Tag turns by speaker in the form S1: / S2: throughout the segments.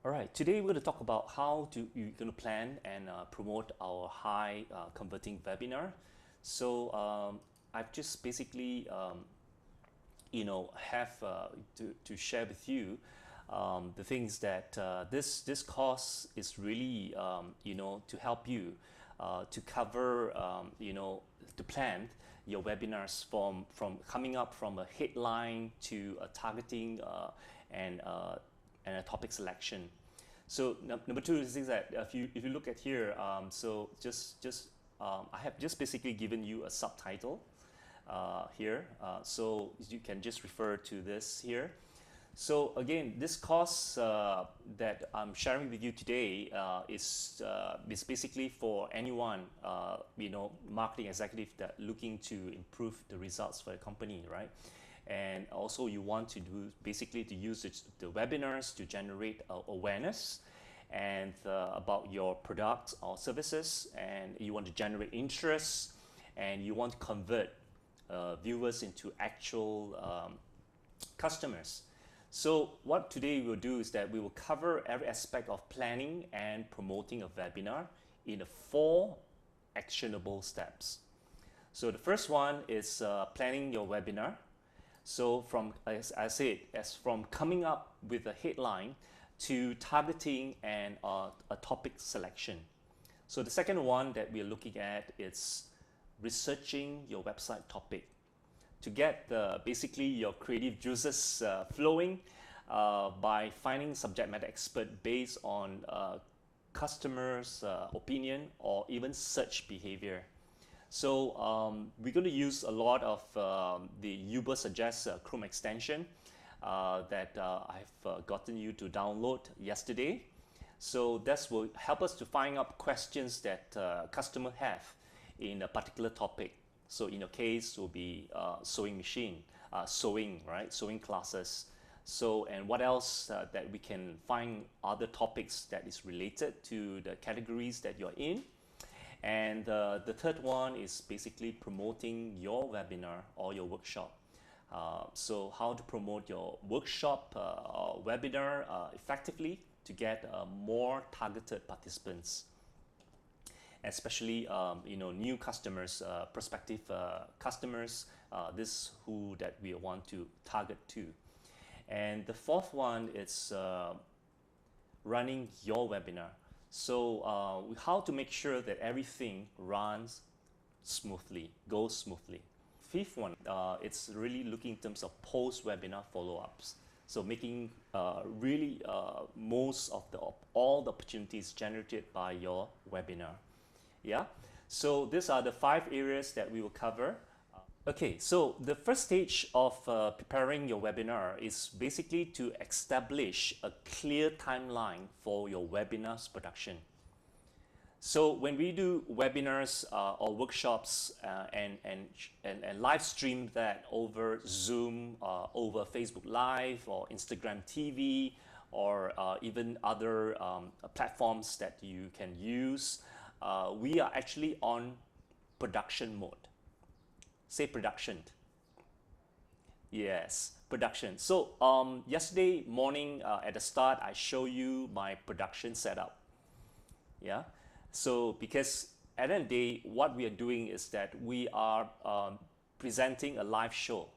S1: Alright, today we're going to talk about how you're going to plan and promote our high converting webinar. So I've just basically have to share with you the things that this course is really to help you to cover to plan your webinars from coming up from a headline to a targeting and a topic selection. So number two is that if you look at here, so I have just basically given you a subtitle here, so you can just refer to this here. So again, this course that I'm sharing with you today is basically for anyone marketing executive that looking to improve the results for a company, right? And also you want to do basically to use the webinars to generate awareness and about your products or services, and you want to generate interest, and you want to convert viewers into actual customers. So what today we will do is that we will cover every aspect of planning and promoting a webinar in the 4 actionable steps. So the first one is planning your webinar. So from, as I said, from coming up with a headline to targeting and a topic selection. So the second one that we're looking at is researching your website topic to get basically your creative juices flowing by finding subject matter expert based on customers' opinion or even search behavior. So we're going to use a lot of the Uber Suggest Chrome extension that I've gotten you to download yesterday. So that will help us to find out questions that customers have in a particular topic. So in your case, will be sewing machine, sewing, right? Sewing classes. So, and what else that we can find other topics that is related to the categories that you're in. And the third one is basically promoting your webinar or your workshop. So how to promote your workshop or webinar effectively to get more targeted participants, especially new customers, prospective customers, this who that we want to target to. And the fourth one is running your webinar. So how to make sure that everything runs smoothly, goes smoothly. Fifth one, it's really looking in terms of post-webinar follow-ups. So making really most of all the opportunities generated by your webinar. Yeah. So these are the 5 areas that we will cover. Okay, so the first stage of preparing your webinar is basically to establish a clear timeline for your webinar's production. So when we do webinars or workshops and live stream that over Zoom, over Facebook Live or Instagram TV, or even other platforms that you can use, we are actually on production mode. Say production. Yes, production. So yesterday morning at the start, I show you my production setup. Yeah. So because at the end of the day, what we are doing is that we are presenting a live show,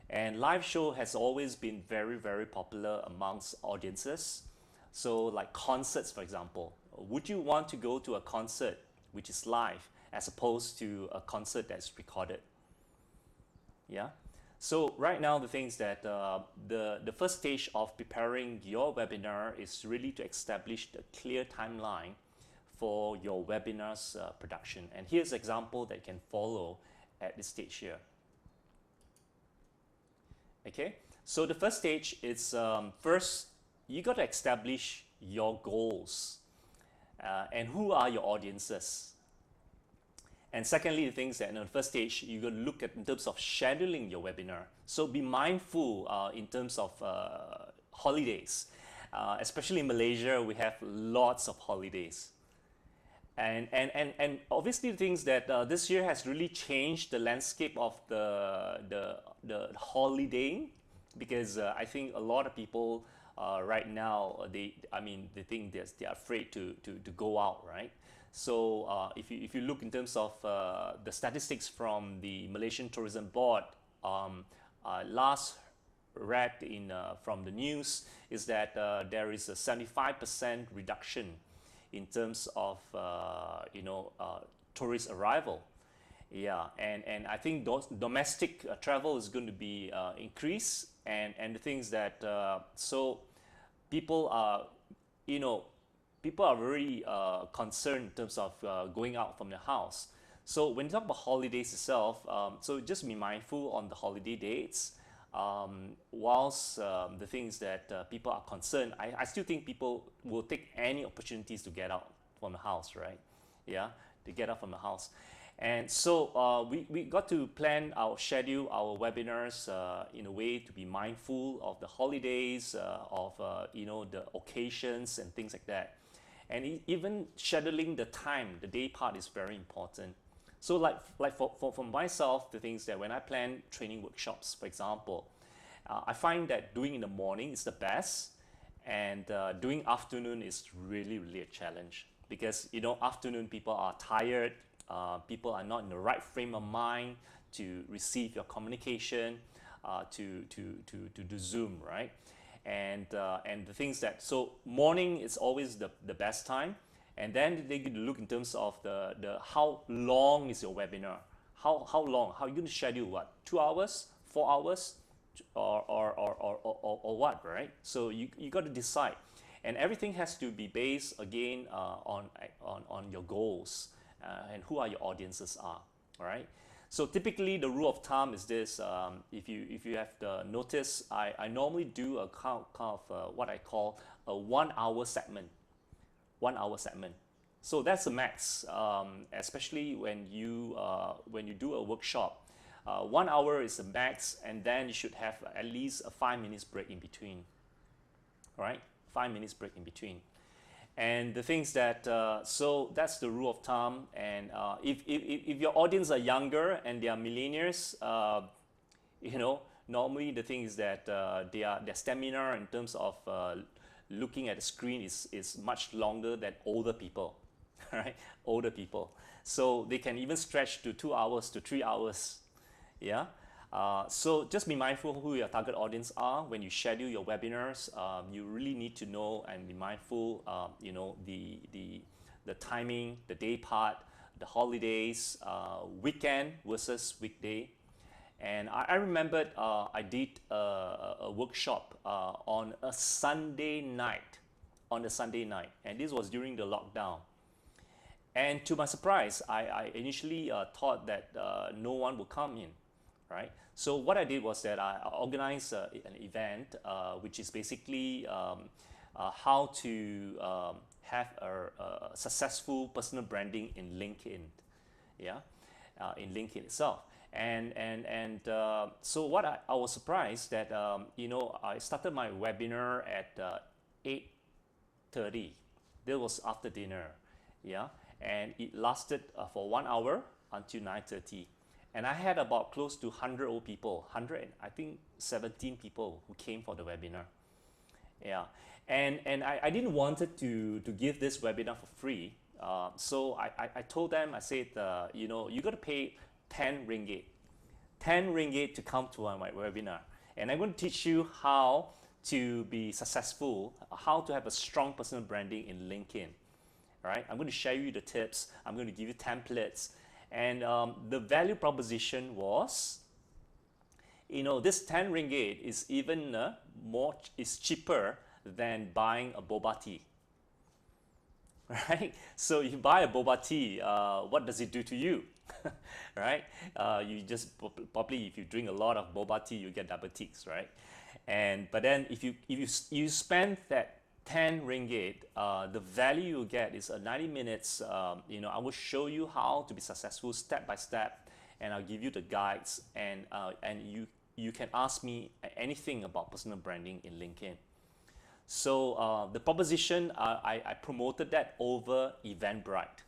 S1: and live show has always been very, very popular amongst audiences. So like concerts, for example, would you want to go to a concert which is live as opposed to a concert that's recorded? Yeah. So right now the thing is that the first stage of preparing your webinar is really to establish a clear timeline for your webinar's production. And here's an example that you can follow at this stage here. Okay. So the first stage is first you got to establish your goals and who are your audiences. And secondly, the things that in the first stage, you're going to look at in terms of scheduling your webinar. So be mindful in terms of holidays. Especially in Malaysia, we have lots of holidays. And obviously the things that this year has really changed the landscape of the holidaying. because I think a lot of people right now they think they're afraid to go out, right? So if you look in terms of the statistics from the Malaysian Tourism Board, last read in from the news is that there is a 75% reduction in terms of tourist arrival. Yeah, and I think those domestic travel is going to be increased, and the things that so people are, you know, people are very concerned in terms of going out from the house. So when you talk about holidays itself, so just be mindful on the holiday dates. Whilst the things that people are concerned, I still think people will take any opportunities to get out from the house, right? Yeah, to get out from the house. And so we got to plan our schedule, our webinars in a way to be mindful of the holidays, of the occasions and things like that. And even scheduling the time, the day part is very important. So like for myself, the things that when I plan training workshops, for example, I find that doing in the morning is the best, and doing afternoon is really a challenge, because afternoon people are tired, people are not in the right frame of mind to receive your communication, to do Zoom, right? And the things that, so morning is always the best time. And then they could look in terms of the how long is your webinar, how long, how are you going to schedule, what, 2 hours, 4 hours, or what, right? So you got to decide, and everything has to be based again on your goals, and who are your audiences are. All right. So typically the rule of thumb is this: if you have the notice, I normally do a kind of what I call a 1 hour segment. 1 hour segment. So that's the max, especially when you do a workshop. 1 hour is the max, and then you should have at least a 5 minutes break in between. All right, 5 minutes break in between. And the things that so that's the rule of thumb. And if your audience are younger and they are millennials, normally the thing is that their stamina in terms of looking at the screen is much longer than older people, right? Older people, so they can even stretch to 2 hours to 3 hours. Yeah. So just be mindful who your target audience are when you schedule your webinars. You really need to know and be mindful, the timing, the day part, the holidays, weekend versus weekday. And I remembered I did a workshop on a Sunday night, and this was during the lockdown. And to my surprise, I initially thought that no one would come in, right? So what I did was that I organized an event, which is basically how to have a successful personal branding in LinkedIn, yeah, in LinkedIn itself. And so what I was surprised that I started my webinar at 8:30. That was after dinner, yeah, and it lasted for 1 hour until 9:30. And I had about close to 100 old people, 100, I think 17 people who came for the webinar. Yeah, and I didn't wanted to give this webinar for free. So I told them, I said, you got to pay 10 ringgit. 10 ringgit to come to my webinar. And I'm going to teach you how to be successful, how to have a strong personal branding in LinkedIn. All right, I'm going to share you the tips. I'm going to give you templates. And the value proposition was, this 10 ringgit is even is cheaper than buying a boba tea. Right? So you buy a boba tea, what does it do to you? Right? You just probably, if you drink a lot of boba tea, you get diabetes, right? But then if you spend that 10 ringgit, the value you get is 90 minutes. I will show you how to be successful step by step, and I'll give you the guides, and you can ask me anything about personal branding in LinkedIn. So the proposition, I promoted that over Eventbrite.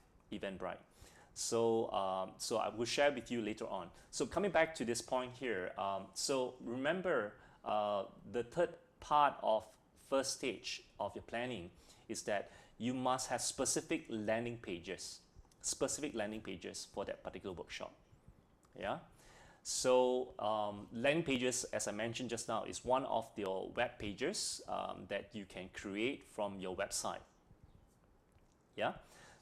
S1: So I will share with you later on. So coming back to this point here, so remember, the third part of first stage of your planning is that you must have specific landing pages for that particular workshop. Yeah. So landing pages, as I mentioned just now, is one of your web pages that you can create from your website. Yeah.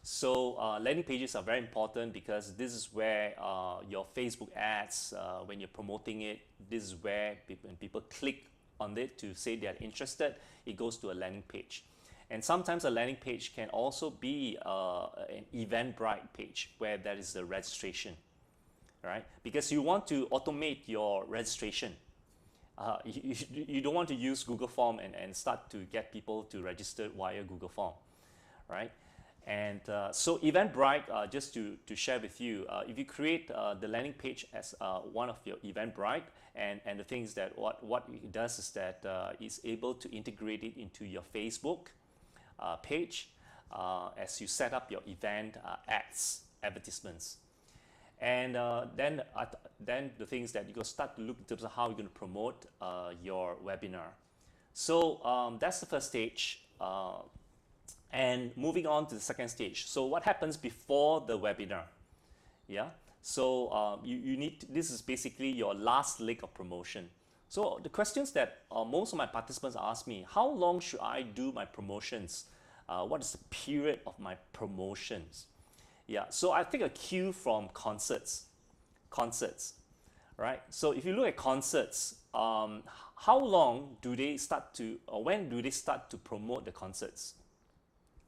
S1: So landing pages are very important because this is where your Facebook ads, when you're promoting it, this is where when people click on it to say they're interested, it goes to a landing page. And sometimes a landing page can also be an Eventbrite page where there is a registration, right? Because you want to automate your registration. You don't want to use Google Form and start to get people to register via Google Form, right? And so Eventbrite, just to share with you, if you create the landing page as one of your Eventbrite, and the things that what it does is that it's able to integrate it into your Facebook page as you set up your event ads, advertisements. And then the things that you go start to look in terms of how you're going to promote your webinar. So that's the first stage. And moving on to the second stage. So what happens before the webinar? Yeah. So you need this is basically your last leg of promotion. So the questions that most of my participants ask me: how long should I do my promotions? What is the period of my promotions? Yeah. So I take a cue from concerts, right? So if you look at concerts, how long do they start to, or when do they start to promote the concerts?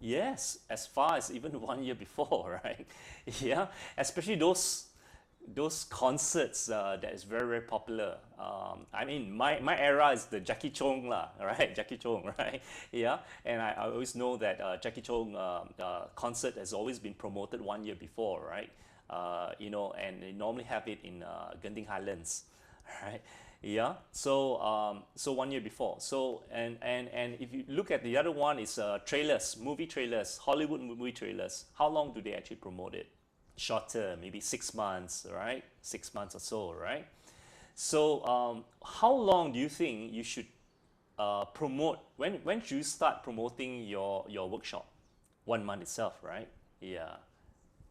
S1: Yes, as far as even 1 year before, right? Yeah, especially those concerts that is very, very popular. I mean, my era is the Jackie Chung lah, right? Jackie Chung, right? Yeah, and I always know that Jackie Chung concert has always been promoted 1 year before, right? You know, and they normally have it in Genting Highlands, right? Yeah, so so 1 year before. So and if you look at the other one is trailers, movie trailers, Hollywood movie trailers. How long do they actually promote it? Shorter, maybe 6 months, right? 6 months or so, right? So how long do you think you should promote? When should you start promoting your workshop? 1 month itself, right? Yeah.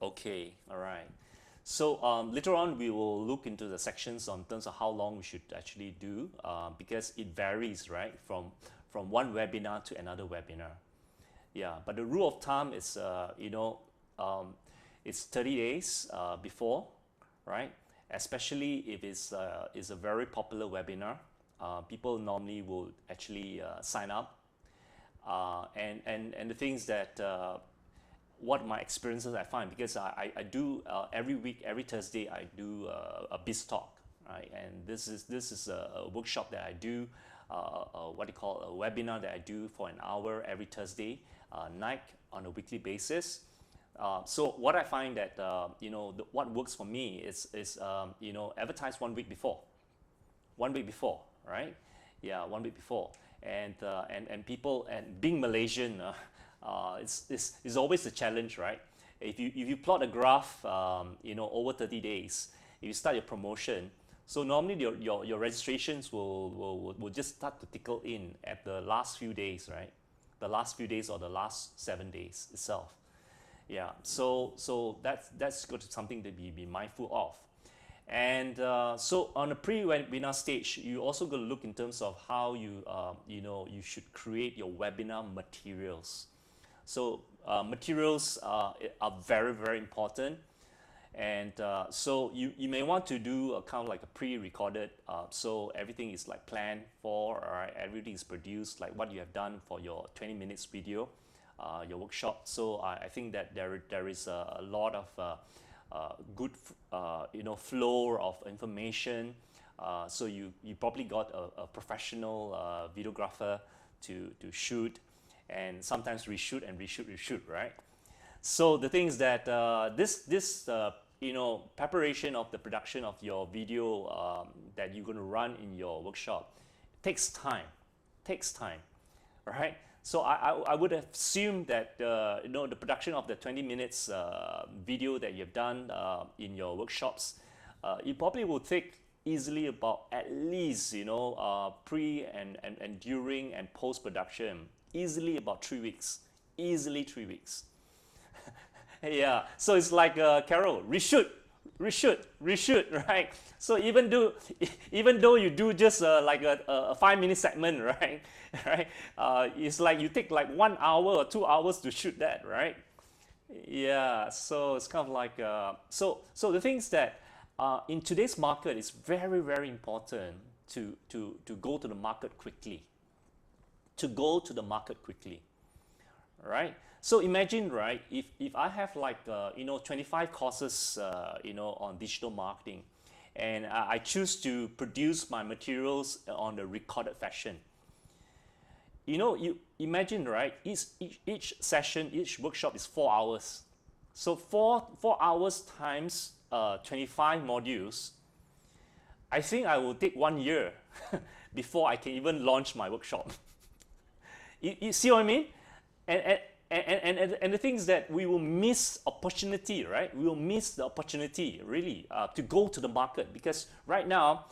S1: Okay. All right. So later on, we will look into the sections on terms of how long we should actually do because it varies, right, from one webinar to another webinar. Yeah, but the rule of thumb is, you know, it's 30 days before, right? Especially if it's a very popular webinar, people normally will actually sign up. And the things that what my experiences I find, because I do every week, every Thursday I do a biz talk, right? And this is a workshop that I do, what do you call a webinar that I do for an hour every Thursday night on a weekly basis. So what I find that you know what works for me is you know, advertise 1 week before, 1 week before, right? Yeah, 1 week before, and people, and being Malaysian. It's always a challenge, right? If you plot a graph, you know, over 30 days, if you start your promotion, so normally your registrations will just start to trickle in at the last few days, right? The last few days or the last 7 days itself. Yeah. So that's got something to be mindful of. And so on a pre-webinar stage, you also got to look in terms of how you you know, you should create your webinar materials. So materials are very, very important, and so you may want to do a kind of like a pre-recorded, so everything is like planned for, or everything is produced like what you have done for your 20 minutes video, your workshop. So I think that there is a lot of good you know, flow of information. So you probably got a professional videographer to shoot, and sometimes reshoot, right? So the thing is that this you know, preparation of the production of your video that you're going to run in your workshop takes time, right? So I would assume that you know, the production of the 20 minutes video that you've done in your workshops, it probably will take easily about at least, pre and during and post production, easily about 3 weeks, easily 3 weeks. Yeah, so it's like Carol, reshoot, right? So even though you do just like a 5 minute segment, right, right, it's like you take like 1 hour or 2 hours to shoot that, right? Yeah, so it's kind of like so the things that in today's market, it's very important to go to the market quickly, to go to the market quickly, right? So imagine, right, if I have like 25 courses on digital marketing, and I choose to produce my materials on the recorded fashion. You imagine, right, each session, each workshop is 4 hours. So four hours times 25 modules, I think I will take 1 year before I can even launch my workshop. You see what I mean? And the thing is that we will miss opportunity, right? We will miss the opportunity really to go to the market, because right now,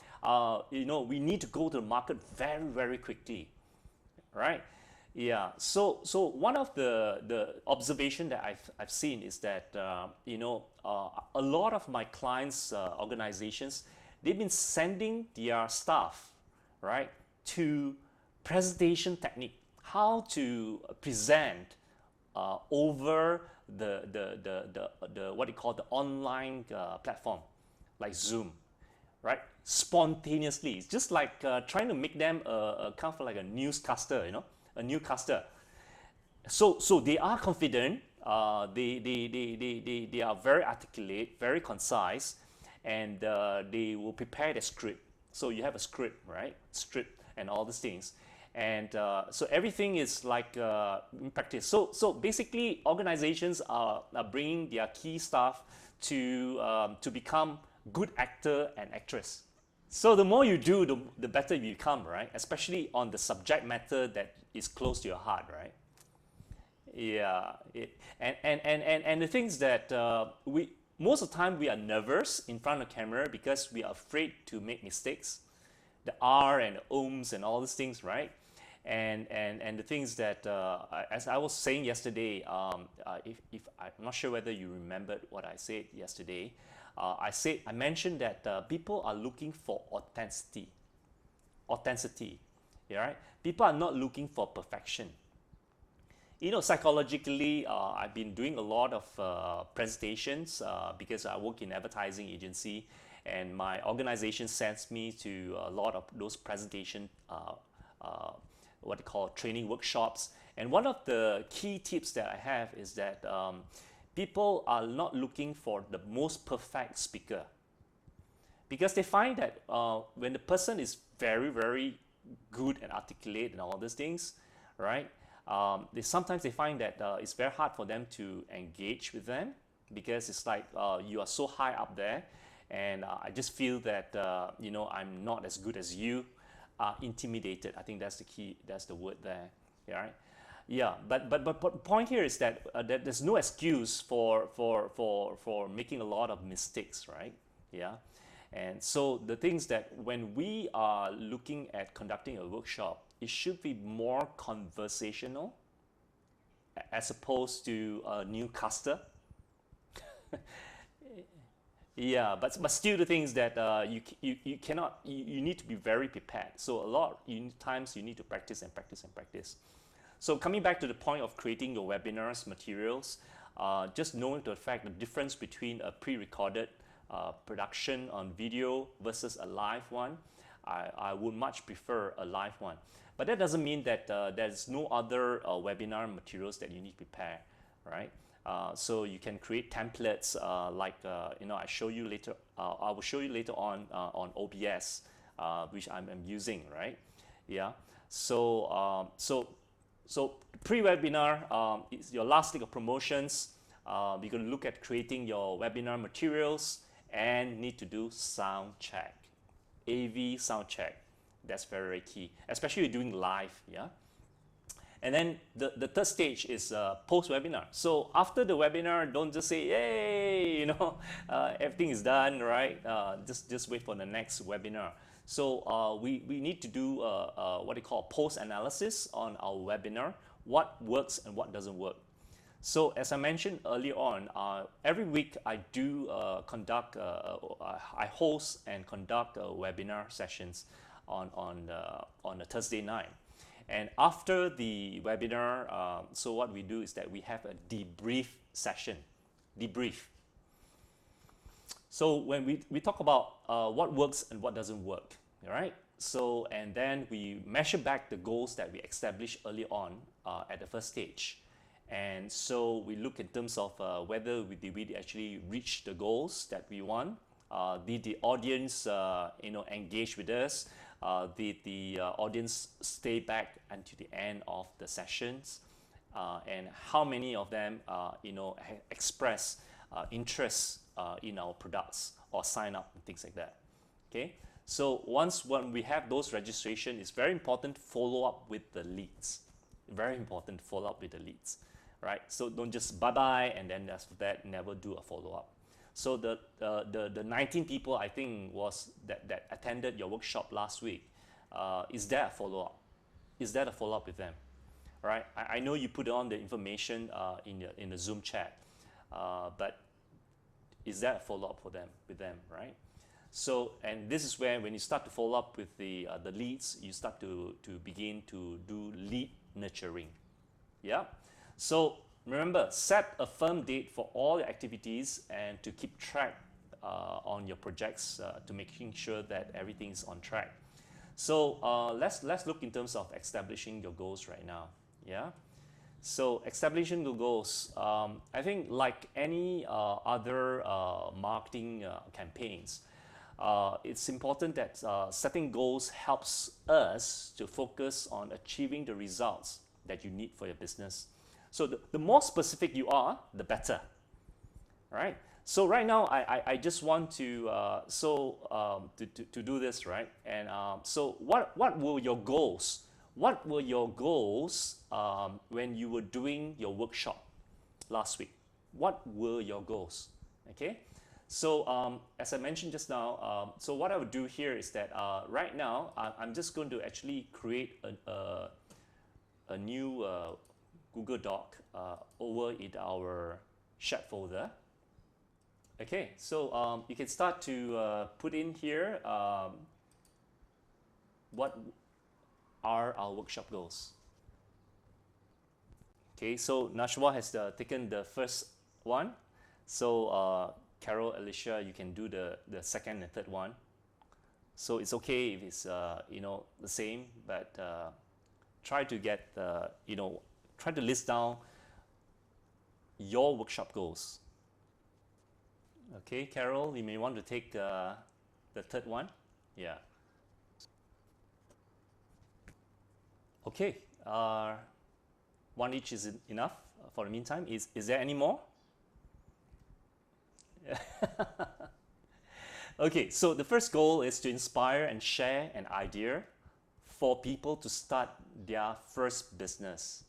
S1: we need to go to the market very quickly, right? Yeah. So one of the observation that I've seen is that a lot of my clients' organizations, they've been sending their staff, right, to presentation technique, how to present over the what you call the online platform like Zoom, right? Spontaneously, it's just like trying to make them a kind of like a newscaster, a newscaster. So they are confident. They are very articulate, very concise, and they will prepare the script. So you have a script, right? Script and all these things, and so everything is like in practice. So basically, organizations are bringing their key staff to become good actor and actress. So the more you do, the better you become, right? Especially on the subject matter that is close to your heart, right? Yeah, and the things that we most of the time we are nervous in front of camera because we are afraid to make mistakes, the R and the ohms and all these things, right? And the things that as I was saying yesterday, if I'm not sure whether you remembered what I said yesterday, I mentioned that people are looking for authenticity, yeah, right? People are not looking for perfection. Psychologically, I've been doing a lot of presentations because I work in advertising agency, and my organization sends me to a lot of those presentation, what they call training workshops. And one of the key tips that I have is that people are not looking for the most perfect speaker, because they find that when the person is very good and articulate and all these things, right? Sometimes they find that it's very hard for them to engage with them, because it's like you are so high up there, and I just feel that I'm not as good as you. Intimidated. I think that's the key. That's the word there. Yeah, right. Yeah, but the point here is that there's no excuse for making a lot of mistakes, right? Yeah. And so the things that when we are looking at conducting a workshop, it should be more conversational as opposed to a newscaster. Yeah, but still the things that you cannot, you need to be very prepared. So times you need to practice and practice and practice. So coming back to the point of creating your webinars materials, just knowing the fact the difference between a pre-recorded production on video versus a live one, I would much prefer a live one. But that doesn't mean that there's no other webinar materials that you need to prepare, right? So you can create templates like I show you later. I will show you later on OBS, which I'm using, right? Yeah. So pre-webinar is your last week of promotions. You're going to look at creating your webinar materials and need to do sound check, AV sound check. That's very key, especially if you're doing live. Yeah. And then the third stage is post-webinar. So after the webinar, don't just say, "Yay, everything is done," right? Just wait for the next webinar. So we need to do what they call post-analysis on our webinar, what works and what doesn't work. So as I mentioned earlier on, every week I do I host and conduct webinar sessions on a Thursday night. And after the webinar, so what we do is that we have a debrief session. Debrief. So when we talk about what works and what doesn't work, all right? So, and then we measure back the goals that we established early on at the first stage. And so we look in terms of whether did we actually reach the goals that we want. Did the audience engage with us? Did the audience stay back until the end of the sessions? And how many of them express interest in our products or sign up and things like that. Okay, so when we have those registration, it's very important to follow up with the leads. Very important to follow up with the leads, right? So don't just bye-bye and then after that never do a follow-up. So the 19 people I think was that attended your workshop last week, is there a follow-up? Is there a follow-up with them? Right? I know you put on the information in the Zoom chat, but is there a follow-up with them, right? So, and this is where when you start to follow up with the leads, you start to begin to do lead nurturing. Yeah. So remember, set a firm date for all your activities and to keep track on your projects to making sure that everything is on track. So let's look in terms of establishing your goals right now. Yeah. So establishing the goals, I think like any other marketing campaigns, it's important that setting goals helps us to focus on achieving the results that you need for your business. So the more specific you are, the better, right? So right now, I just want to to do this, right? And so what were your goals? What were your goals when you were doing your workshop last week? What were your goals? Okay. So as I mentioned just now, so what I would do here is that right now I'm just going to actually create a new Google Doc over in our shared folder. Okay, so you can start to put in here what are our workshop goals. Okay, so Nashwa has taken the first one. So Carol, Alicia, you can do the second and third one. So it's okay if it's the same, but try to get try to list down your workshop goals. Okay, Carol, you may want to take the third one. Yeah. Okay, one each is enough for the meantime. Is there any more? Okay, so the first goal is to inspire and share an idea for people to start their first business.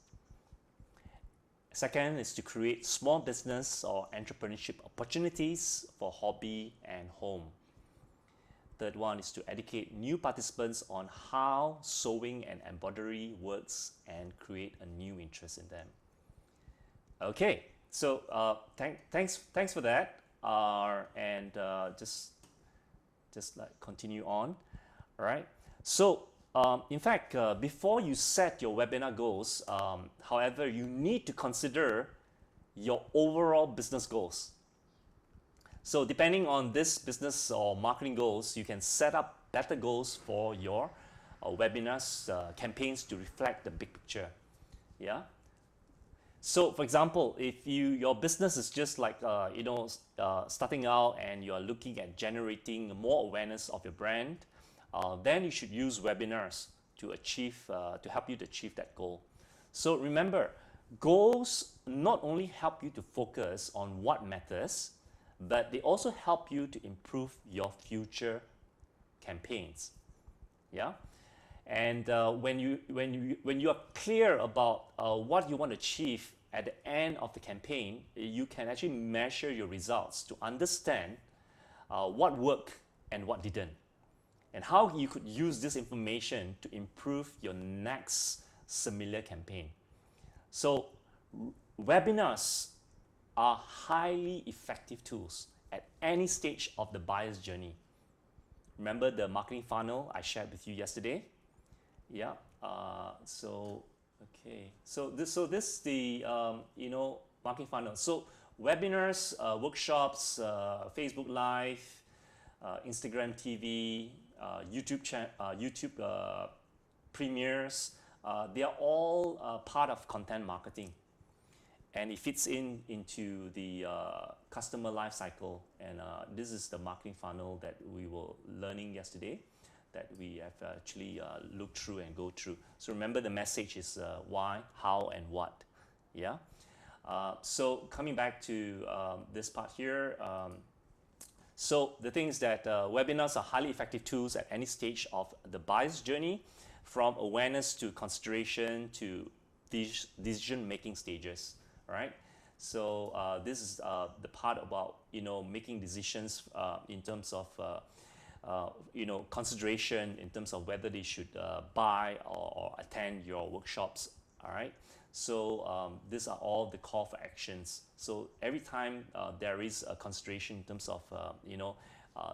S1: Second is to create small business or entrepreneurship opportunities for hobby and home. Third one is to educate new participants on how sewing and embroidery works and create a new interest in them. Okay, so thanks for that, and just like continue on. All right. So in fact, before you set your webinar goals, however, you need to consider your overall business goals. So depending on this business or marketing goals, you can set up better goals for your webinars campaigns to reflect the big picture. Yeah. So for example, if your business is just like starting out and you are looking at generating more awareness of your brand, then you should use webinars to help you to achieve that goal. So remember, goals not only help you to focus on what matters, but they also help you to improve your future campaigns. Yeah. And when you are clear about what you want to achieve at the end of the campaign, you can actually measure your results to understand what worked and what didn't, and how you could use this information to improve your next similar campaign. So webinars are highly effective tools at any stage of the buyer's journey. Remember the marketing funnel I shared with you yesterday? Yeah. So okay. So this the marketing funnel. So webinars, workshops, Facebook Live, Instagram TV, YouTube premieres. They are all part of content marketing, and it fits into the customer life cycle. And this is the marketing funnel that we were learning yesterday, that we have actually looked through and go through. So remember, the message is why, how, and what. Yeah. So coming back to this part here. So the thing is that webinars are highly effective tools at any stage of the buyer's journey, from awareness to consideration to decision-making stages. All right. So this is the part about making decisions in terms of consideration in terms of whether they should buy or attend your workshops. All right. So these are all the call for actions. So every time there is a consideration in terms of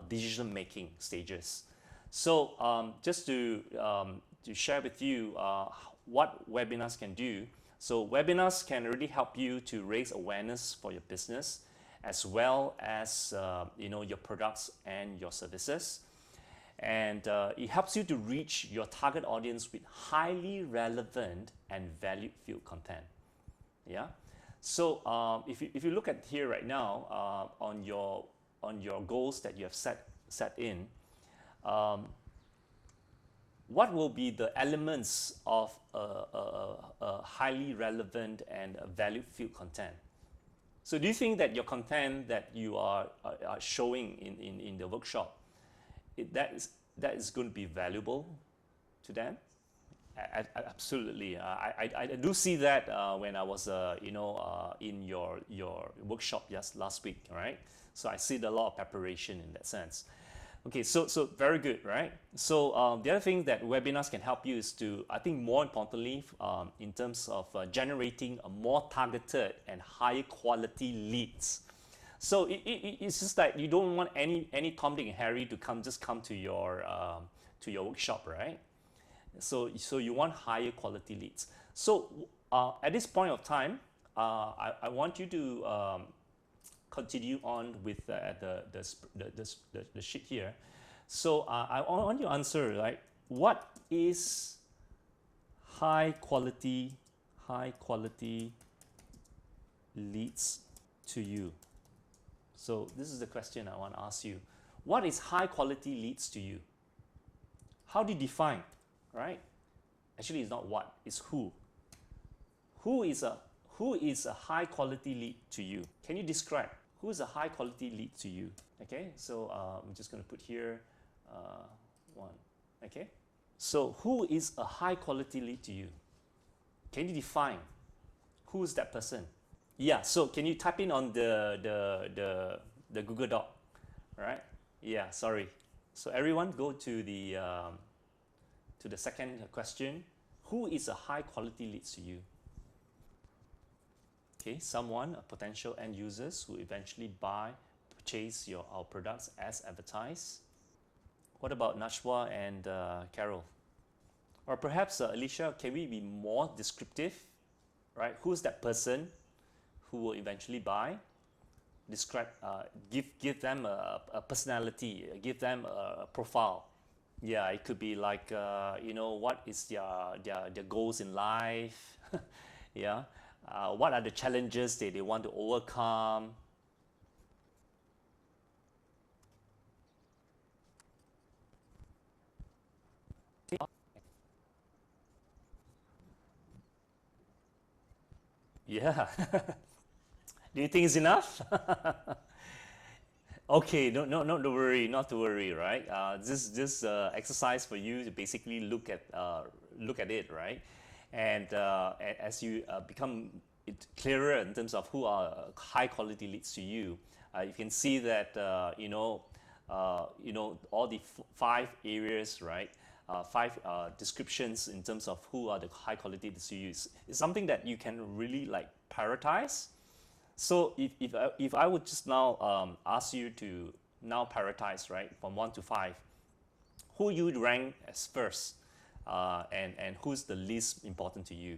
S1: decision making stages. So just to share with you what webinars can do. So webinars can really help you to raise awareness for your business, as well as your products and your services. And it helps you to reach your target audience with highly relevant and value-filled content. Yeah. So if you look at here right now on your goals that you have set in, what will be the elements of a highly relevant and value-filled content? So do you think that your content that you are showing in the workshop, that is going to be valuable to them? Absolutely. I do see that when I was in your workshop just last week, right? So I see a lot of preparation in that sense. Okay, so very good, right? So the other thing that webinars can help you is to, I think more importantly, in terms of generating a more targeted and higher quality leads. So it's just that you don't want any Tom, Dick, and Harry to come to your workshop, right? So you want higher quality leads. So at this point of time, I want you to continue on with the sheet here. So I want you to answer, like, what is high quality leads to you? So this is the question I want to ask you. What is high quality leads to you? How do you define, right? Actually, it's not what, it's who. Who is a high quality lead to you? Can you describe who is a high quality lead to you? Okay, so I'm just going to put here one. Okay, so who is a high quality lead to you? Can you define who is that person? Yeah, so can you type in on the Google Doc, right? Yeah, sorry. So everyone go to the second question. Who is a high quality lead to you? Okay, someone, a potential end users who eventually purchase our products as advertised. What about Nashwa and Carol? Or perhaps Alicia, can we be more descriptive, right? Who's that person who will eventually buy? Describe, give them a personality, give them a profile. Yeah, it could be like what is their goals in life. Yeah, what are the challenges they want to overcome. Yeah. Do you think it's enough? Okay, no, no, not to worry, not to worry, right? This exercise for you to basically look at it, right? And as you become it clearer in terms of who are high quality leads to you, you can see that all the five areas, right? Five descriptions in terms of who are the high quality leads to you is something that you can really like prioritize. So if I would just now ask you to now prioritize, right, from 1 to 5, who you would rank as first, and who's the least important to you,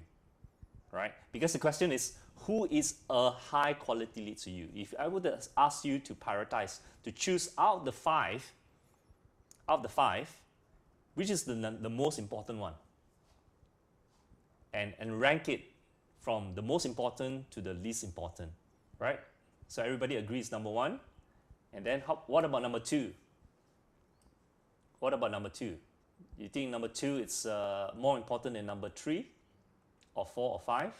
S1: right? Because the question is, who is a high quality lead to you? If I would ask you to prioritize, to choose out the five, which is the most important one, and rank it from the most important to the least important, right? So everybody agrees number one. And then what about number two? What about number two? You think number two is more important than number three or four or five?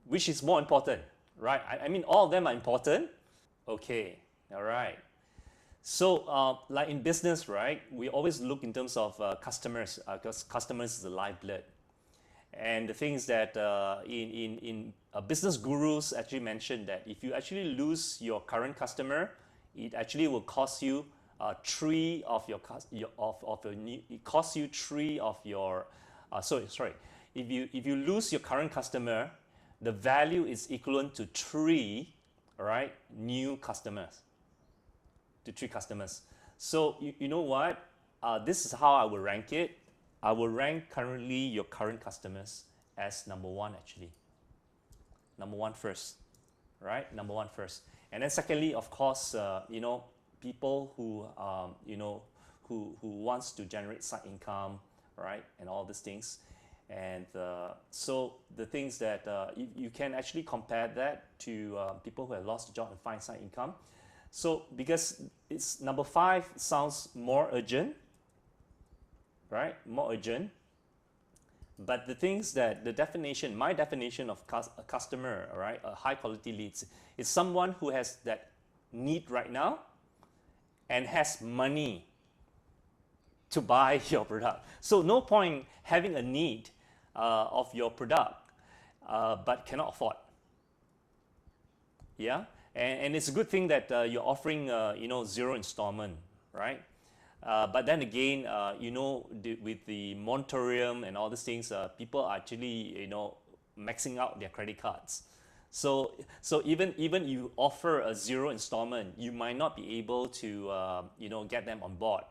S1: Which is more important, right? I mean, all of them are important. Okay, all right. So, like in business, right, we always look in terms of customers, because customers is the lifeblood. And the things that in business gurus actually mentioned that if you actually lose your current customer, it actually will cost you three of your new, it costs you three of your sorry, if you lose your current customer, the value is equivalent to three, all right, new customers, to three customers. So you know what? This is how I will rank it. I will rank currently your current customers as number one actually. Number one first, right? Number one first. And then secondly, of course, people who who wants to generate side income, right? And all these things. And so the things that you can actually compare that to people who have lost a job and find side income. So because it's number five sounds more urgent, right? More urgent. But the things that the definition, my definition of a customer, right, a high quality leads, is someone who has that need right now and has money to buy your product. So no point having a need of your product, but cannot afford. Yeah, and it's a good thing that you're offering zero installment, right? But then again, with the moratorium and all these things, people are actually maxing out their credit cards. So even you offer a zero installment, you might not be able to get them on board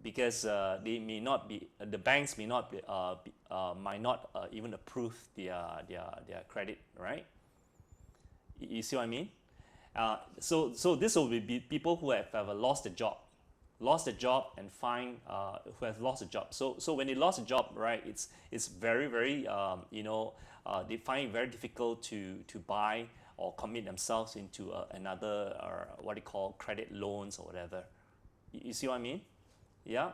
S1: because they may not be the banks may not be, might not even approve their credit, right? You see what I mean? So this will be people who have lost a job and find who have lost a job. So when they lost a job, right, it's very they find it very difficult to buy or commit themselves into another what they call credit loans or whatever. You see what I mean? Yeah.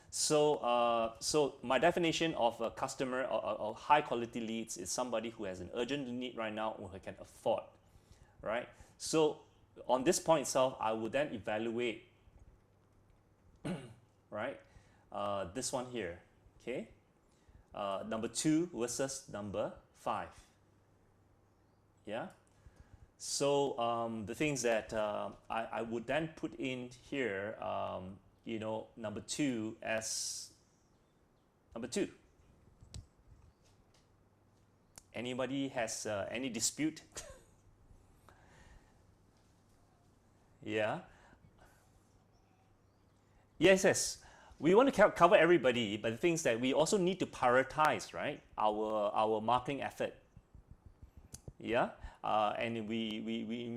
S1: So my definition of a customer or high quality leads is somebody who has an urgent need right now or who can afford, right? So on this point itself, I would then evaluate, right? This one here, okay? Number two versus number five, yeah? So the things that I would then put in here, number two as number two. Anybody has any dispute? Yeah. Yes. We want to cover everybody, but the things that we also need to prioritize, right? Our marketing effort. Yeah. And we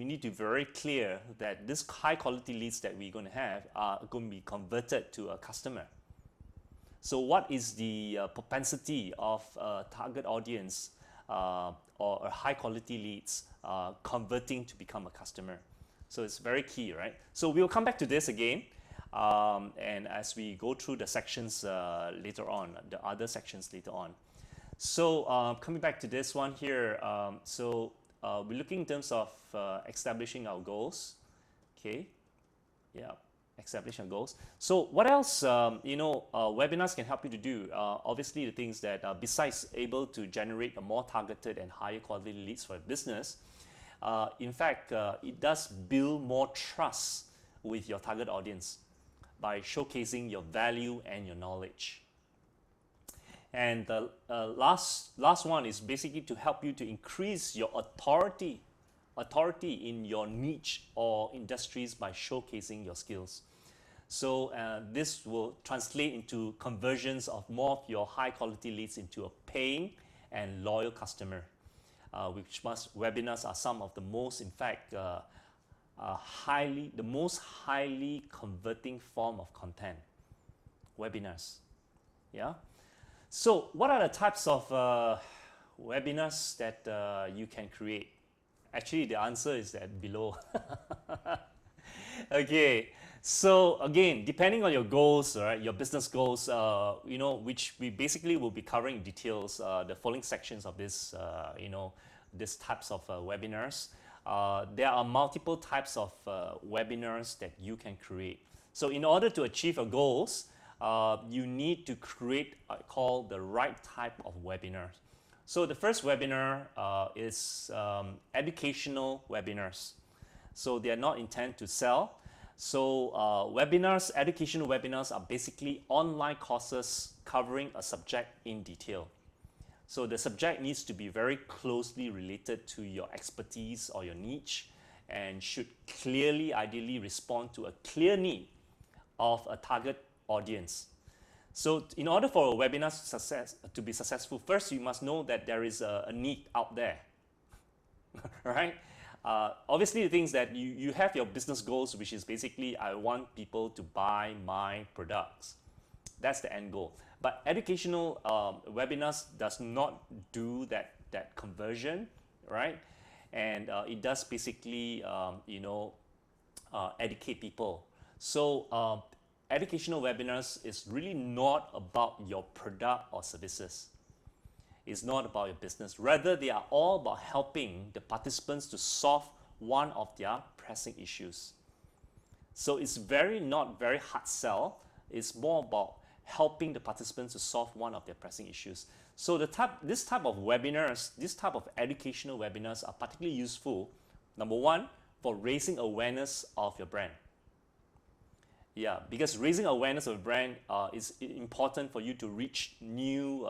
S1: need to be very clear that this high quality leads that we're going to have are going to be converted to a customer. So what is the propensity of a target audience or a high quality leads converting to become a customer? So it's very key, right? So we'll come back to this again. And as we go through the sections later on, the other sections later on. So coming back to this one here, we're looking in terms of establishing our goals, Okay, yeah, establish your goals. So what else, webinars can help you to do? Obviously, the things that besides able to generate a more targeted and higher quality leads for a business, in fact, it does build more trust with your target audience by showcasing your value and your knowledge. And the last one is basically to help you to increase your authority in your niche or industries by showcasing your skills. So this will translate into conversions of more of your high quality leads into a paying and loyal customer, which webinars are some of the most, in fact, the most highly converting form of content. Webinars, yeah. So what are the types of webinars that you can create? Actually, the answer is that below. Okay, so again, depending on your goals, right, your business goals, which we basically will be covering in details, the following sections of this, these types of webinars. There are multiple types of webinars that you can create. So in order to achieve your goals, you need to create call the right type of webinar. So the first webinar is educational webinars. So they are not intended to sell. So educational webinars are basically online courses covering a subject in detail. So the subject needs to be very closely related to your expertise or your niche and should clearly, ideally respond to a clear need of a target audience. So in order for a webinar to be successful, first you must know that there is a need out there, right? Obviously, the things that you have your business goals, which is basically I want people to buy my products. That's the end goal. But educational webinars does not do that conversion, right? And it does basically, educate people. So educational webinars is really not about your product or services. It's not about your business. Rather, they are all about helping the participants to solve one of their pressing issues. So it's not very hard sell. It's more about helping the participants to solve one of their pressing issues. So this type of webinars, this type of educational webinars are particularly useful, number one, for raising awareness of your brand. Yeah, because raising awareness of a brand is important for you to reach new,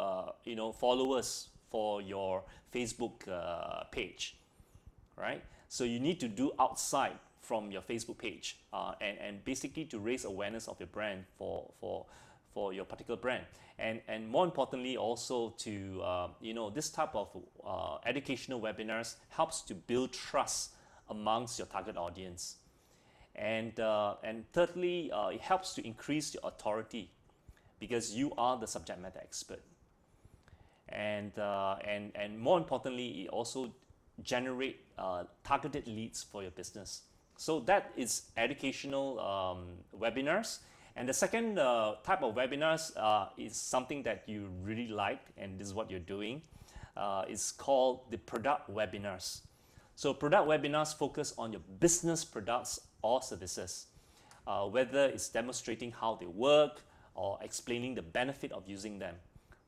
S1: followers for your Facebook page, right? So you need to do outside from your Facebook page and basically to raise awareness of your brand for your particular brand. And more importantly, also to, this type of educational webinars helps to build trust amongst your target audience. And thirdly, it helps to increase your authority because you are the subject matter expert. And more importantly, it also generate targeted leads for your business. So that is educational webinars. And the second type of webinars is something that you really like, and this is what you're doing. It's called the product webinars. So product webinars focus on your business products or services, whether it's demonstrating how they work or explaining the benefit of using them.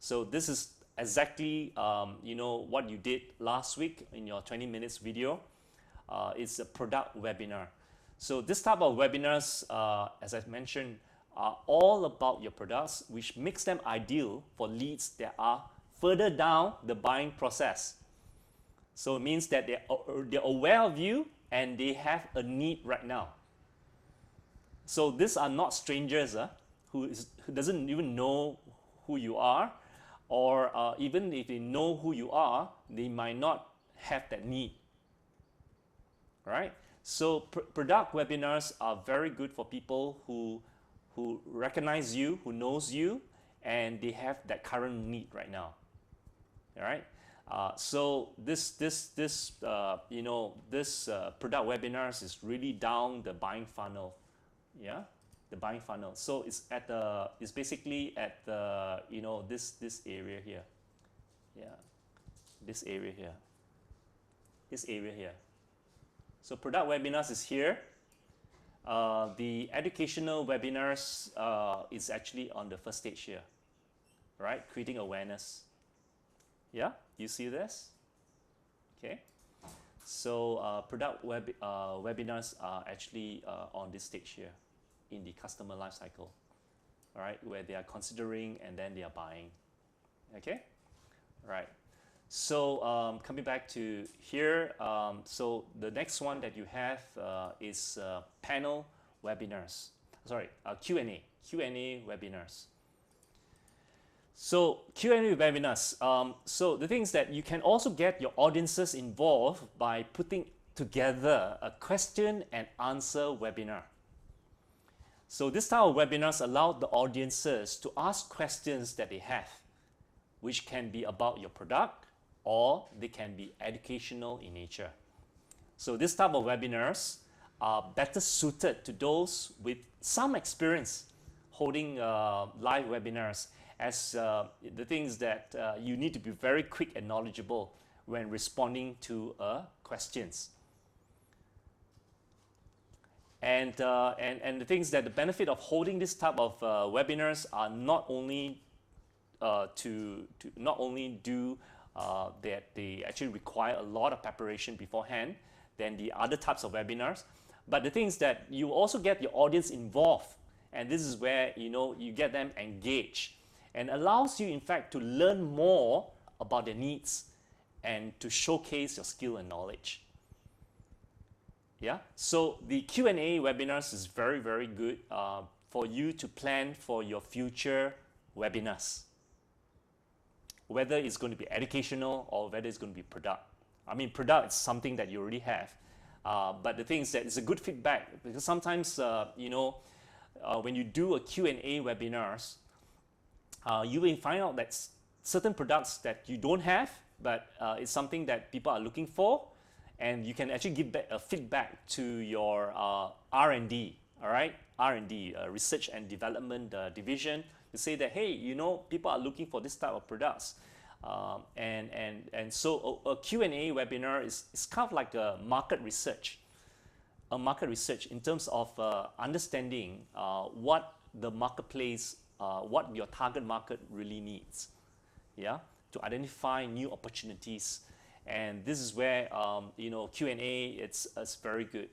S1: So this is exactly what you did last week in your 20 minutes video. It's a product webinar. So this type of webinars, as I've mentioned, are all about your products, which makes them ideal for leads that are further down the buying process. So it means that they're aware of you and they have a need right now. So these are not strangers who doesn't even know who you are, or even if they know who you are, they might not have that need. Right? So product webinars are very good for people who recognize you, who knows you, and they have that current need right now. All right. So this product webinars is really down the buying funnel, yeah, the buying funnel. So it's basically at the this area here, yeah, this area here. So product webinars is here, The educational webinars is actually on the first stage here, right? Creating awareness. Yeah, you see this? Okay. So webinars are actually on this stage here in the customer life cycle, all right, where they are considering and then they are buying. Okay, right. So coming back to here, so the next one that you have is panel webinars. Sorry, Q&A webinars. So Q&A webinars. So the thing is that you can also get your audiences involved by putting together a question and answer webinar. So this type of webinars allow the audiences to ask questions that they have, which can be about your product or they can be educational in nature. So this type of webinars are better suited to those with some experience holding live webinars, as the things that you need to be very quick and knowledgeable when responding to questions. And the things that the benefit of holding this type of webinars are not only to not only do that they actually require a lot of preparation beforehand than the other types of webinars, but the things that you also get your audience involved, and this is where you get them engaged and allows you in fact to learn more about their needs and to showcase your skill and knowledge. Yeah, so the Q&A webinars is very, very good for you to plan for your future webinars, whether it's going to be educational or whether it's going to be product. I mean, product is something that you already have, but the thing is that it's a good feedback, because sometimes when you do a Q&A webinars, you will find out that certain products that you don't have, but it's something that people are looking for, and you can actually give back a feedback to your R&D, all right? R&D, research and development division, to say that, hey, people are looking for this type of products. And so a Q&A webinar is kind of like a market research in terms of understanding what the marketplace, what your target market really needs, yeah, to identify new opportunities. And this is where Q&A it's very good.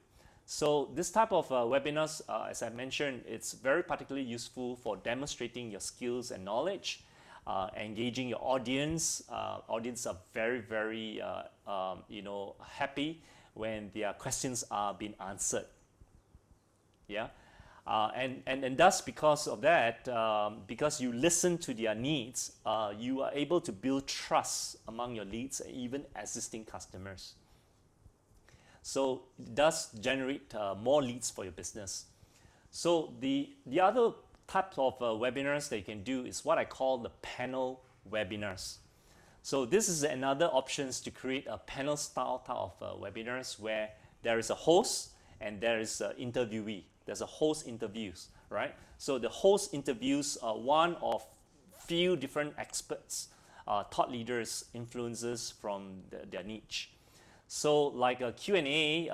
S1: So this type of webinars, as I mentioned, it's very particularly useful for demonstrating your skills and knowledge, engaging your audience. Audience are very, very happy when their questions are being answered. Yeah. And thus, because of that, because you listen to their needs, you are able to build trust among your leads and even existing customers. So it does generate more leads for your business. So the other type of webinars that you can do is what I call the panel webinars. So this is another options to create a panel style type of webinars where there is a host and there is an interviewee. There's a host interviews, right? So the host interviews one of few different experts, thought leaders, influencers from their niche. So like a Q&A,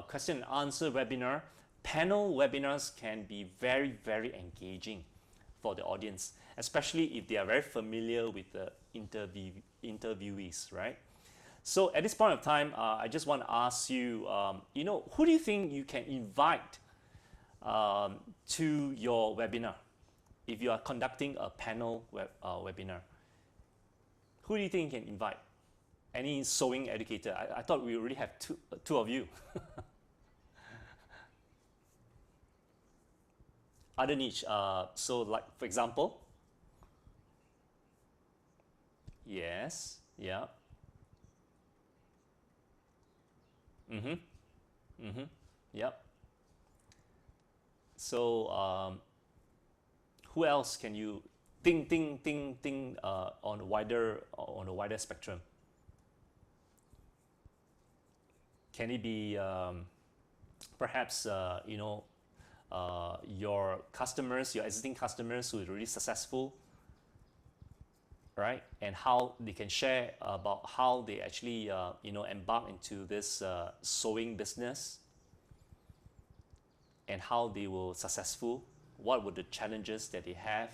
S1: question and answer webinar, panel webinars can be very, very engaging for the audience, especially if they are very familiar with the interviewees, right? So at this point of time, I just want to ask you, who do you think you can invite to your webinar if you are conducting a panel webinar? Who do you think you can invite? Any sewing educator? I thought we already have two of you. Other niche, so like for example, yes, yeah, yep. So who else can you think on a wider spectrum? Can it be perhaps your customers, your existing customers who are really successful, right? And how they can share about how they actually embark into this sewing business. and how they were successful, what were the challenges that they have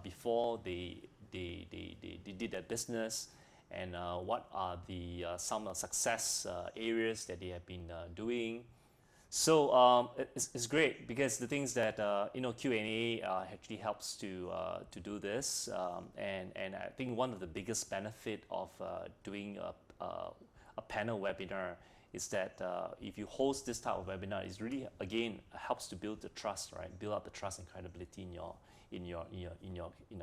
S1: before they did their business, and what are the some success areas that they have been doing. So it's great because the things that Q&A actually helps to do this, and I think one of the biggest benefit of doing a panel webinar is that if you host this type of webinar, it's really again helps to build the trust, right? Build up the trust and credibility in your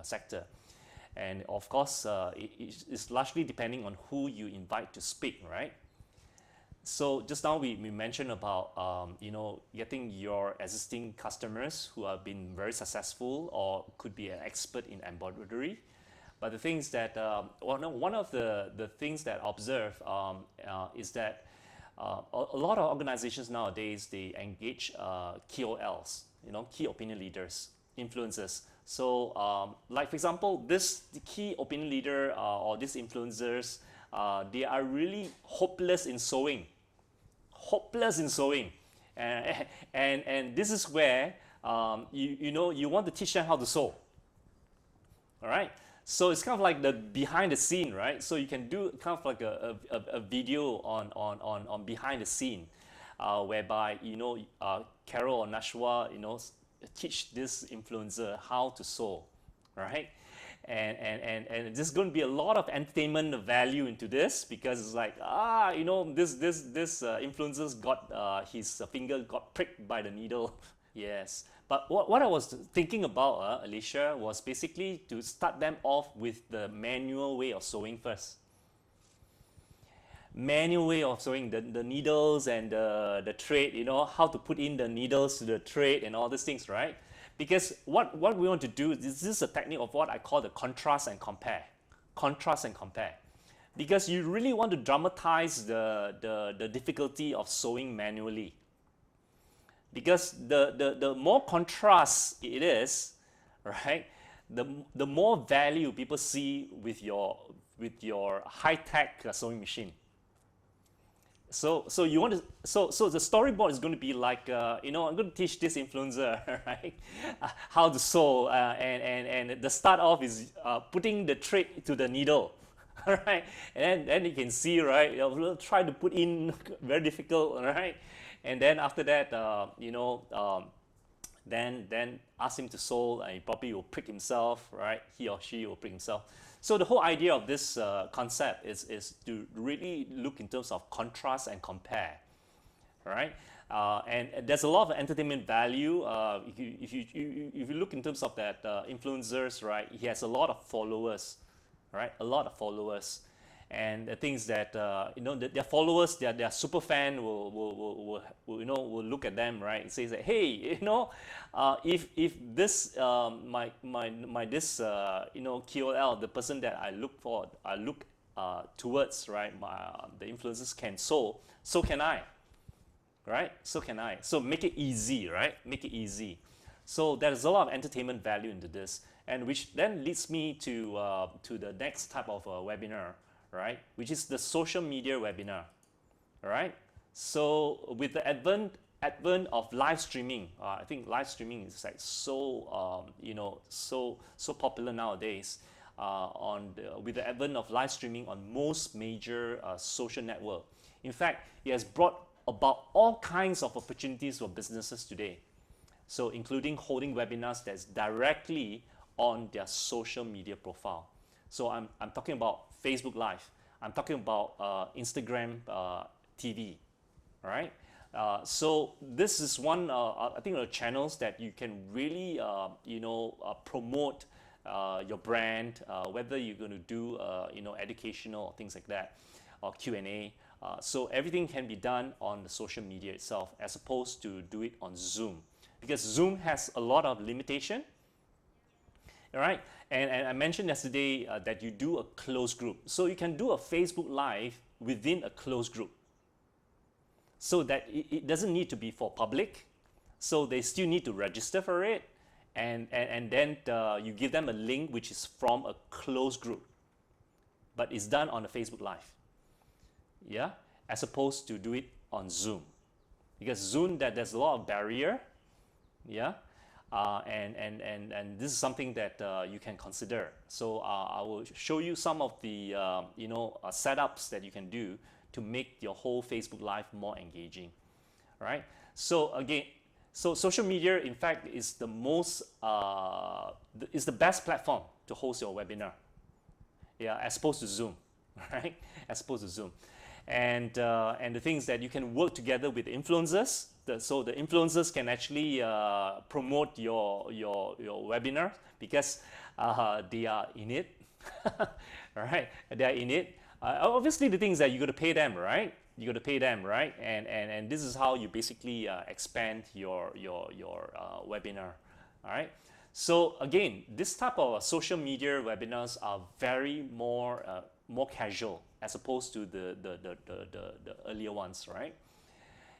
S1: sector. And of course, it's largely depending on who you invite to speak, right? So just now we mentioned about getting your existing customers who have been very successful or could be an expert in embroidery. But the things that one of the things that I observe is that a lot of organizations nowadays, they engage KOLs, key opinion leaders, influencers. So like for example, the key opinion leader or these influencers, they are really hopeless in sewing. And this is where you want to teach them how to sew. All right, so it's kind of like the behind the scene, right? So you can do kind of like a video on behind the scene, whereby Carol or Nashua teach this influencer how to sew, right? And there's going to be a lot of entertainment value into this, because it's like this influencer's got his finger got pricked by the needle. Yes, but what I was thinking about, Alicia, was basically to start them off with the manual way of sewing first. Manual way of sewing, the needles and the thread, how to put in the needles to the thread and all these things, right? Because what we want to do, this is a technique of what I call the contrast and compare. Contrast and compare. Because you really want to dramatize the difficulty of sewing manually. Because the more contrast it is, right, the more value people see with your high-tech sewing machine. So you want to so the storyboard is going to be like I'm going to teach this influencer right how to sew, and the start off is putting the thread to the needle, right, and then you can see, right, we'll try to put in very difficult, right, and then after that then ask him to sew, and he probably will prick himself, right, he or she will prick himself. So the whole idea of this concept is to really look in terms of contrast and compare, right? And there's a lot of entertainment value. If you look in terms of that influencers, right? He has a lot of followers, right? A lot of followers, and the things that their followers, their super fan will look at them, right? It says that, hey, if this this KOL, the person that I look towards, right, the influencers can sew, so can I, right? So can I. So make it easy, right? Make it easy. So there's a lot of entertainment value into this, and which then leads me to the next type of webinar, right? Which is the social media webinar, right? So with the advent of live streaming, I think live streaming is like so popular nowadays. With the advent of live streaming on most major social network, in fact, it has brought about all kinds of opportunities for businesses today. So including holding webinars that's directly on their social media profile. So I'm talking about Facebook Live. I'm talking about Instagram TV, right? So this is one, I think, the channels that you can really, promote your brand, whether you're going to do, educational or things like that, or Q&A. So everything can be done on the social media itself, as opposed to do it on Zoom, because Zoom has a lot of limitation. All right, and I mentioned yesterday that you do a closed group. So you can do a Facebook Live within a closed group, so that it doesn't need to be for public. So they still need to register for it, and then you give them a link which is from a closed group, but it's done on a Facebook Live. Yeah, as opposed to do it on Zoom, because Zoom, there's a lot of barrier, Yeah, and this is something that you can consider. So I will show you some of the setups that you can do to make your whole Facebook Live more engaging. Right. So again, so social media, in fact, is the most is the best platform to host your webinar. Yeah, as opposed to Zoom, right? As opposed to Zoom, and the things that you can work together with influencers. So the influencers can actually promote your webinar because they are in it, right? They are in it. Obviously, the things that you got to pay them, right? You got to pay them, right? And this is how you basically expand your webinar, all right? So again, this type of social media webinars are very more casual as opposed to the earlier ones, right?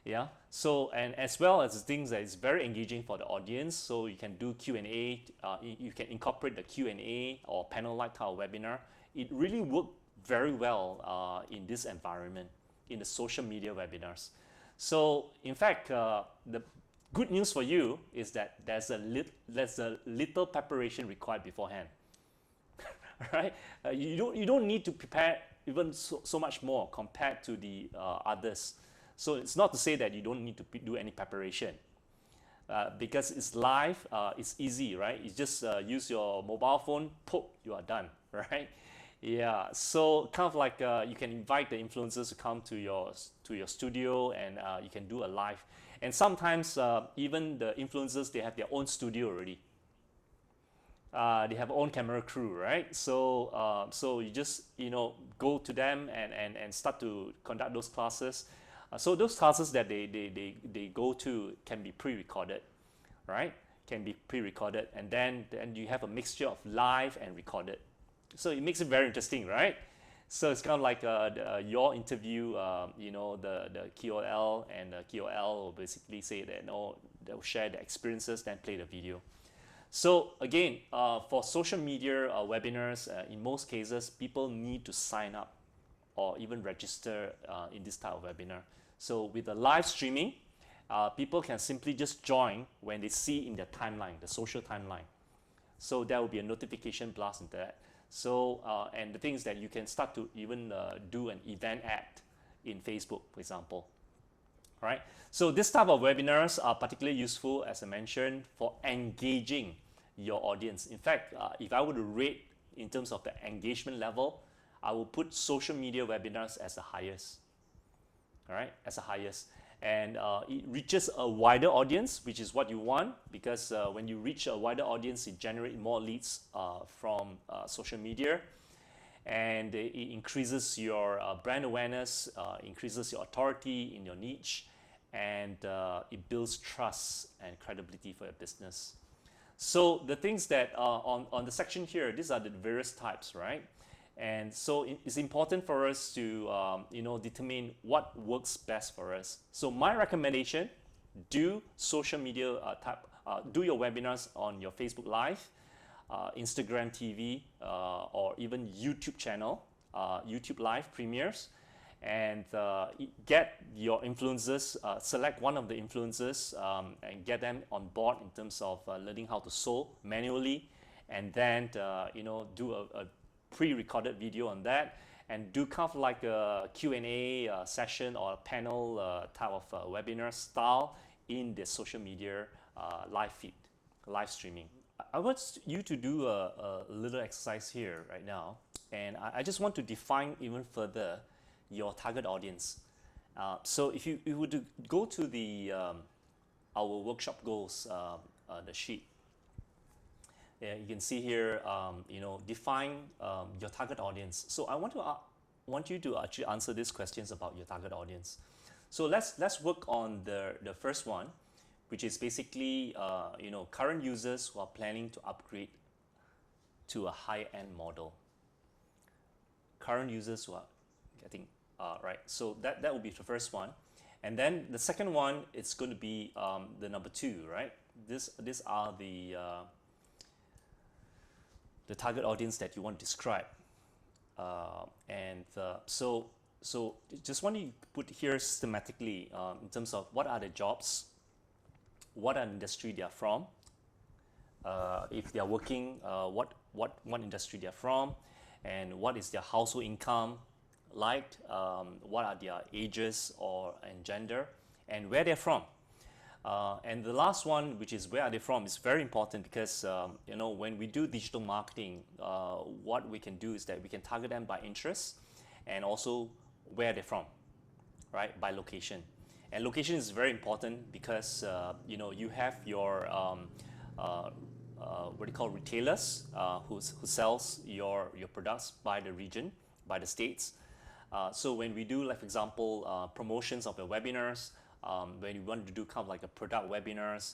S1: Yeah. So and as well as things that is very engaging for the audience. So you can do Q&A. You can incorporate the Q&A or panel-like type of webinar. It really worked very well in this environment, in the social media webinars. So in fact, the good news for you is that there's a little preparation required beforehand. Right? You don't need to prepare even so much more compared to the others. So it's not to say that you don't need to do any preparation. Because it's live, it's easy, right? You just use your mobile phone, poke, you are done, right? Yeah, so kind of like you can invite the influencers to come to your studio, and you can do a live. And sometimes even the influencers, they have their own studio already. They have own camera crew, right? So you just go to them and start to conduct those classes. So those classes that they go to can be pre-recorded, right? Can be pre-recorded, and then you have a mixture of live and recorded. So it makes it very interesting, right? So it's kind of like your interview, the KOL, and the KOL will basically say that they'll share the experiences, then play the video. So again, for social media webinars, in most cases, people need to sign up or even register in this type of webinar. So with the live streaming, people can simply just join when they see in their timeline, the social timeline. So there will be a notification blast into that. So and the thing is that you can start to even do an event ad in Facebook, for example. Right? So this type of webinars are particularly useful, as I mentioned, for engaging your audience. In fact, if I were to rate in terms of the engagement level, I will put social media webinars as the highest. All right, as the highest. And it reaches a wider audience, which is what you want, because when you reach a wider audience, it generates more leads from social media, and it increases your brand awareness, increases your authority in your niche, and it builds trust and credibility for your business. So the things that on the section here, these are the various types, right? And so it's important for us to determine what works best for us. So my recommendation: do social media do your webinars on your Facebook Live, Instagram TV, or even YouTube channel, YouTube Live premieres, and get your influencers, select one of the influencers, and get them on board in terms of learning how to sew manually, and then do a pre-recorded video on that, and do kind of like a Q&A session or a panel type of webinar style in the social media live feed, live streaming. I want you to do a little exercise here right now, and I just want to define even further your target audience. So if you were to go to the our workshop goals, the sheet, you can see here, define your target audience. So I want you to actually answer these questions about your target audience. So let's work on the first one, which is basically current users who are planning to upgrade to a high-end model. Current users who are getting right. So that will be the first one, and then the second one, it's going to be the number two, right? These are the target audience that you want to describe, so just want to put here systematically in terms of what are the jobs, what industry they are from, if they are working, what industry they are from, and what is their household income like, what are their ages or and gender, and where they're from. And the last one, which is where are they from, is very important because you know, when we do digital marketing, what we can do is that we can target them by interest and also where they're from, right? By location. And location is very important because you know, you have your what do you call, retailers who sells your products by the region, by the states. So when we do, like for example, promotions of the webinars, when you want to do kind of like a product webinars,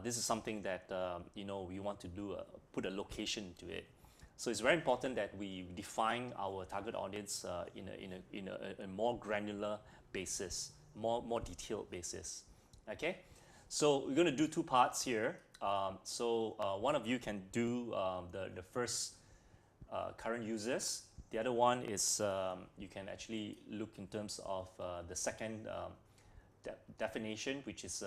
S1: this is something that you know, we want to do put a location to it. So it's very important that we define our target audience in a more granular basis, more detailed basis. Okay, so we're going to do two parts here. So one of you can do the first current users. The other one is you can actually look in terms of the second definition, which is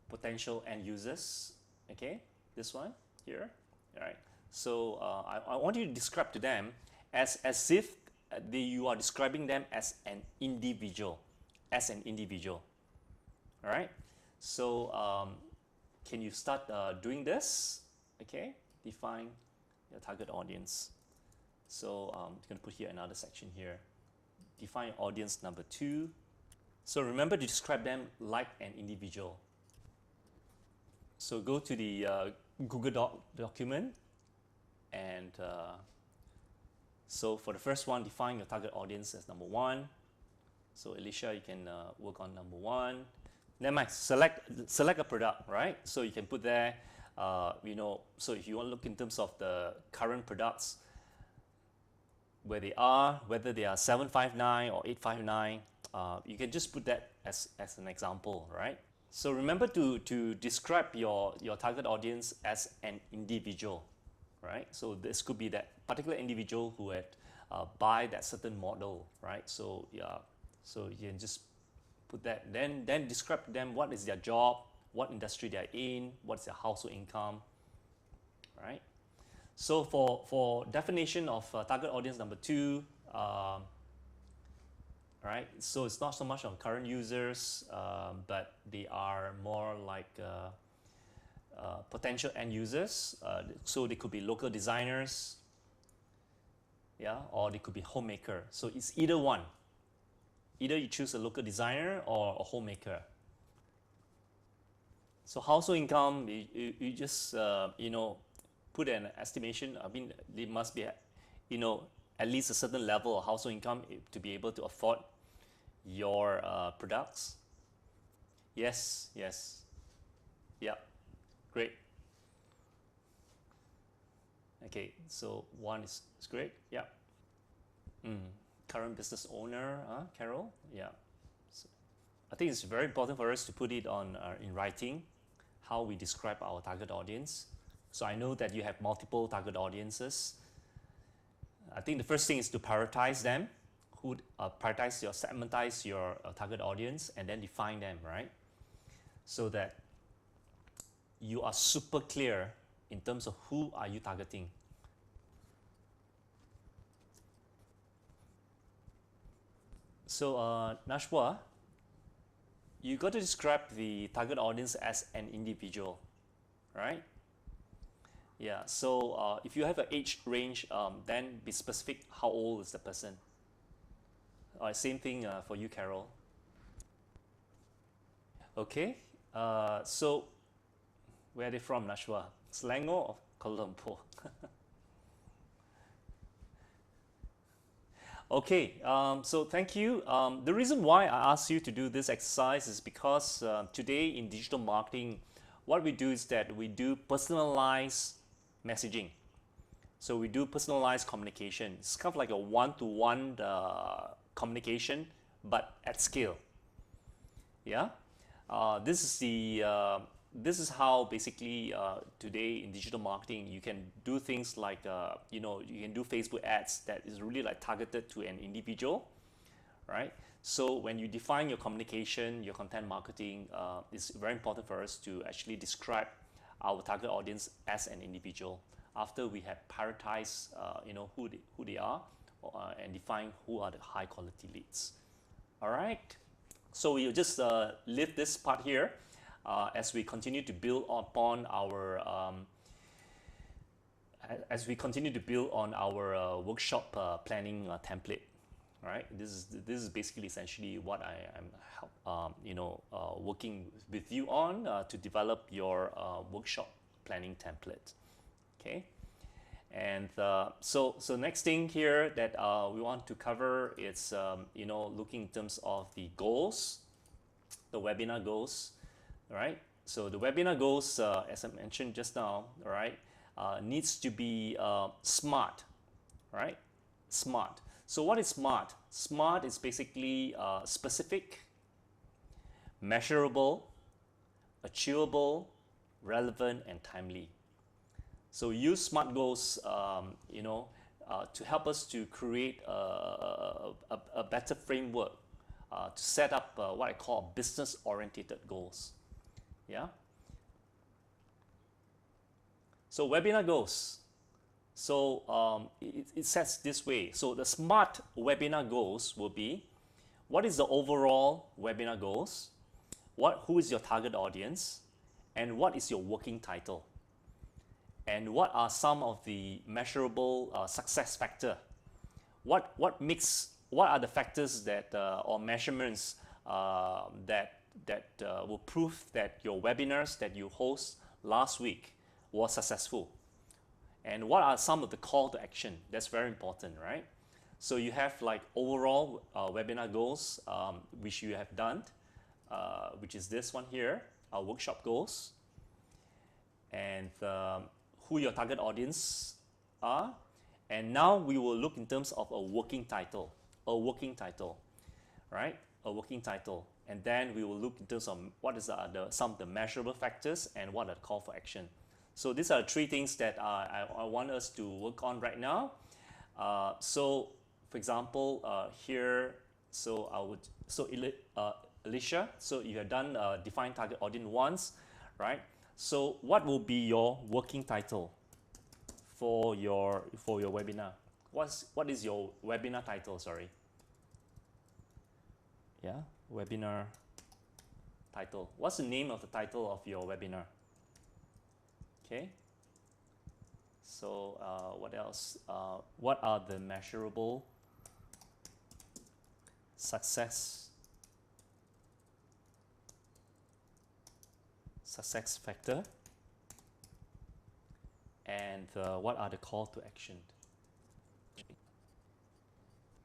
S1: potential end users. Okay, this one here. All right. So I want you to describe to them as if you are describing them as an individual, All right. So can you start doing this? Okay. Define your target audience. So I'm going to put here another section here. Define audience number 2. So remember to describe them like an individual. So go to the Google document, and so for the first one, define your target audience as number 1. So Alicia, you can work on number 1. Then select a product, right? So you can put there, you know, so if you want to look in terms of the current products, where they are, whether they are 759 or 859, you can just put that as an example, right? So remember to describe your target audience as an individual, right? So this could be that particular individual who had buy that certain model, right? So yeah, so you can just put that. Then describe to them what is their job, what industry they are in, what's their household income, right? So for definition of target audience number 2, right? So it's not so much on current users, but they are more like potential end users. So they could be local designers, yeah, or they could be homemaker. So it's either one. Either you choose a local designer or a homemaker. So household income, you just you know, put an estimation. I mean, they must be, you know, at least a certain level of household income to be able to afford your products. Yes, yeah, great. Okay, so 1 is great. Yeah. Current business owner, Carol. Yeah. So I think it's very important for us to put it on in writing, how we describe our target audience. So I know that you have multiple target audiences. I think the first thing is to prioritize them, segmentize your target audience, and then define them, right? So that you are super clear in terms of who are you targeting. So Nashwa, you got to describe the target audience as an individual, right? Yeah, so if you have an age range, then be specific how old is the person. Same thing for you, Carol. Okay, so where are they from, Nashwa? Selangor or Kuala Lumpur? Okay, so thank you. The reason why I asked you to do this exercise is because today in digital marketing, what we do is that we do personalized messaging. So we do personalized communication. It's kind of like a one-to-one communication, but at scale. Yeah, this is how basically today in digital marketing you can do things like you know, you can do Facebook ads that is really like targeted to an individual, right? So when you define your communication, your content marketing, it's very important for us to actually describe our target audience as an individual. After we have prioritized, who they are, and define who are the high quality leads. All right. So we'll just leave this part here as we continue to build upon our workshop planning template. Right. This is basically essentially what I am working with you on to develop your workshop planning template. Okay. And so next thing here that we want to cover is looking in terms of the goals, the webinar goals. All right. So the webinar goals, as I mentioned just now, all right, needs to be smart, right? Smart. So what is smart? Smart is basically specific, measurable, achievable, relevant, and timely. So use SMART goals, to help us to create a better framework to set up what I call business-oriented goals. Yeah. So webinar goals. So it sets this way. So the SMART webinar goals will be: what is the overall webinar goals? Who is your target audience? And what is your working title? And what are some of the measurable success factor? What are the factors that or measurements that will prove that your webinars that you host last week was successful? And what are some of the call to action? That's very important, right? So you have like overall webinar goals, which you have done, which is this one here, our workshop goals, and who your target audience are. And now we will look in terms of a working title, right? A working title. And then we will look in terms of what is some of the measurable factors and what are the call for action. So these are three things that I want us to work on right now. So for example, here, Alicia, so you have done define target audience once, right? So what will be your working title for your webinar? What is your webinar title? Sorry. Yeah, webinar title. What's the name of the title of your webinar? Okay. So what else? What are the measurable success factor? And what are the call to action?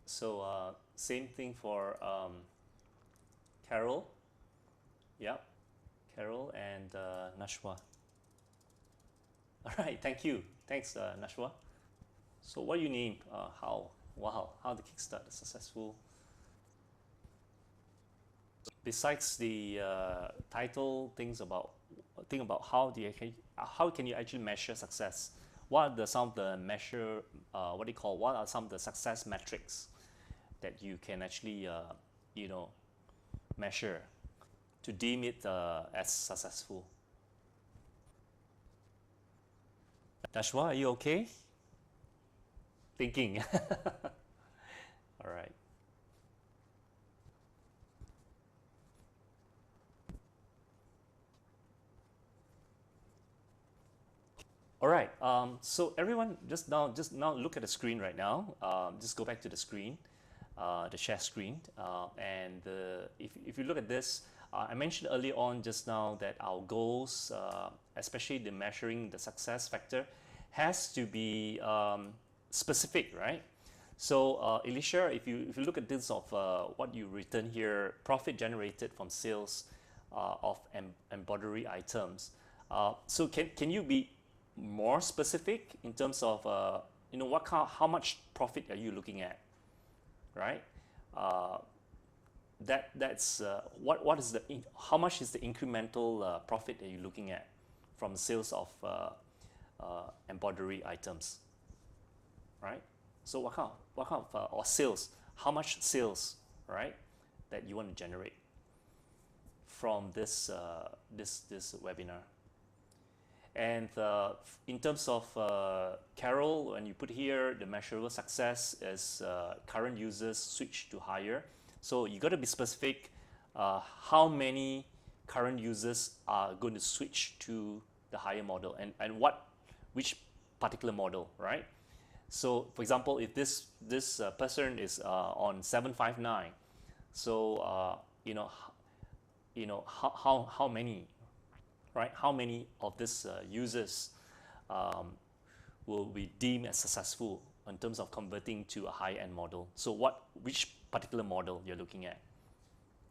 S1: So same thing for Carol. Yep, Carol and Nashwa. All right, thank you. Thanks, Nashwa. So what you name? How to kickstart a successful. Besides the title, think about how can you actually measure success? What are some of the what are some of the success metrics that you can actually measure to deem it as successful? Nashwa, are you okay? Thinking. All right. All right. So everyone, just now look at the screen right now. Just go back to the screen, the share screen, and if you look at this, I mentioned earlier on just now that our goals, especially the measuring the success factor, has to be specific, right? So Alicia, if you look at this of what you written here, profit generated from sales of embroidery items. So can you be more specific in terms of how much profit are you looking at, right? That's what is how much is the incremental profit that you're looking at from sales of embroidery items, right? So what kind of or sales? How much sales right, that you want to generate from this this webinar. And in terms of Carol, when you put here the measurable success is current users switch to higher. So you got to be specific how many current users are going to switch to the higher model, and which particular model, right? So for example, if this person is on 759, so how many, right? How many of these users will be deemed as successful in terms of converting to a high-end model? So which particular model you're looking at,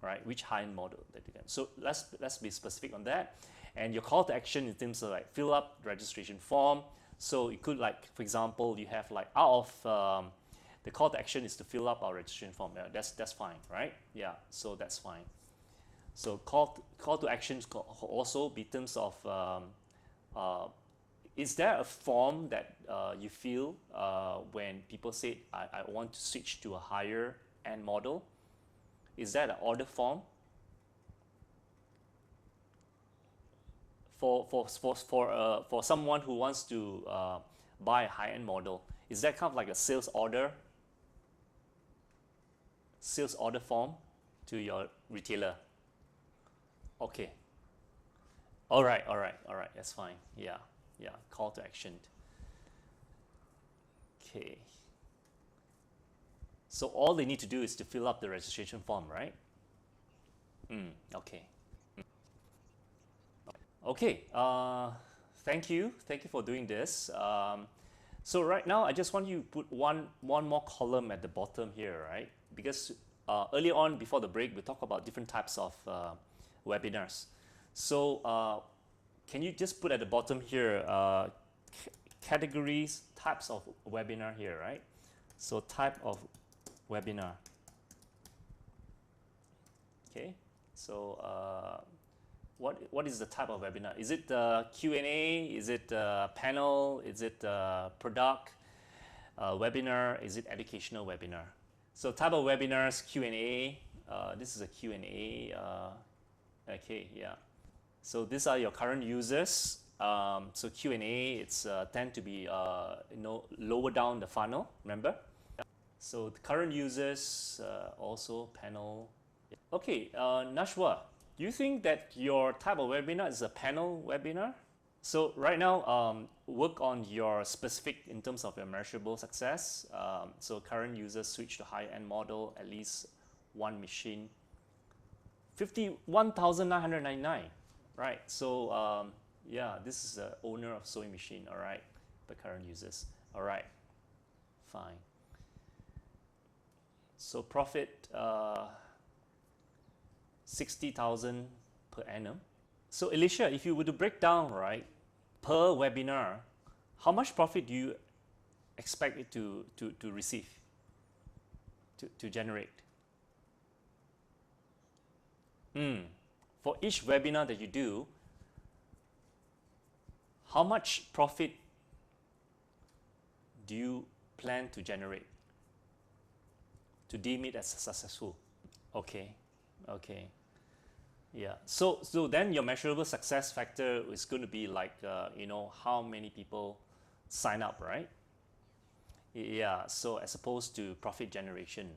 S1: right? Which high-end model that you can. So let's be specific on that. And your call to action in terms of like fill up registration form. So it could, like, for example, you have like out of the call to action is to fill up our registration form. Yeah, that's fine, right? Yeah, so that's fine. So call to actions also be terms of is there a form that you feel when people say I want to switch to a higher end model? Is that an order form for someone who wants to buy a high end model? Is that kind of like a sales order form to your retailer? Okay. All right. That's fine. Yeah. Call to action. Okay. So all they need to do is to fill up the registration form, right? Okay. Okay. Thank you. Thank you for doing this. So right now, I just want you to put one more column at the bottom here, right? Because earlier on, before the break, we talked about different types of webinars. So can you just put at the bottom here categories, types of webinar here, right? So type of webinar. Okay. So what is the type of webinar? Is it Q&A? Is it panel? Is it product webinar? Is it educational webinar? So type of webinars, Q&A. This is a Q&A. Okay, yeah. So these are your current users. So Q&A, it's tend to be lower down the funnel. Remember? So the current users, also panel. Okay, Nashwa, do you think that your type of webinar is a panel webinar? So right now, work on your specific in terms of your measurable success. So current users switch to high-end model, at least one machine. 51,999, right? So yeah, this is the owner of sewing machine. All right, the current users. All right, fine. So profit 60,000 per annum. So Alicia, if you were to break down, right, per webinar, how much profit do you expect it to receive, to generate? For each webinar that you do, how much profit do you plan to generate to deem it as successful? Okay. Yeah. So then your measurable success factor is going to be like how many people sign up, right? Yeah. So as opposed to profit generation,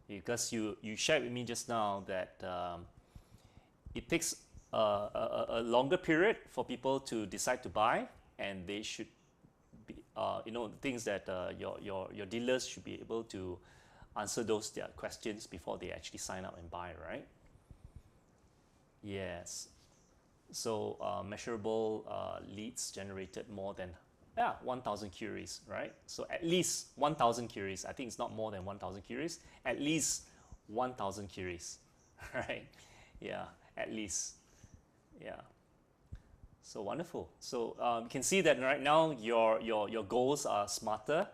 S1: because you shared with me just now that it takes a longer period for people to decide to buy, and they should be things that your dealers should be able to answer their questions before they actually sign up and buy, right? Yes. So measurable leads generated more than 1,000 queries, right? So at least 1,000 queries. I think it's not more than 1,000 queries. At least 1,000 queries, right? Yeah, at least. Yeah. So wonderful. So you can see that right now your goals are smarter,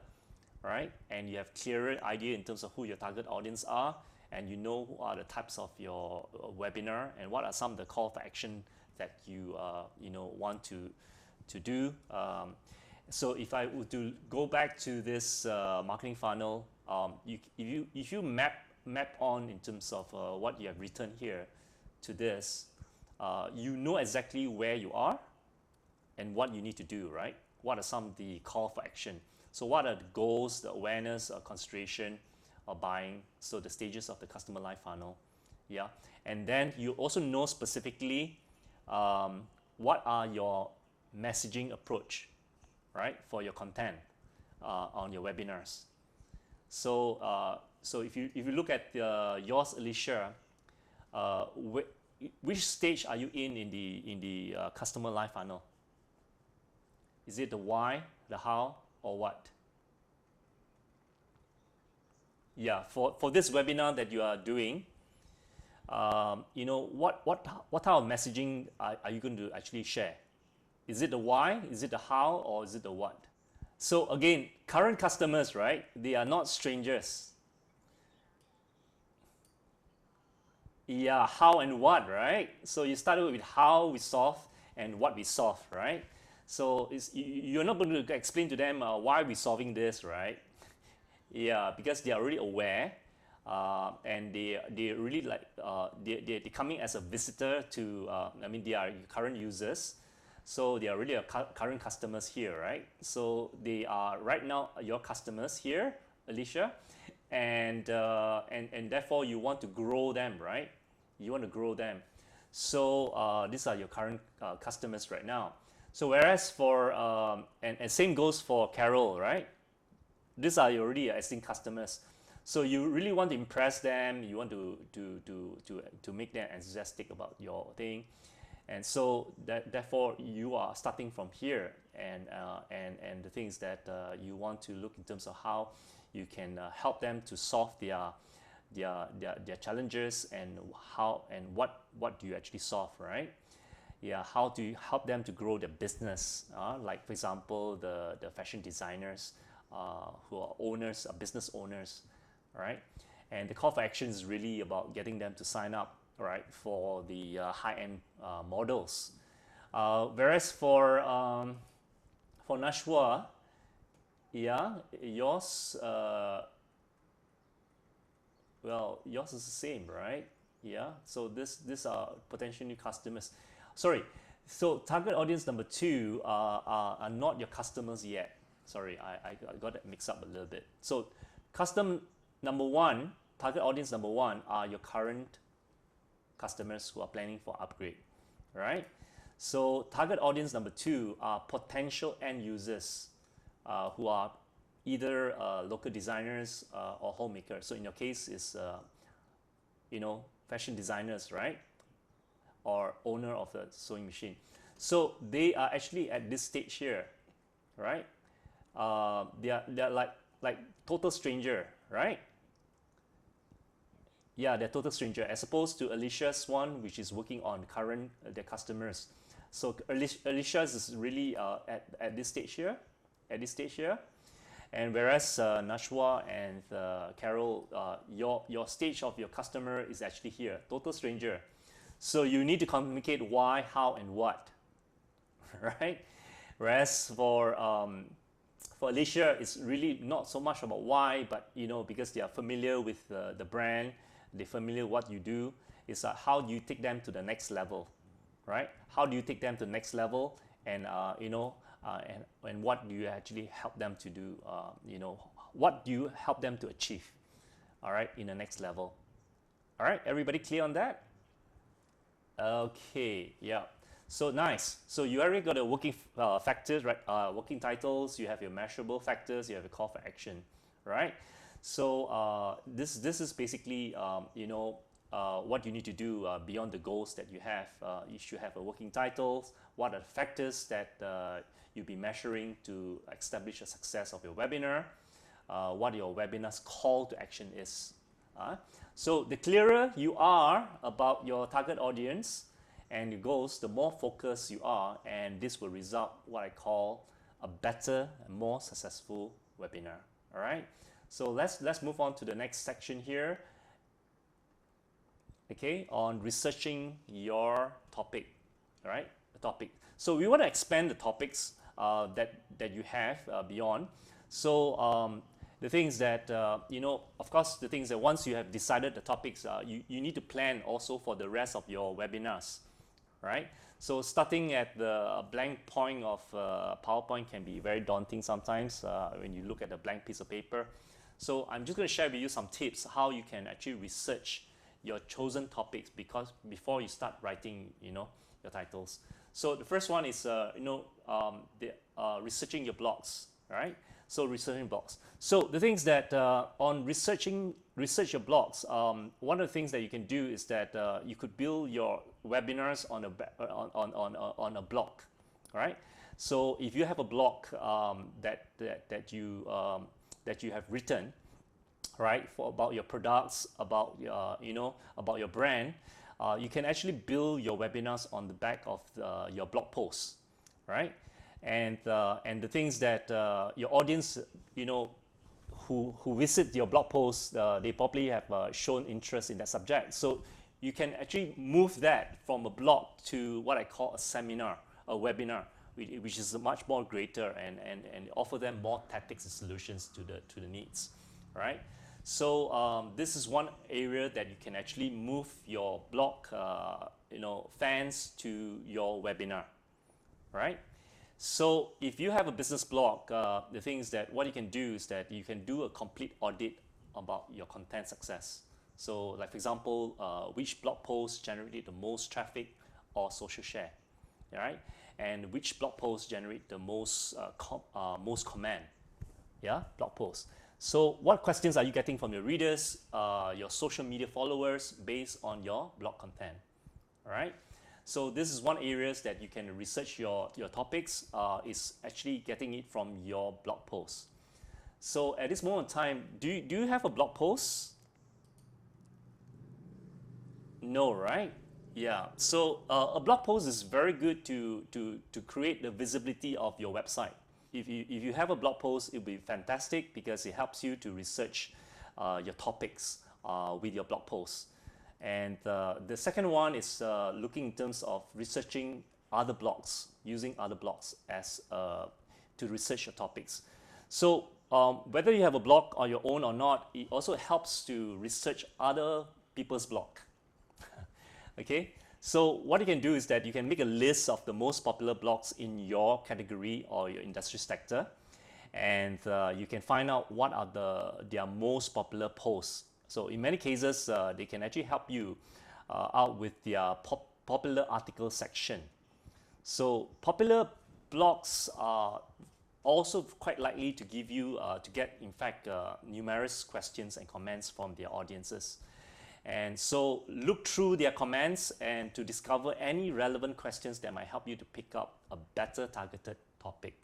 S1: right? And you have clearer idea in terms of who your target audience are, and you know who are the types of your webinar and what are some of the call to action that you want to do. So if I were to go back to this marketing funnel, if you map map on in terms of what you have written here to this, you know exactly where you are and what you need to do, right? What are some of the call for action? So what are the goals, the awareness, consideration, or buying? So the stages of the customer life funnel, yeah. And then you also know specifically what are your messaging approach, right, for your content on your webinars. So if you look at yours, Alicia, which stage are you in the customer life funnel? Is it the why, the how, or what? Yeah, for this webinar that you are doing, you know, what type of messaging are you going to actually share? Is it the why, is it the how, or is it the what? So again, current customers, right? They are not strangers. Yeah, how and what, right? So you started with how we solve and what we solve, right? So you're not going to explain to them why we're solving this, right? Yeah, because they are already aware, and they really like they're coming as a visitor to. I mean, they are current users, so they are really current customers here, right? So they are right now your customers here, Alicia, and therefore you want to grow them, right? You want to grow them. So these are your current customers right now. So whereas for and same goes for Carol, right? These are already existing customers. So you really want to impress them. You want to make them enthusiastic about your thing, and so therefore you are starting from here, and the things that you want to look in terms of how you can help them to solve their challenges, and how and what do you actually solve, right? Yeah, how do you help them to grow their business? Like for example, the fashion designers who are owners, business owners, right? And the call for action is really about getting them to sign up, right, for the high-end models. Whereas for Nashwa, yeah, yours, well, yours is the same, right? Yeah. So these are potential new customers. Sorry. So target audience number 2 are not your customers yet. Sorry, I got it mixed up a little bit. So target audience number one are your current customers who are planning for upgrade, right? So target audience number 2 are potential end users who are either local designers or homemakers. So in your case, is fashion designers, right? Or owner of the sewing machine. So they are actually at this stage here, right? They're like total stranger, right? Yeah, they're total stranger, as opposed to Alicia's one, which is working on current their customers. So Alicia's is really at this stage here, and whereas Nashwa and Carol, your stage of your customer is actually here, total stranger. So you need to communicate why, how, and what, right? Whereas for Alicia, it's really not so much about why, but because they are familiar with the brand, they're familiar with what you do. It's how do you take them to the next level, right? How do you take them to the next level, and and what do you actually help them to do? What do you help them to achieve? All right, in the next level. All right, everybody clear on that? Okay, yeah. So nice. So you already got the working factors, right? Working titles. You have your measurable factors. You have a call for action, right? So this is basically what you need to do beyond the goals that you have. You should have a working title. What are the factors that you'll be measuring to establish the success of your webinar? What your webinar's call to action is. So the clearer you are about your target audience and your goals, the more focused you are, and this will result what I call a better and more successful webinar. All right. So let's move on to the next section here. Okay, on researching your topic. All right, the topic. So we want to expand the topics that you have beyond. So the things that, of course, the things that once you have decided the topics, you need to plan also for the rest of your webinars, right? So starting at the blank point of PowerPoint can be very daunting sometimes when you look at a blank piece of paper. So I'm just going to share with you some tips how you can actually research your chosen topics before you start writing, your titles. So the first one is, researching your blogs, right? So researching blogs. So the things that on research your blogs, one of the things that you can do is that you could build your webinars on a blog, right? So if you have a blog that you have written, right, about your products, about about your brand, you can actually build your webinars on the back of your blog posts, right? And the things that your audience, who visit your blog posts, they probably have shown interest in that subject. So you can actually move that from a blog to what I call a seminar, a webinar, which is much more greater and offer them more tactics and solutions to the needs, right? So this is one area that you can actually move your blog, fans to your webinar, right? So if you have a business blog, the thing is that what you can do is that you can do a complete audit about your content success. So like for example, which blog post generated the most traffic or social share, right? And which blog post generate the most comment, blog posts. So what questions are you getting from your readers, your social media followers based on your blog content, all right? So this is one areas that you can research your topics, is actually getting it from your blog posts. So at this moment in time, do you have a blog post? No, right? Yeah. So a blog post is very good to create the visibility of your website. If you have a blog post, it will be fantastic because it helps you to research your topics with your blog posts. And the second one is looking in terms of researching other blogs, using other blogs as to research your topics. So whether you have a blog on your own or not, it also helps to research other people's blog. Okay, so what you can do is that you can make a list of the most popular blogs in your category or your industry sector, and you can find out what are their most popular posts. So in many cases, they can actually help you out with their popular article section. So popular blogs are also quite likely to give you to get, in fact, numerous questions and comments from their audiences. And so look through their comments and to discover any relevant questions that might help you to pick up a better targeted topic,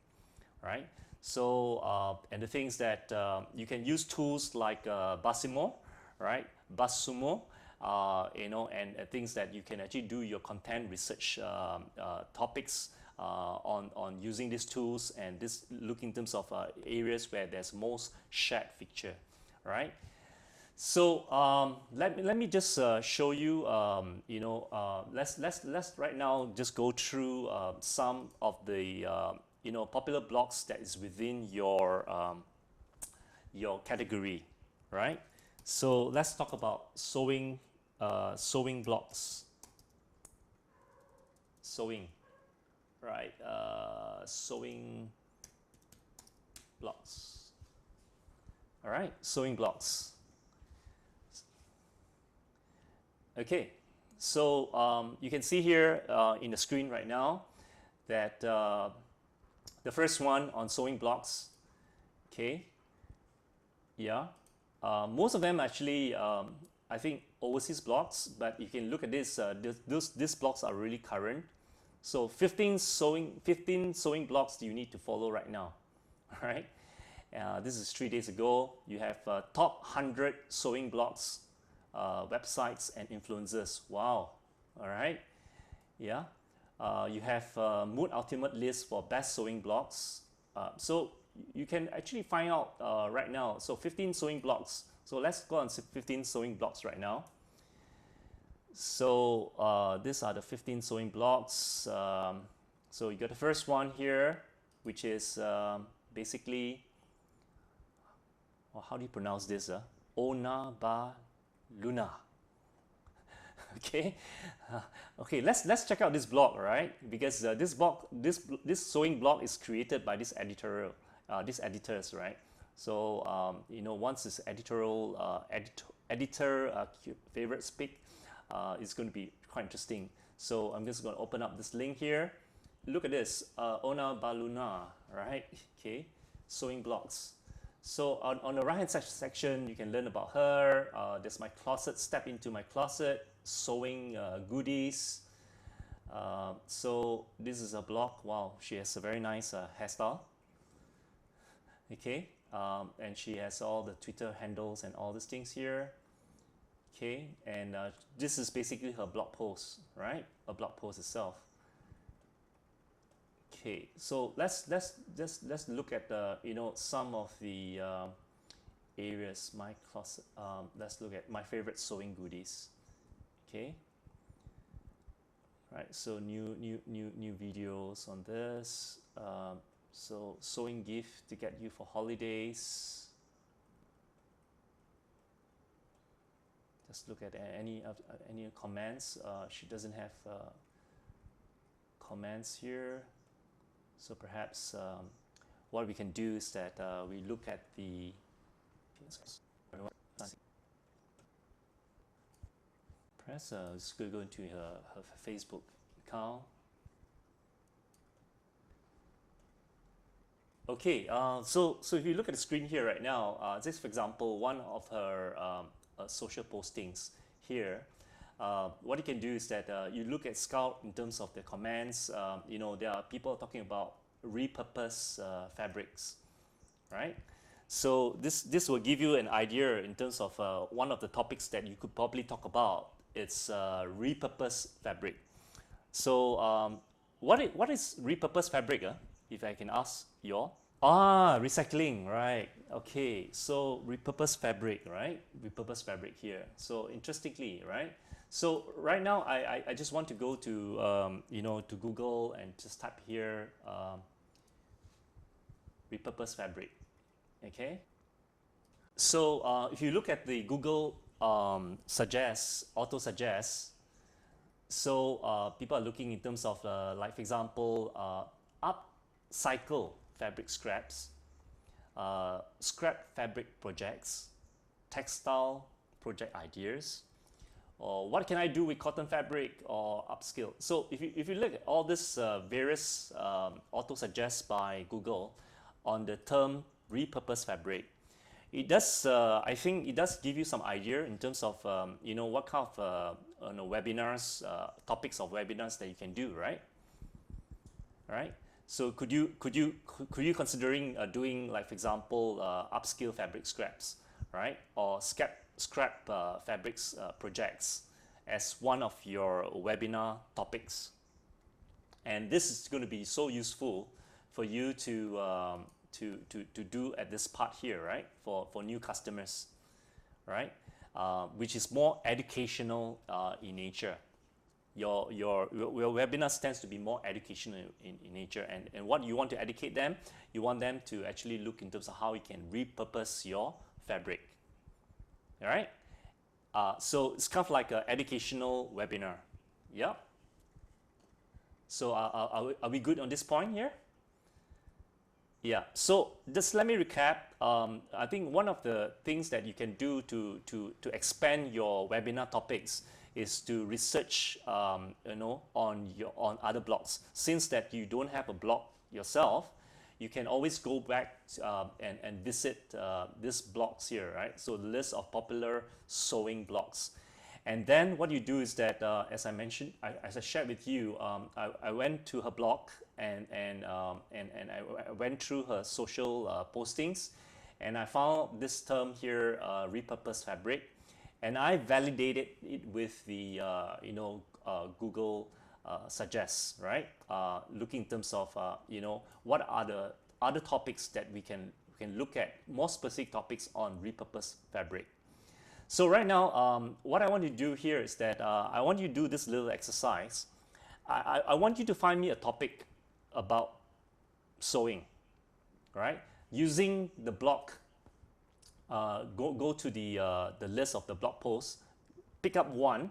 S1: right? So and the things that you can use tools like BuzzSumo, right? BuzzSumo, and things that you can actually do your content research topics on using these tools, and this look in terms of areas where there's most shared feature, right? So let me just show you, let's right now just go through some of the popular blogs that is within your category, right? So let's talk about sewing blogs. Sewing, right? Sewing blogs. All right, sewing blogs. Okay, so you can see here in the screen right now that the first one on sewing blogs. Okay, yeah, most of them actually I think overseas blogs, but you can look at this. These blogs are really current. So 15 sewing blogs you need to follow right now. All right, this is 3 days ago. You have top 100 sewing blogs. Websites and influencers. Wow. All right. Yeah. You have Mood Ultimate list for best sewing blogs. So you can actually find out right now. So 15 sewing blogs. So let's go on 15 sewing blogs right now. So these are the 15 sewing blogs. So you got the first one here, which is basically or how do you pronounce this? Ona ba Luna. Okay, okay. Let's check out this blog, right? Because this blog, this sewing blog is created by this editorial, these editors, right? So you know, once this editorial editor favorite speak, it's going to be quite interesting. So I'm just going to open up this link here. Look at this, Ona Baluna, right? Okay, sewing blogs. So on the right hand section, you can learn about her. There's my closet, step into my closet, sewing goodies. So this is a blog. Wow, she has a very nice hairstyle. Okay, and she has all the Twitter handles and all these things here. Okay, and this is basically her blog post, right? A blog post itself. Okay, so let's look at the some of the areas. My closet. Let's look at my favorite sewing goodies. Okay. Right. So new videos on this. So sewing gift to get you for holidays. Just look at any comments. She doesn't have comments here. So perhaps what we can do is that we look at the perhaps let's go into her Facebook account. Okay, so if you look at the screen here right now, this for example one of her social postings here. What you can do is that you look at Scout in terms of the comments. You know, there are people talking about repurposed fabrics, right? So this will give you an idea in terms of one of the topics that you could probably talk about. It's repurposed fabric. So what is repurposed fabric? If I can ask you all. Recycling, right? Okay, so repurposed fabric, right? Repurposed fabric here. So interestingly, right? So right now, I just want to go to to Google and just type here repurposed fabric. Okay. So if you look at the Google auto suggest. So people are looking in terms of like for example, upcycle fabric scraps, scrap fabric projects, textile project ideas, or what can I do with cotton fabric or upskill. So if you look at all this various auto suggests by Google on the term repurposed fabric, it does I think it does give you some idea in terms of what kind of webinars, topics of webinars that you can do, right? So could you considering doing, like for example, upskill fabric scraps, right, or scrap fabrics projects as one of your webinar topics? And this is going to be so useful for you to do at this part here, right, for new customers, right, which is more educational in nature. Your webinars tends to be more educational in nature, and what you want to educate them, you want them to actually look in terms of how you can repurpose your fabric. All right, so it's kind of like an educational webinar. Yeah. So are we good on this point here? Yeah, so just let me recap. I think one of the things that you can do to expand your webinar topics is to research, on other blogs. Since that you don't have a blog yourself, you can always go back and visit these blogs here, right? So the list of popular sewing blogs. And then what you do is that, as I mentioned, as I shared with you, I went to her blog and I went through her social postings, and I found this term here, repurposed fabric, and I validated it with the Google suggests, right? Looking in terms of what are the other topics that we can look at, more specific topics on repurposed fabric. So right now, what I want to do here is that I want you to do this little exercise. I want you to find me a topic about sewing, right? Using the blog go to the list of the blog posts, pick up one,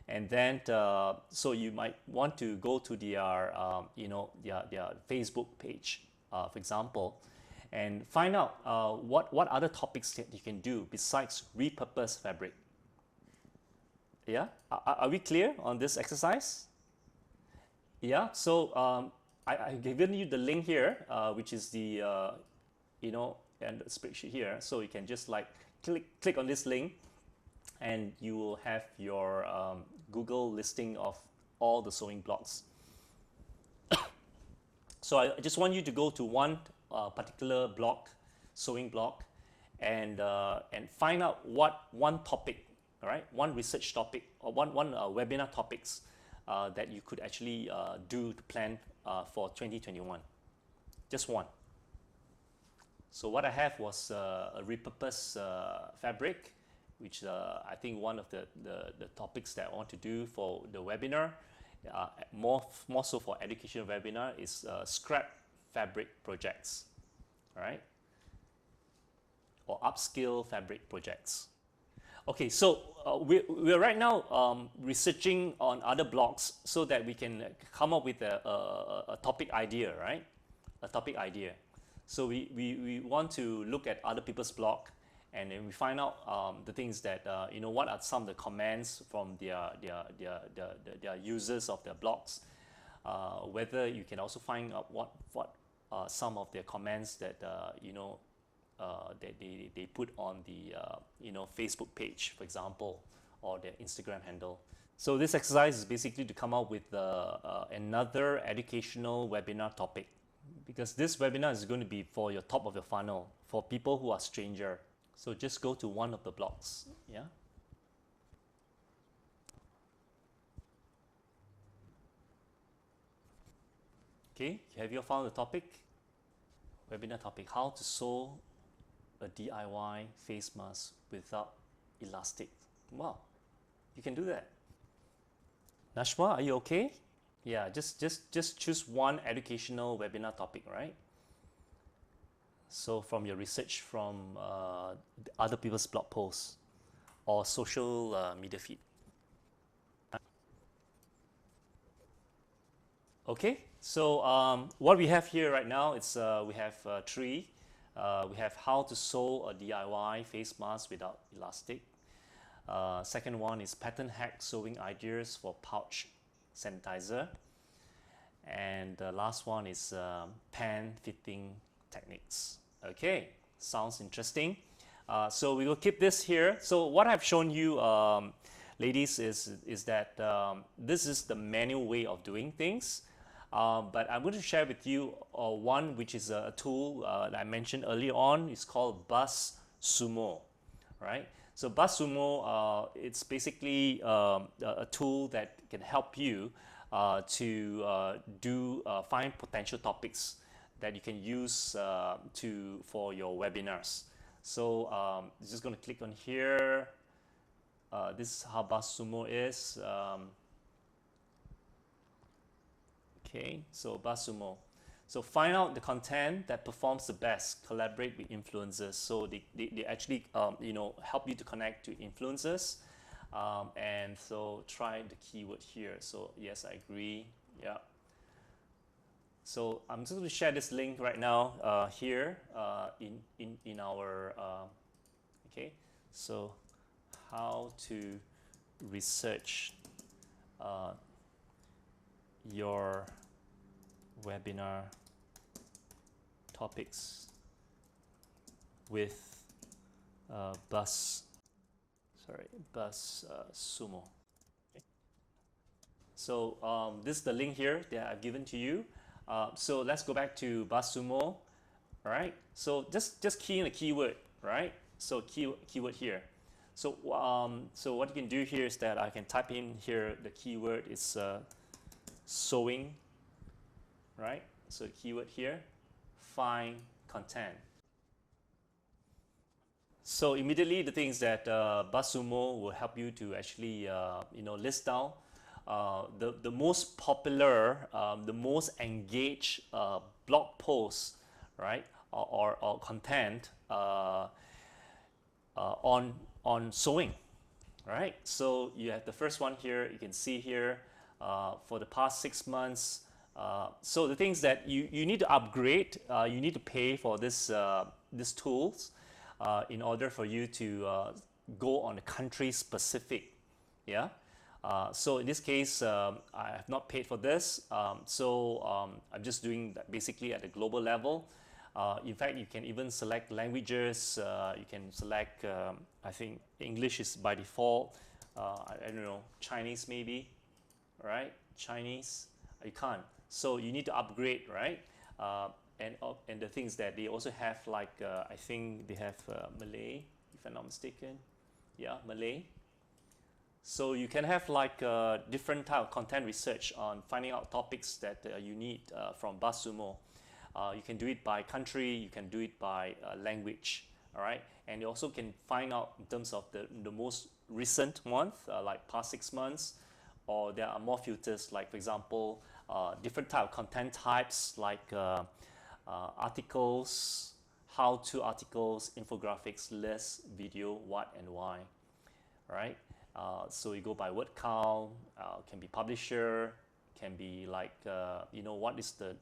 S1: and then so you might want to go to their their Facebook page, for example, and find out what other topics that you can do besides repurpose fabric. Yeah, are we clear on this exercise? Yeah, so I've given you the link here, which is the and the spreadsheet here. So you can just like click on this link, and you will have your Google listing of all the sewing blogs. So I just want you to go to one particular blog, sewing blog, and find out what one topic, all right, one research topic or one webinar topics that you could actually do to plan for 2021. Just one. So what I have was a repurposed fabric, which I think one of the topics that I want to do for the webinar, more so for educational webinar, is scrap fabric projects, all right, or upskill fabric projects. Okay, so we're right now researching on other blogs so that we can come up with a topic idea, right? A topic idea. So we want to look at other people's blog, and then we find out the things that what are some of the comments from their users of their blogs. Whether you can also find out what some of their comments that that they put on the Facebook page, for example, or their Instagram handle. So this exercise is basically to come up with another educational webinar topic, because this webinar is going to be for your top of your funnel, for people who are stranger. So just go to one of the blogs. Yeah. Okay, have you found the topic? Webinar topic: how to sew a DIY face mask without elastic. Wow, you can do that. Nashwa, are you okay? Yeah, just choose one educational webinar topic, right? So from your research from other people's blog posts or social media feed. Okay, so what we have here right now is we have three. We have how to sew a DIY face mask without elastic. Second one is pattern hack sewing ideas for pouch sanitizer. And the last one is pan fitting techniques. Okay, sounds interesting. So we will keep this here. So what I've shown you, ladies, is that this is the manual way of doing things. But I'm going to share with you one which is a tool that I mentioned earlier on. It's called BuzzSumo, right? So BuzzSumo, it's basically a tool that can help you to find potential topics that you can use for your webinars. So I'm just going to click on here. This is how BuzzSumo is. Okay, so BuzzSumo. So find out the content that performs the best. Collaborate with influencers. So they actually help you to connect to influencers. And so try the keyword here. So yes, I agree. Yeah. So I'm just going to share this link right now here in our okay. So how to research your webinar topics with BuzzSumo. Okay. So this is the link here that I've given to you. So let's go back to BuzzSumo. All right. So just key in a keyword, right? So keyword here. So so what you can do here is that I can type in here the keyword is sewing, right? So keyword here, find content. So immediately the things that BuzzSumo will help you to actually list down the most popular, the most engaged blog posts, right, or content on sewing, right? So you have the first one here. You can see here for the past 6 months. So the things that you need to upgrade, you need to pay for these tools in order for you to go on a country specific. Yeah. So in this case, I have not paid for this. I'm just doing that basically at a global level. In fact, you can even select languages. You can select, I think English is by default. I don't know, Chinese maybe, right? Chinese, you can't. So you need to upgrade, right? And the things that they also have, like I think they have Malay, if I'm not mistaken. Yeah, Malay. So you can have like different type of content research on finding out topics that you need from BuzzSumo. You can do it by country, you can do it by language, all right? And you also can find out in terms of the most recent month, like past 6 months, or there are more filters, like for example, different type of content types like articles, how-to articles, infographics, lists, video, what and why, right? So you go by word count, can be publisher, can be like, what is the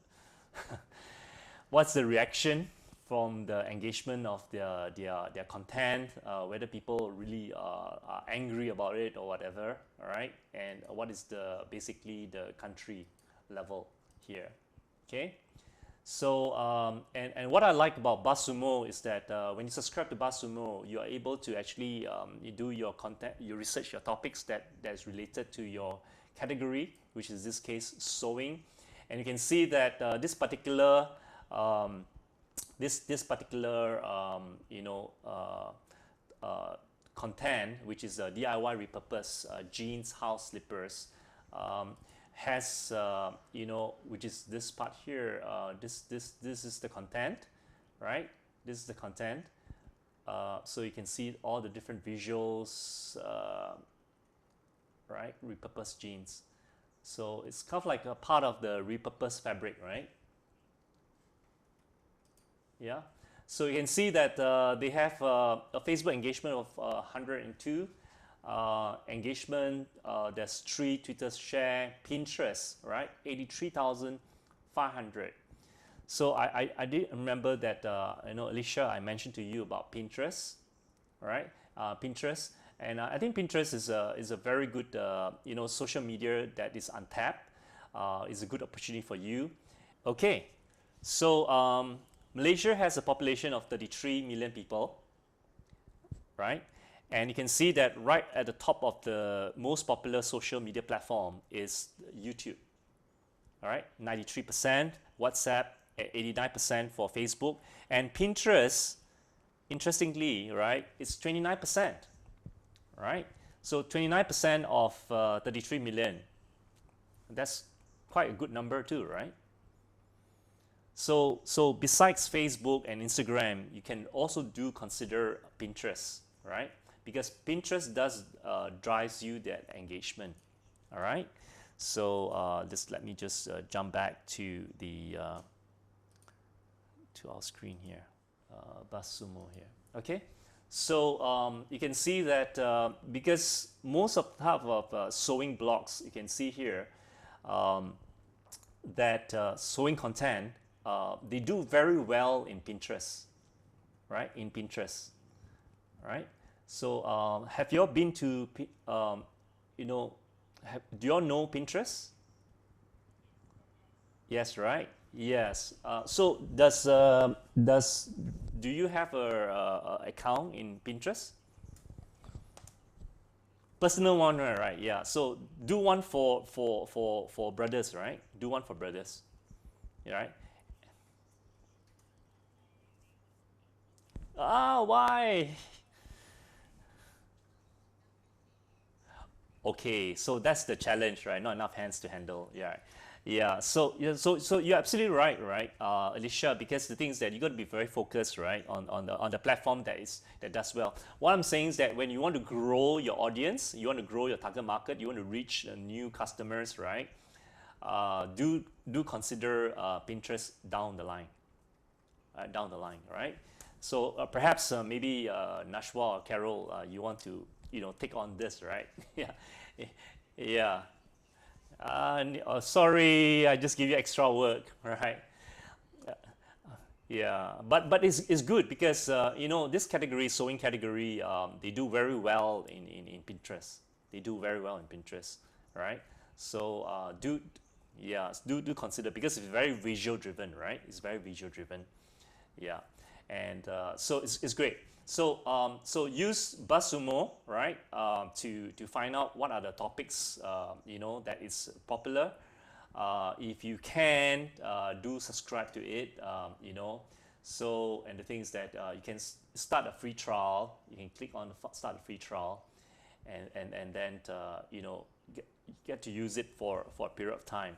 S1: what's the reaction from the engagement of their content, whether people really are angry about it or whatever, all right? And what is basically the country level here, okay? So and what I like about BuzzSumo is that when you subscribe to BuzzSumo, you are able to actually you do your content, you research your topics that's related to your category, which is this case sewing, and you can see that this particular content, which is DIY repurpose jeans, house slippers. Has which is this part here. This is the content, right? This is the content. So you can see all the different visuals, right? Repurposed jeans. So it's kind of like a part of the repurposed fabric, right? Yeah. So you can see that they have a Facebook engagement of 102. Engagement, there's 3 Twitter share, Pinterest, right? 83,500. So I did remember that Alicia, I mentioned to you about Pinterest, right? Pinterest, and I think Pinterest is a very good social media that is untapped. It's a good opportunity for you. Okay, so Malaysia has a population of 33 million people, right? And you can see that right at the top of the most popular social media platform is YouTube. All right, 93%, WhatsApp, 89% for Facebook, and Pinterest, interestingly, right, it's 29%. Right, so 29% of 33 million. That's quite a good number too, right? So besides Facebook and Instagram, you can also consider Pinterest, right? Because Pinterest does drives you that engagement, all right? So let me just jump back to to our screen here, BuzzSumo here. Okay, so you can see that because most of the type of sewing blogs, you can see here that sewing content, they do very well in Pinterest, right? In Pinterest, right? So have you all been to, do you all know Pinterest? Yes, right? Yes. So do you have a account in Pinterest? Personal one, right? Yeah. So do one for brothers, right? Do one for brothers, right? Ah, why? Okay, so that's the challenge, right? Not enough hands to handle. Yeah, yeah. So you're absolutely right, right, Alicia? Because the thing is that you got to be very focused, right, on the platform that does well. What I'm saying is that when you want to grow your audience, you want to grow your target market, you want to reach new customers, right? Do consider Pinterest down the line, right? So perhaps maybe Nashwa or Carol, you want to take on this, right? Yeah, yeah. Sorry, I just give you extra work, right? Yeah, but it's good because this category, sewing category, they do very well in Pinterest. They do very well in Pinterest, right? So yeah, do consider, because it's very visual driven, right? It's very visual driven. Yeah, and so it's great. So so use BuzzSumo, right, to find out what are the topics that is popular. If you can, do subscribe to it. So, and the thing is that you can start a free trial. You can click on start a free trial, and then get, get to use it for a period of time,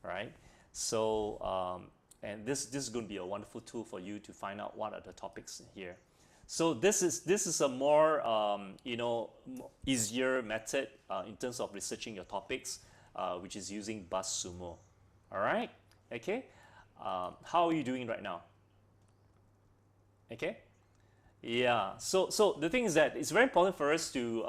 S1: right? So and this is going to be a wonderful tool for you to find out what are the topics here. So this is a more easier method in terms of researching your topics, which is using BuzzSumo. All right, okay. How are you doing right now? Okay. Yeah. So the thing is that it's very important for us to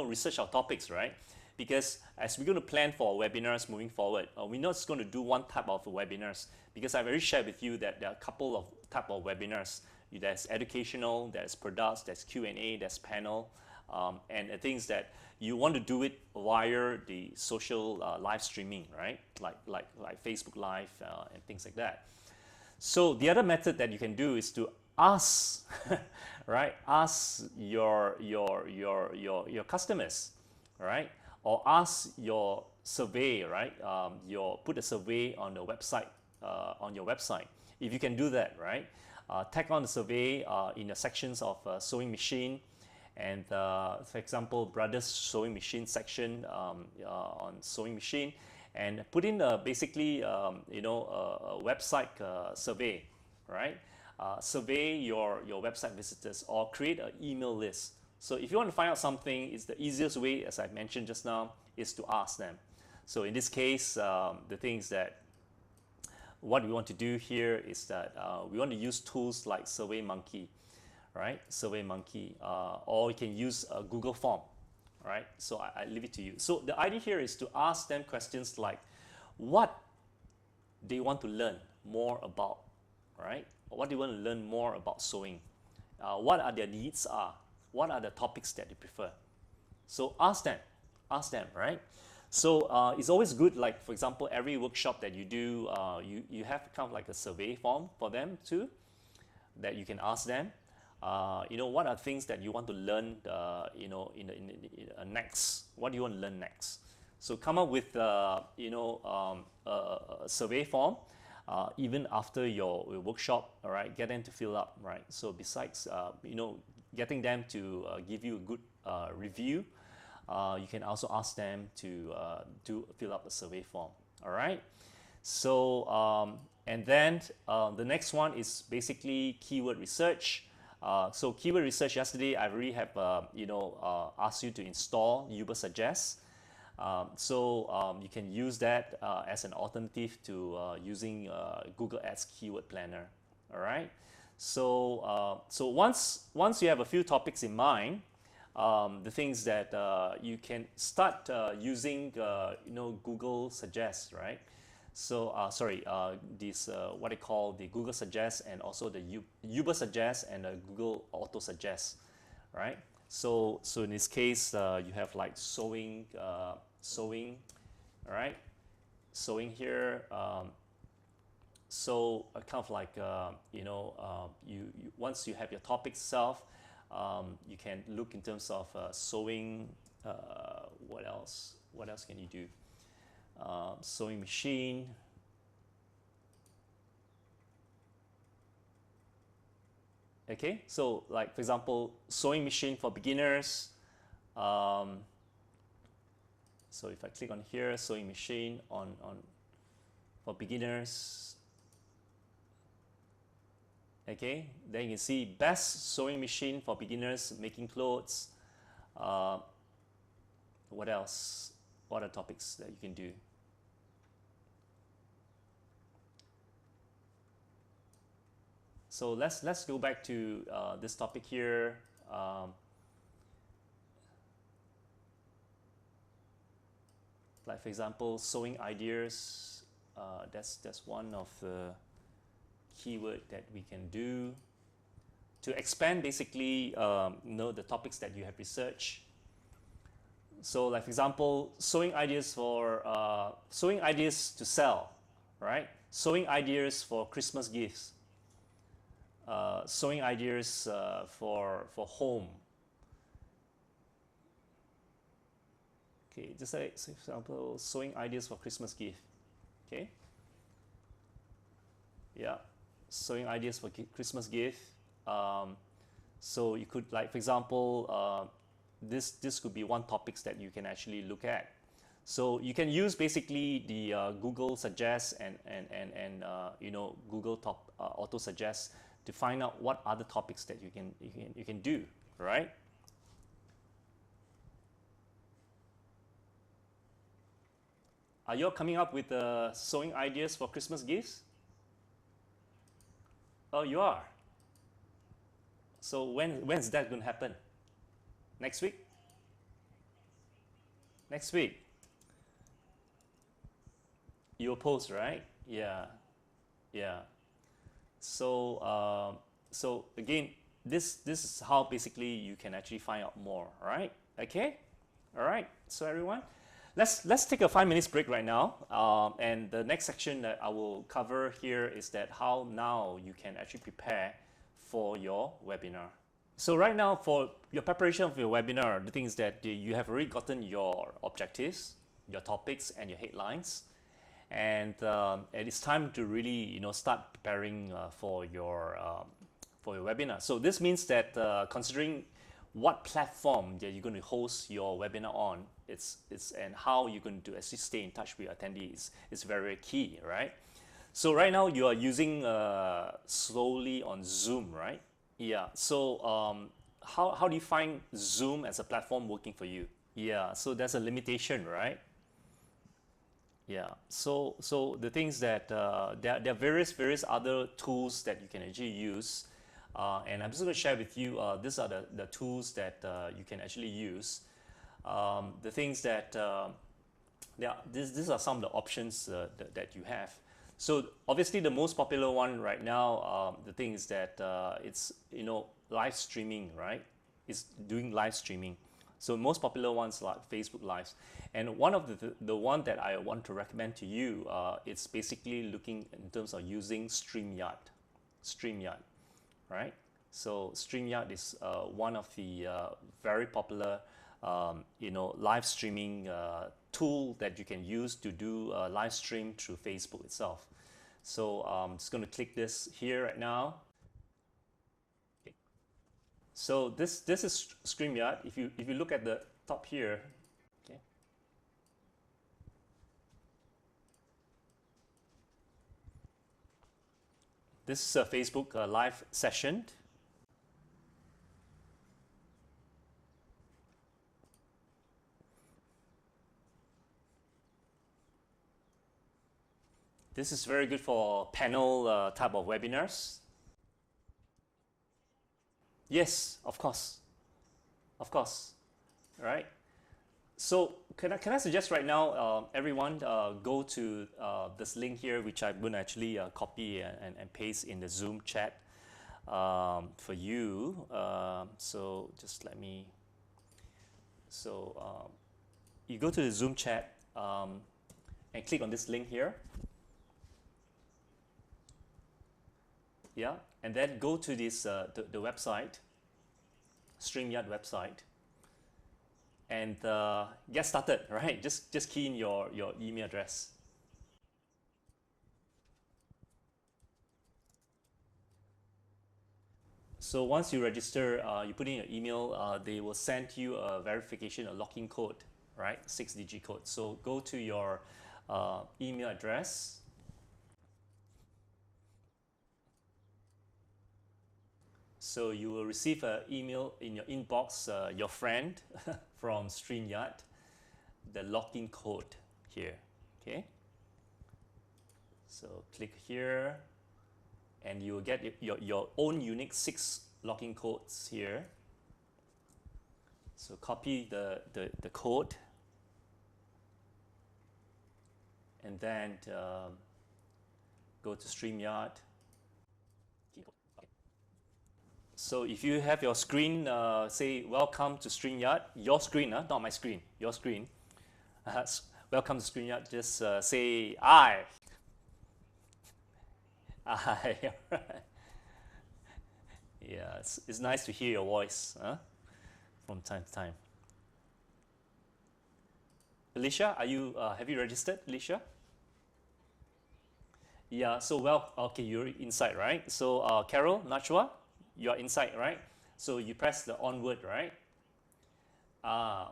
S1: research our topics, right? Because as we're going to plan for our webinars moving forward, we're not just going to do one type of webinars, because I've already shared with you that there are a couple of type of webinars. There's educational, there's products, there's Q&A, there's panel, and the things that you want to do it via the social live streaming, right? Like Facebook Live and things like that. So the other method that you can do is to ask, right? Ask your customers, right? Or ask your survey, right? Put a survey on the website, on your website. If you can do that, right? Tag on the survey in the sections of sewing machine, and for example, brothers sewing machine section on sewing machine, and put in basically a website survey, right? Survey your website visitors, or create an email list. So if you want to find out something, it's the easiest way, as I mentioned just now, is to ask them. So in this case, the things that what we want to do here is that we want to use tools like SurveyMonkey, right? SurveyMonkey, or you can use a Google form, right? So I leave it to you. So the idea here is to ask them questions like what they want to learn more about, right? What do you want to learn more about sewing? What are their needs are? What are the topics that they prefer? So ask them, right? So it's always good, like for example, every workshop that you do, you have kind of like a survey form for them too, that you can ask them. What are things that you want to learn, next? What do you want to learn next? So come up with, a survey form, even after your workshop, all right? Get them to fill up, right? So besides, getting them to give you a good review, you can also ask them to fill up a survey form, all right? So and then the next one is basically keyword research. So keyword research, yesterday I already have asked you to install Ubersuggest. So you can use that as an alternative to using Google Ads Keyword Planner. All right. So so once you have a few topics in mind, the things that you can start using Google Suggest, right? So sorry, this what they call the Google Suggest, and also the Ubersuggest and the Google Auto Suggest, right? So in this case, you have like sewing, all right, sewing here. So kind of like you once you have your topic itself, you can look in terms of sewing. What else? What else can you do? Sewing machine. Okay, so like for example, sewing machine for beginners. So if I click on here, sewing machine on for beginners. Okay, then you can see best sewing machine for beginners making clothes. What else? What are topics that you can do? So let's go back to this topic here. Like for example, sewing ideas. That's one of the keyword that we can do to expand basically the topics that you have researched. So like for example, sewing ideas for sewing ideas to sell, right? Sewing ideas for Christmas gifts, sewing ideas for home. Okay, just like for example, sewing ideas for Christmas gift. Okay, yeah, sewing ideas for Christmas gift. So you could, like for example, this could be one topics that you can actually look at. So you can use basically the Google suggest and Google top auto suggest to find out what other topics that you can do, right? Are you all coming up with sewing ideas for Christmas gifts? Oh, you are. So when's that going to happen? Next week? Next week. You'll post, right? Yeah, yeah. So so again, this is how basically you can actually find out more, right? Okay, all right. So everyone, let's take a 5 minutes break right now. And the next section that I will cover here is that how now you can actually prepare for your webinar. So right now, for your preparation of your webinar, the thing is that you have already gotten your objectives, your topics, and your headlines, and it's time to really start preparing for your webinar. So this means that considering what platform that you're going to host your webinar on, it's and how you're going to actually stay in touch with your attendees is very, very key, right? So right now you are using solely on Zoom, right? Yeah. So how do you find Zoom as a platform working for you? Yeah. So there's a limitation, right? Yeah. So the things that there are various other tools that you can actually use, and I'm just going to share with you. These are the tools that you can actually use. The things that these are some of the options that you have. So obviously the most popular one right now, the thing is that it's live streaming, right? It's doing live streaming. So most popular ones like Facebook Lives, and one of the one that I want to recommend to you, it's basically looking in terms of using StreamYard, right? So StreamYard is one of the very popular live streaming tool that you can use to do live stream through Facebook itself. So I'm just going to click this here right now. Okay. So this is StreamYard. If you look at the top here, okay. This is a Facebook live session. This is very good for panel type of webinars. Yes, of course, right? So can I suggest right now, everyone go to this link here, which I'm going to actually copy and paste in the Zoom chat for you. So just let me. So you go to the Zoom chat and click on this link here. Yeah, and then go to this the website, StreamYard website, and get started. Right, just key in your email address. So once you register, you put in your email, they will send you a verification, a login code, right? 6-digit code. So go to your email address. So you will receive an email in your inbox, your friend from StreamYard, the login code here, okay? So click here, and you will get your own unique 6 login codes here. So copy the code, and then go to StreamYard. So if you have your screen, say welcome to StreamYard, your screen, not my screen, your screen. Welcome to StreamYard, just say I. I. Yeah, it's nice to hear your voice from time to time. Alicia, are you have you registered, Alicia? Yeah, so okay, you're inside, right? So Carol, Nachwa, you're inside, right? So you press the onward, right?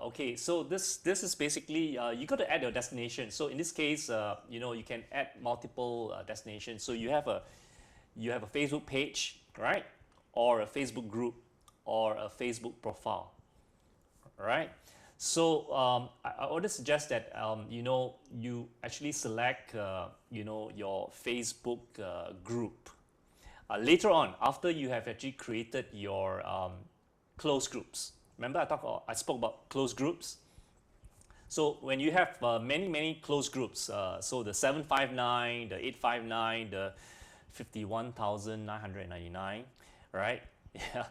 S1: Okay, so this is basically you got to add your destination. So in this case, you can add multiple destinations. So you have a Facebook page, right? Or a Facebook group, or a Facebook profile, right? So I would suggest that you actually select your Facebook group later on, after you have actually created your closed groups. Remember I spoke about closed groups. So when you have many closed groups, so the 759, the 859, the 51,999, right? Yeah.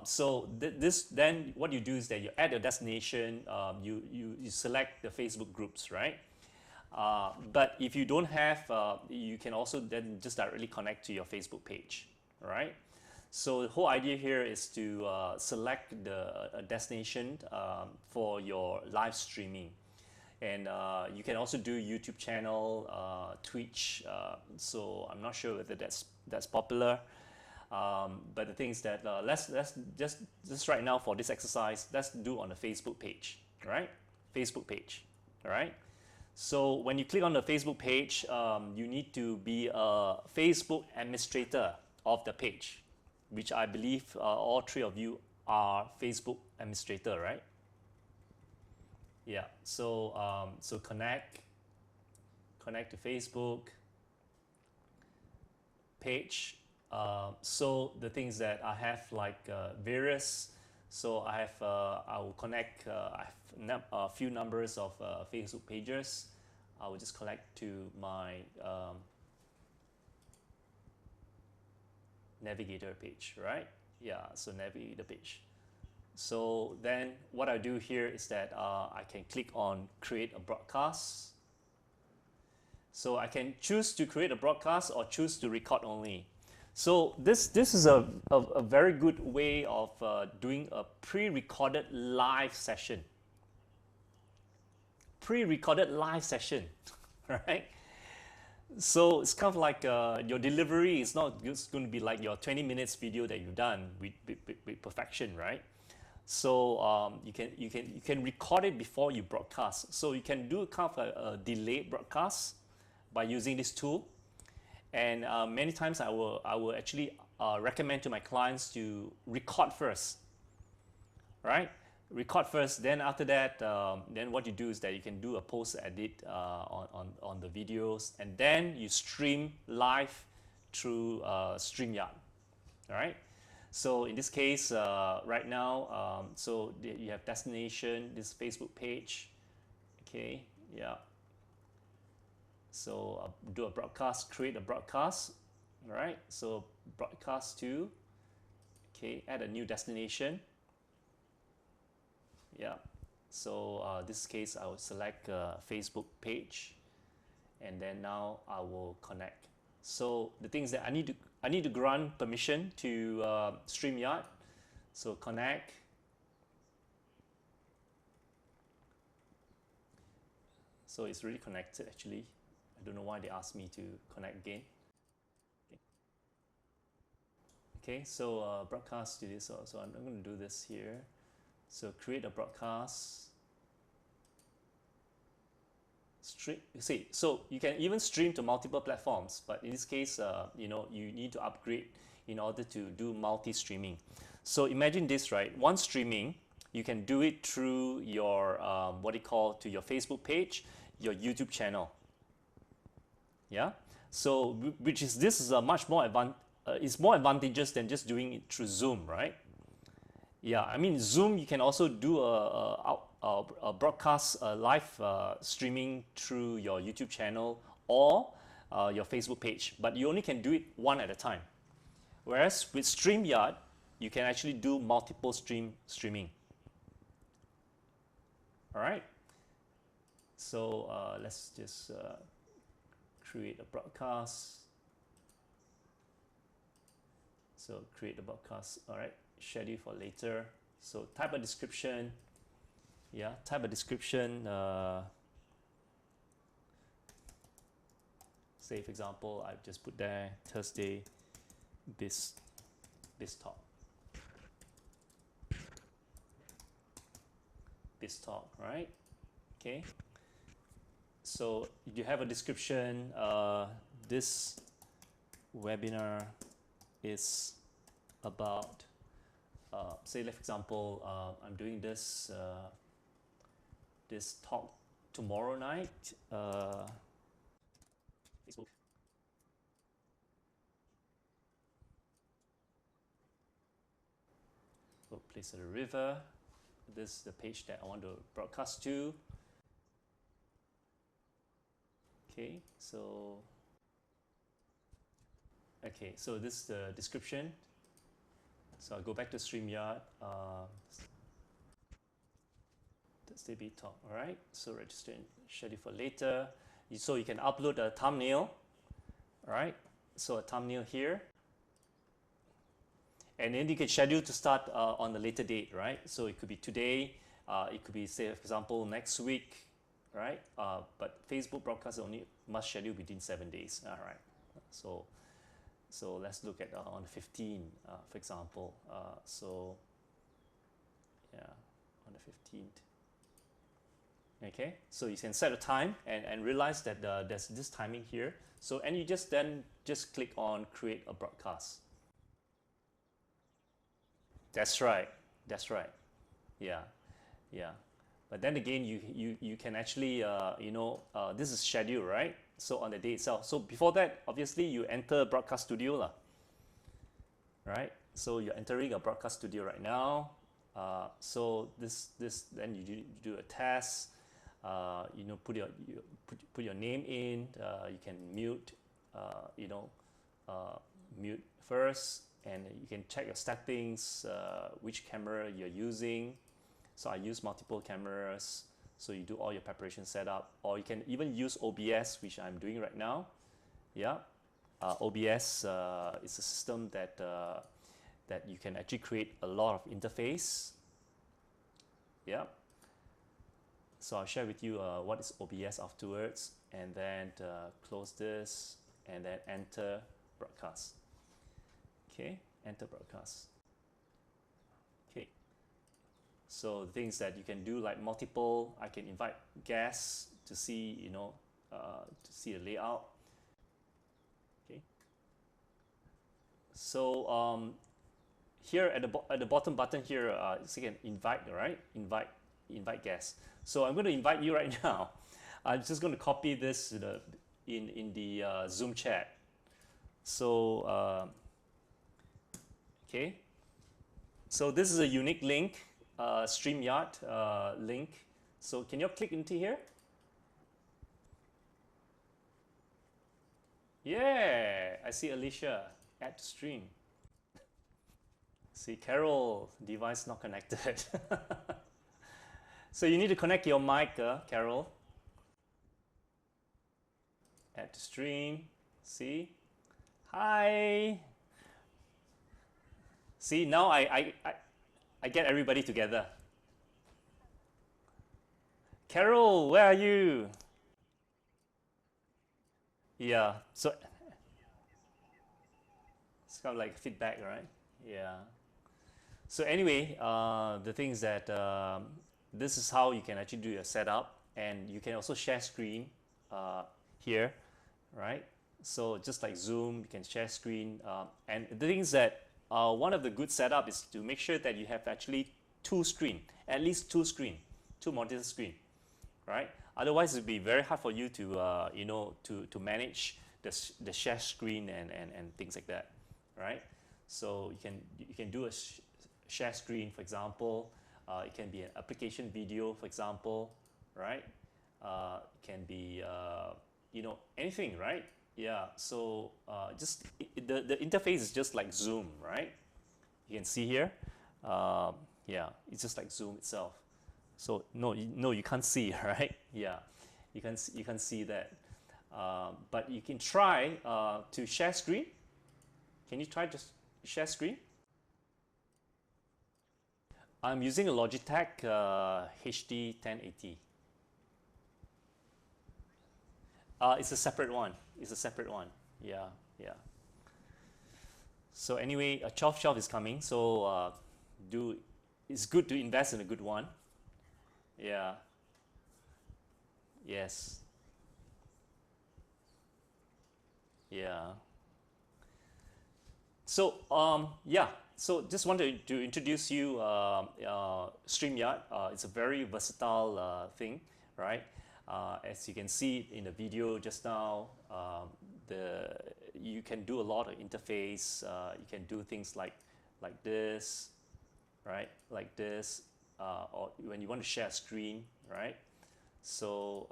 S1: So this then what you do is that you add your destination, you select the Facebook groups, right? But if you don't have, you can also then just directly connect to your Facebook page, right? So the whole idea here is to select a destination for your live streaming. And you can also do YouTube channel, Twitch. So I'm not sure whether that's popular. But the thing is that let's just right now for this exercise, let's do on the Facebook page, right? Facebook page, all right? So when you click on the Facebook page, you need to be a Facebook administrator of the page, which I believe all 3 of you are Facebook administrator, right? Yeah. So so connect to Facebook page. So the things that I have like various, so I have I will connect. I have a few numbers of Facebook pages. I will just connect to my navigator page, right? Yeah, so navigator page. So then what I do here is that I can click on create a broadcast. So I can choose to create a broadcast or choose to record only. So this is a very good way of doing a pre-recorded live session. Pre-recorded live session, right? So it's kind of like your delivery is not just going to be like your 20 minutes video that you've done with perfection, right? So you can record it before you broadcast. So you can do kind of a delayed broadcast by using this tool. And many times I will actually recommend to my clients to record first, right? Record first, then after that, then what you do is that you can do a post edit on the videos, and then you stream live through StreamYard, all right? So in this case, right now, so you have destination, this Facebook page, okay, yeah. So do a broadcast, create a broadcast, all right? So broadcast to, okay, add a new destination. Yeah, so this case I will select Facebook page, and then now I will connect. So the things that I need to grant permission to StreamYard. So connect. So it's really connected actually. I don't know why they asked me to connect again. Okay, so broadcast to this. So I'm going to do this here. So create a broadcast. Stream. See, so you can even stream to multiple platforms, but in this case, you need to upgrade in order to do multi-streaming. So imagine this, right? One streaming, you can do it through your to your Facebook page, your YouTube channel. Yeah, So this is a much more it's more advantageous than just doing it through Zoom, right? Yeah, I mean Zoom, you can also do a broadcast, live streaming through your YouTube channel or your Facebook page, but you only can do it one at a time. Whereas with StreamYard, you can actually do multiple streaming. All right. So let's just create a broadcast. So create the broadcast. All right. Schedule for later. So type a description. Yeah, type a description. Say for example, I've just put there Thursday biz talk. Biz talk, right? Okay. So you have a description. This webinar is about, say, for example, I'm doing this this talk tomorrow night. Facebook. So place at a river. This is the page that I want to broadcast to. Okay, so this is the description. So I'll go back to StreamYard. Thursday B talk. All right. So register and schedule for later. So you can upload a thumbnail. All right. So a thumbnail here. And then you can schedule to start on a later date, right? So it could be today. It could be, say, for example, next week, right? But Facebook broadcast only must schedule within 7 days. All right. So let's look at on 15, for example. So yeah, on the 15th. Okay, so you can set a time and realize that there's this timing here. So and you just click on create a broadcast. That's right. That's right. Yeah, yeah. But then again, you can actually this is schedule, right? So on the day itself. So before that, obviously you enter broadcast studio lah. Right? So you're entering a broadcast studio right now. So this then you do a test. Put your name in. You can mute. Mute first, and you can check your settings. Which camera you're using. So I use multiple cameras. So you do all your preparation setup, or you can even use OBS, which I'm doing right now. Yeah, OBS is a system that you can actually create a lot of interface. Yeah. So I'll share with you what is OBS afterwards, and then close this, and then enter broadcast. Okay, enter broadcast. Okay. So the things that you can do, like multiple, I can invite guests to see, to see the layout. Okay. So here at the bottom button here, so you can invite, right? Invite guests. So I'm going to invite you right now. I'm just going to copy this to in the Zoom chat. So okay. So this is a unique link, StreamYard link. So can you click into here? Yeah, I see Alicia. Add to stream. See Carol, device not connected. So you need to connect your mic, Carol. Add to stream. See? Hi. See, now I get everybody together. Carol, where are you? Yeah, so it's kind of like feedback, right? Yeah. So anyway, the thing is that this is how you can actually do your setup, and you can also share screen here, right? So just like Zoom, you can share screen, and the thing is that one of the good setup is to make sure that you have actually at least two monitor screen, right? Otherwise, it'd be very hard for you to to manage the share screen and things like that, right? So you can do a share screen, for example. It can be an application video, for example, right? It can be anything, right? Yeah. So just the interface is just like Zoom, right? You can see here. Yeah, it's just like Zoom itself. So no, you can't see, right? Yeah, you can see that. But you can try to share screen. Can you try to share screen? I'm using a Logitech HD 1080. It's a separate one. It's a separate one. Yeah, yeah. So anyway, a 12 is coming. So it's good to invest in a good one. Yeah. Yes. Yeah. So yeah. So just wanted to introduce you StreamYard. It's a very versatile thing, right? As you can see in the video just now, you can do a lot of interface. You can do things like this, right? Like this, or when you want to share a screen, right? So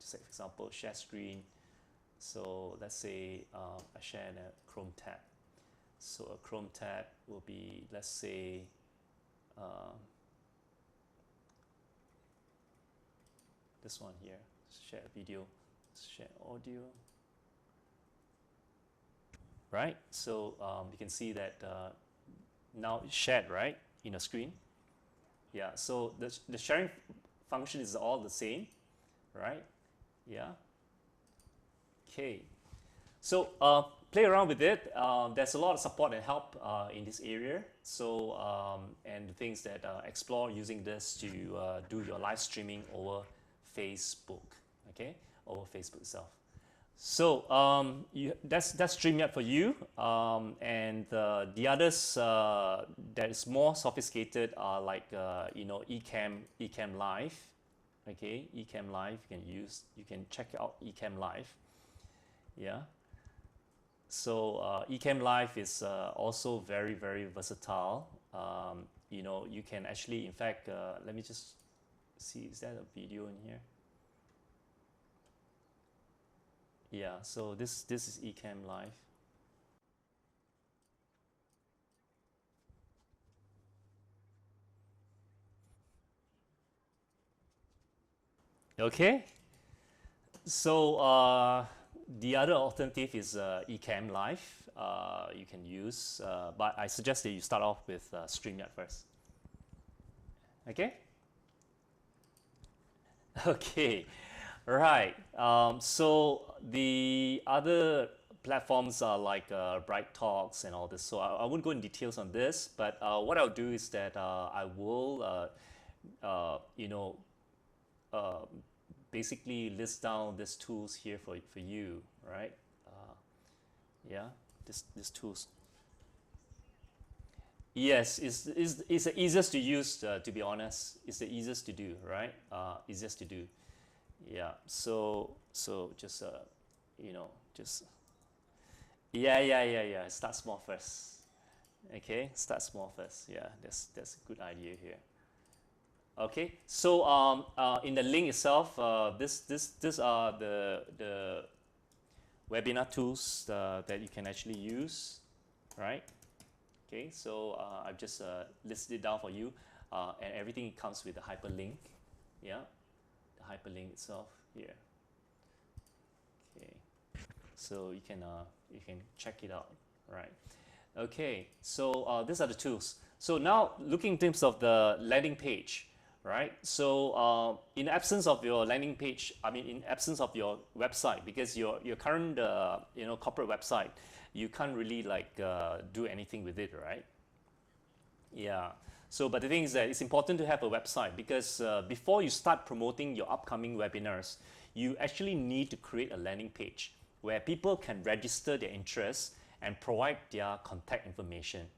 S1: just like for example, share screen. So let's say I share in a Chrome tab. So a Chrome tab will be, let's say, this one here. Share video, share audio. Right? So you can see that now it's shared, right, in a screen. Yeah. So the sharing function is all the same, right? Yeah. Okay. So play around with it. There's a lot of support and help in this area. So and the things that explore using this to do your live streaming over Facebook. Okay, over Facebook itself. So that's StreamYard for you, and the others that is more sophisticated are like Ecamm Live. Okay, Ecamm Live you can check out Ecamm Live. Yeah. So Ecamm Live is also very versatile. You can actually, in fact, let me just see, is there a video in here? Yeah, so this is Ecamm Live. Okay. So the other alternative is Ecamm Live. You can use, but I suggest that you start off with StreamYard first. Okay. Okay. Right. So the other platforms are like Bright Talks and all this. So I won't go in details on this, but what I'll do is that I will, basically list down these tools here for you, right? Yeah, these tools. Yes, it's the easiest to use. To be honest, it's the easiest to do, right? Easiest to do. Yeah. So just just yeah. Start small first. Okay, start small first. Yeah, that's a good idea here. Okay, so in the link itself, this are the webinar tools that you can actually use, right? Okay, so I've just listed it down for you, and everything comes with a hyperlink. Yeah, the hyperlink itself here. Okay, so you can check it out, right? Okay, so these are the tools. So now looking in terms of the landing page, right? So in absence of your landing page, I mean in absence of your website, because your current corporate website, you can't really like do anything with it, right? Yeah. So but the thing is that it's important to have a website, because before you start promoting your upcoming webinars, you actually need to create a landing page where people can register their interest and provide their contact information.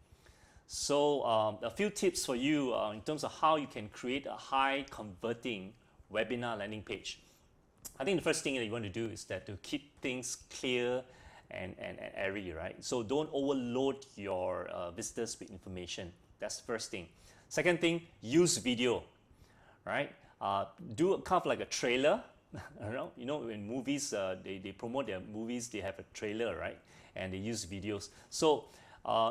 S1: So a few tips for you in terms of how you can create a high converting webinar landing page. I think the first thing that you want to do is that to keep things clear and airy, right? So don't overload your visitors with information. That's the first thing. Second thing, use video, right? Do kind of like a trailer. You know, in movies, they promote their movies, they have a trailer, right? And they use videos. So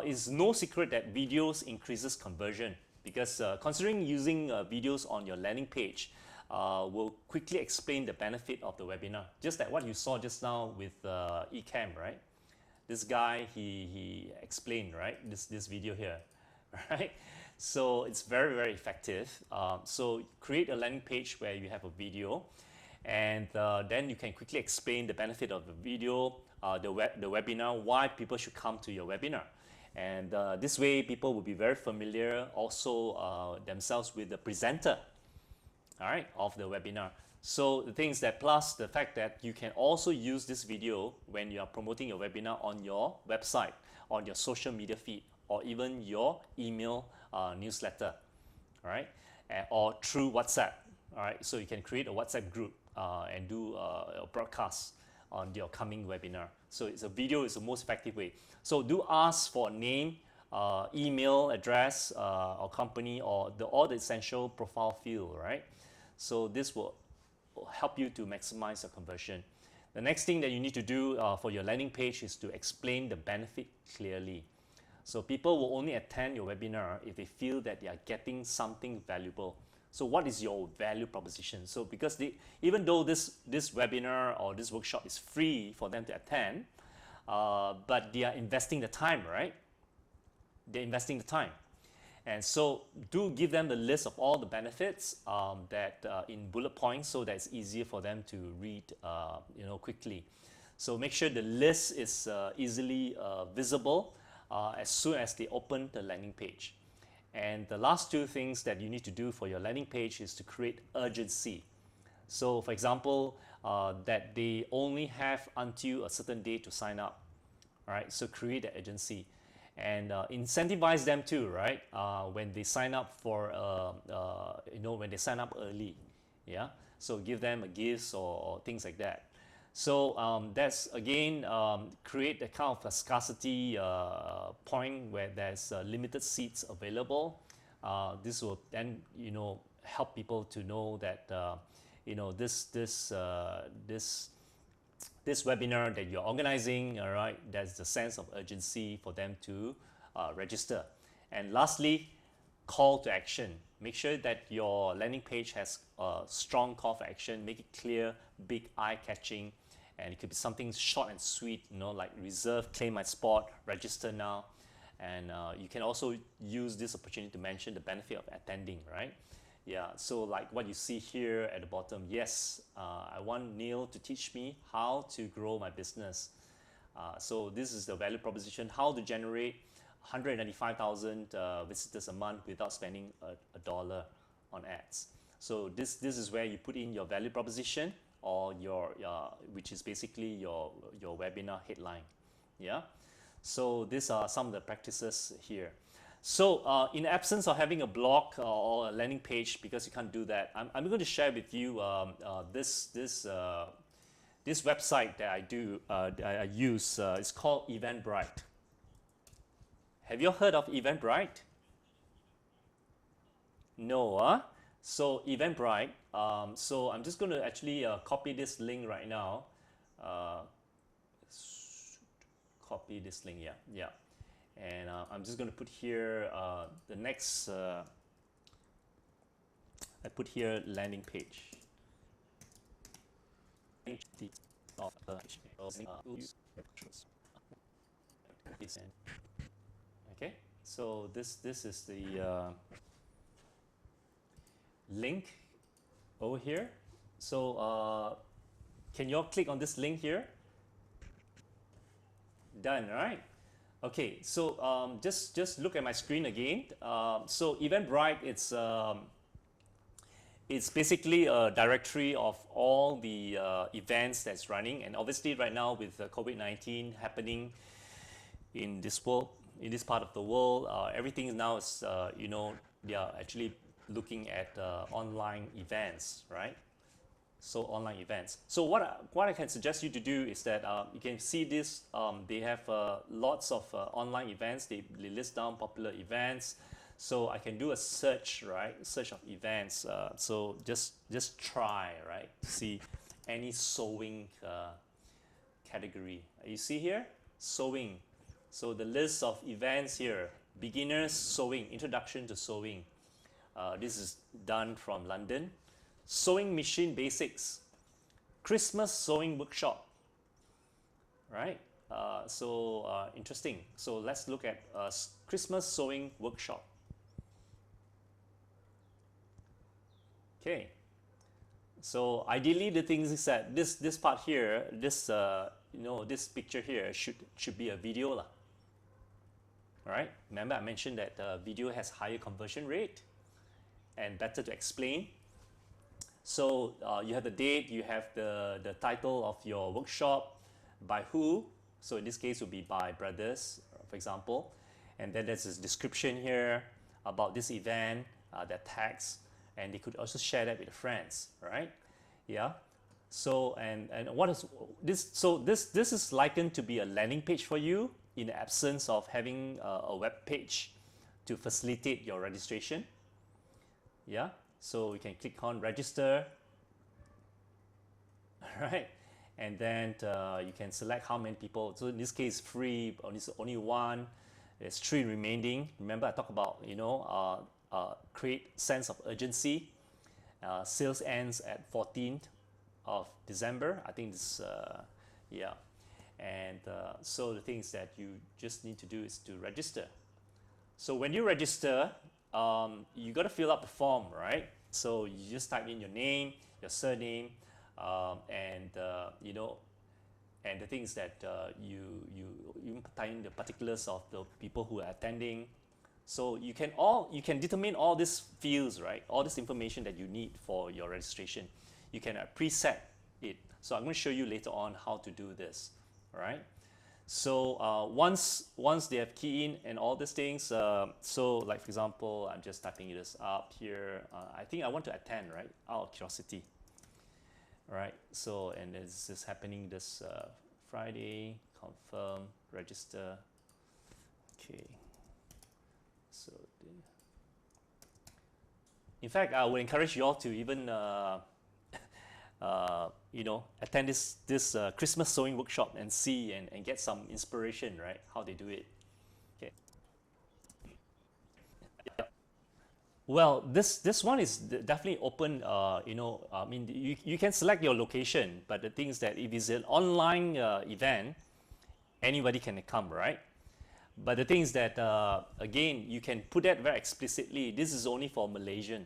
S1: it's no secret that videos increases conversion, because considering using videos on your landing page will quickly explain the benefit of the webinar. Just like what you saw just now with eCam, right? This guy, he explained, right? This video here, right? So it's very, very effective. So create a landing page where you have a video, and then you can quickly explain the benefit of the video, the webinar, why people should come to your webinar. And this way, people will be very familiar also themselves with the presenter, all right, of the webinar. So the thing is that, plus the fact that you can also use this video when you are promoting your webinar on your website, on your social media feed, or even your email newsletter, all right, or through WhatsApp, all right. So you can create a WhatsApp group and do a broadcast on your coming webinar. So it's a video is the most effective way. So do ask for a name, email address, or company, or all the essential profile field, right? So this will help you to maximize your conversion. The next thing that you need to do for your landing page is to explain the benefit clearly. So people will only attend your webinar if they feel that they are getting something valuable. So what is your value proposition? So because even though this webinar or this workshop is free for them to attend, but they are investing the time, right? They're investing the time. And so do give them the list of all the benefits that in bullet points, so that it's easier for them to read quickly. So make sure the list is easily visible as soon as they open the landing page. And the last two things that you need to do for your landing page is to create urgency. So for example, that they only have until a certain day to sign up. All right, so create the urgency. And incentivize them too, right? When they sign up for, when they sign up early, yeah. So give them a gifts or things like that. So that's again create a kind of a scarcity point where there's limited seats available. This will then help people to know that this webinar that you're organizing, all right, there's the sense of urgency for them to register. And lastly, call to action. Make sure that your landing page has a strong call for action. Make it clear, big, eye-catching, and it could be something short and sweet, like reserve, claim my spot, register now. And you can also use this opportunity to mention the benefit of attending, right? Yeah, so like what you see here at the bottom, yes, I want Neil to teach me how to grow my business. So this is the value proposition, how to generate 195,000 visitors a month without spending a dollar on ads. So this is where you put in your value proposition, or your which is basically your webinar headline. Yeah, so these are some of the practices here. So in absence of having a blog or a landing page, because you can't do that, I'm going to share with you this website that I use. It's called Eventbrite. Have you heard of Eventbrite? No, huh? So Eventbrite. So I'm just going to actually copy this link right now. Copy this link, yeah. And I'm just going to put here the next. I put here landing page. Okay, so this is the link over here. So can you all click on this link here? Done, right? Okay, so just look at my screen again. So Eventbrite, it's basically a directory of all the events that's running, and obviously right now with COVID-19 happening in this world, in this part of the world, everything now is they are actually looking at online events, right? So online events. So what I can suggest you to do is that you can see this. They have lots of online events. They list down popular events. So I can do a search, right? Search of events. So just try, right? See any sewing category. You see here, sewing. So the list of events here: beginners sewing, introduction to sewing. This is done from London. Sewing machine basics, Christmas sewing workshop, right? Interesting. So let's look at Christmas sewing workshop. Okay. So ideally, the thing is that this part here, this this picture here should be a video lah. All right. Remember I mentioned that video has higher conversion rate and better to explain. So you have the date, you have the title of your workshop, by who. So in this case, it would be by brothers, for example. And then there's this description here about this event, their tags, and they could also share that with friends, right? Yeah. So and what is this? So this is likened to be a landing page for you in the absence of having a web page to facilitate your registration. Yeah. So you can click on register, right? And then you can select how many people. So in this case, free. Only one. There's 3 remaining. Remember, I talked about create sense of urgency. Sales ends at 14th of December. I think this yeah. And so the things that you just need to do is to register. So when you register, you got to fill up the form, right? So you just type in your name, your surname, and and the things that you type in the particulars of the people who are attending. So you can determine all these fields, right? All this information that you need for your registration. You can preset it. So I'm going to show you later on how to do this, all right? So once they have key in and all these things, so like for example, I'm just typing this up here. I think I want to attend, right? Out of curiosity, right? So and this is happening this Friday. Confirm, register. Okay. So in fact, I would encourage you all to even attend this Christmas sewing workshop and see and get some inspiration, right? How they do it. Okay. Yeah. Well, this one is definitely open. I mean, you can select your location, but the thing is that if it's an online event, anybody can come, right? But the thing is that again, you can put that very explicitly. This is only for Malaysian.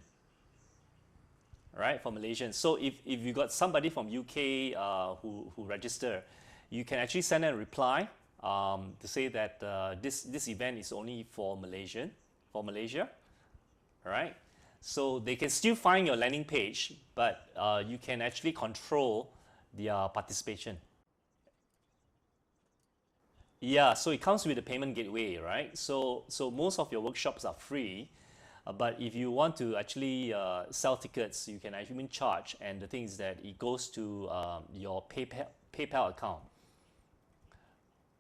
S1: Right, for Malaysians. So if you got somebody from UK who register, you can actually send a reply to say that this event is only for Malaysia, right? So they can still find your landing page, but you can actually control their participation. Yeah, so it comes with a payment gateway, right? So most of your workshops are free. But if you want to actually sell tickets, you can actually charge. And the thing is that it goes to your PayPal account.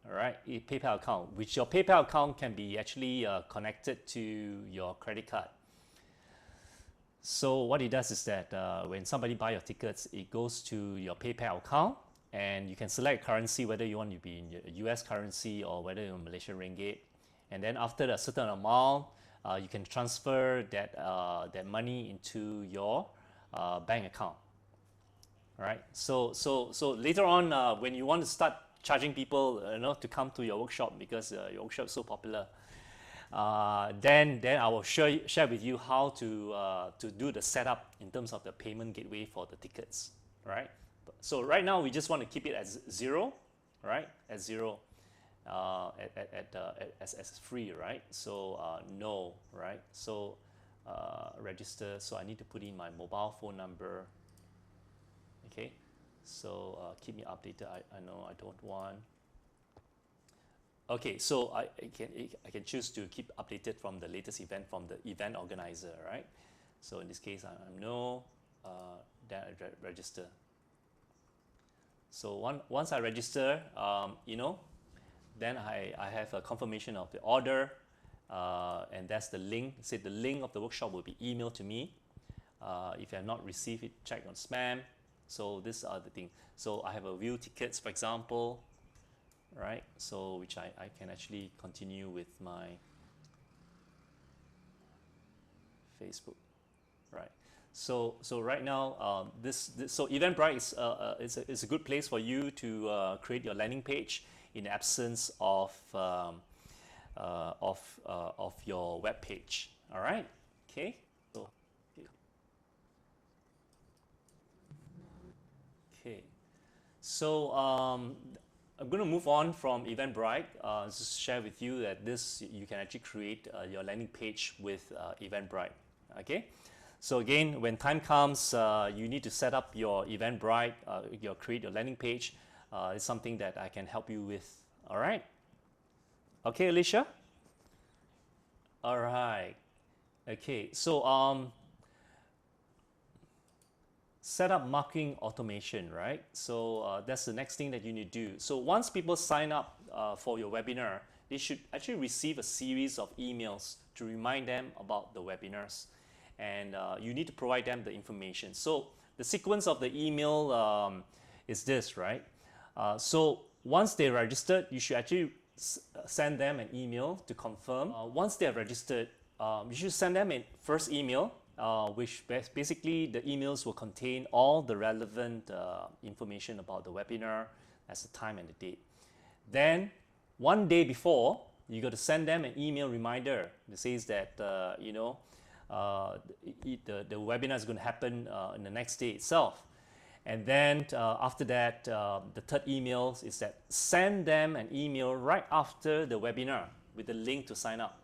S1: All right, a PayPal account, which your PayPal account can be actually connected to your credit card. So what it does is that when somebody buys your tickets, it goes to your PayPal account, and you can select currency, whether you want to be in US currency or whether you're in Malaysian ringgit. And then after a certain amount, you can transfer that money into your bank account. All right. So later on, when you want to start charging people, to come to your workshop because your workshop is so popular, then I will share with you how to do the setup in terms of the payment gateway for the tickets. Right. So right now we just want to keep it as 0, right? At 0. As free, right? So no, right? So register. So I need to put in my mobile phone number. Okay. So keep me updated. I know I don't want. Okay. So I can choose to keep updated from the latest event from the event organizer, right? So in this case, I'm no. then I register. So once I register, then I have a confirmation of the order, and that's the link. Say the link of the workshop will be emailed to me. If I have not received it, check on spam. So these are the things. So I have a view tickets, for example, right? So which I can actually continue with my Facebook, right? So right now, so Eventbrite is a good place for you to create your landing page in the absence of your web page. All right, okay. So okay, so I'm going to move on from Eventbrite. Just share with you that you can actually create your landing page with Eventbrite. Okay. So again, when time comes, you need to set up your Eventbrite, create your landing page. It's something that I can help you with. All right. Okay, Alicia. All right. Okay. So set up marketing automation, right? So that's the next thing that you need to do. So once people sign up for your webinar, they should actually receive a series of emails to remind them about the webinars. And you need to provide them the information. So the sequence of the email is this, right? So once they registered, you should actually send them an email to confirm. Once they are registered, you should send them a first email, which basically the emails will contain all the relevant information about the webinar, as the time and the date. Then one day before, you got to send them an email reminder that says that the webinar is going to happen in the next day itself. And then after that, the third email is that send them an email right after the webinar with the link to sign up,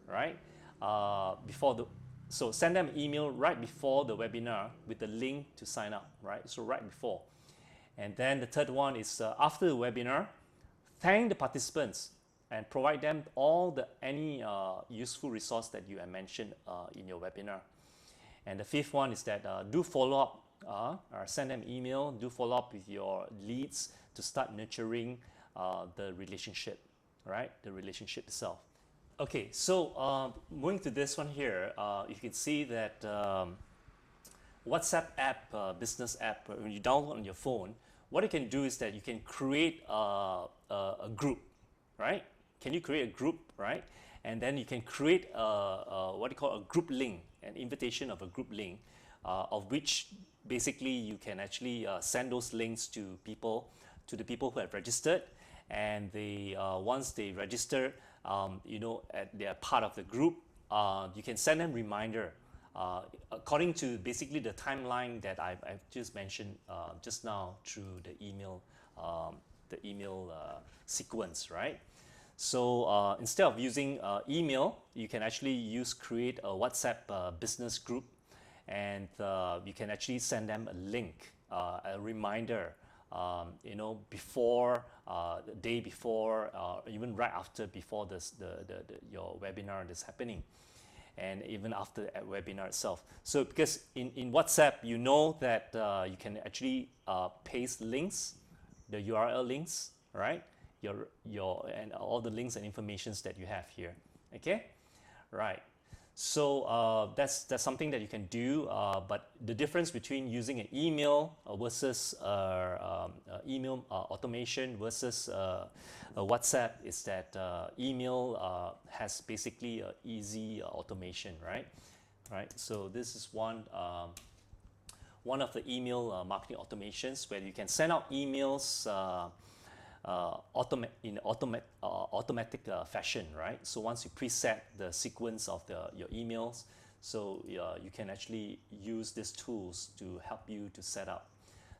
S1: right? So send them an email right before the webinar with the link to sign up, right? So right before. And then the third one is after the webinar, thank the participants and provide them any useful resource that you have mentioned in your webinar. And the fifth one is that do follow up, or send them email, do follow up with your leads to start nurturing the relationship, right? The relationship itself. Okay, so moving to this one here, you can see that WhatsApp app, business app, when you download on your phone, what you can do is that you can create a group, right? Can you create a group, right? And then you can create what you call a group link, an invitation of a group link, of which basically you can actually send those links to the people who have registered, and once they register, they are part of the group. You can send them reminder according to basically the timeline that I've just mentioned just now through the email sequence, right? So instead of using email, you can actually create a WhatsApp business group, and you can actually send them a link, a reminder, before the day before, even right after, before your webinar is happening, and even after the webinar itself. So because in WhatsApp, you know that you can actually paste links, the URL links, right? And all the links and informations that you have here. Okay, right. So that's something that you can do. But the difference between using an email versus email automation versus WhatsApp is that email has basically easy automation, right? Right. So this is one of the email marketing automations where you can send out emails automatic fashion, right? So once you preset the sequence of your emails, so you can actually use these tools to help you to set up.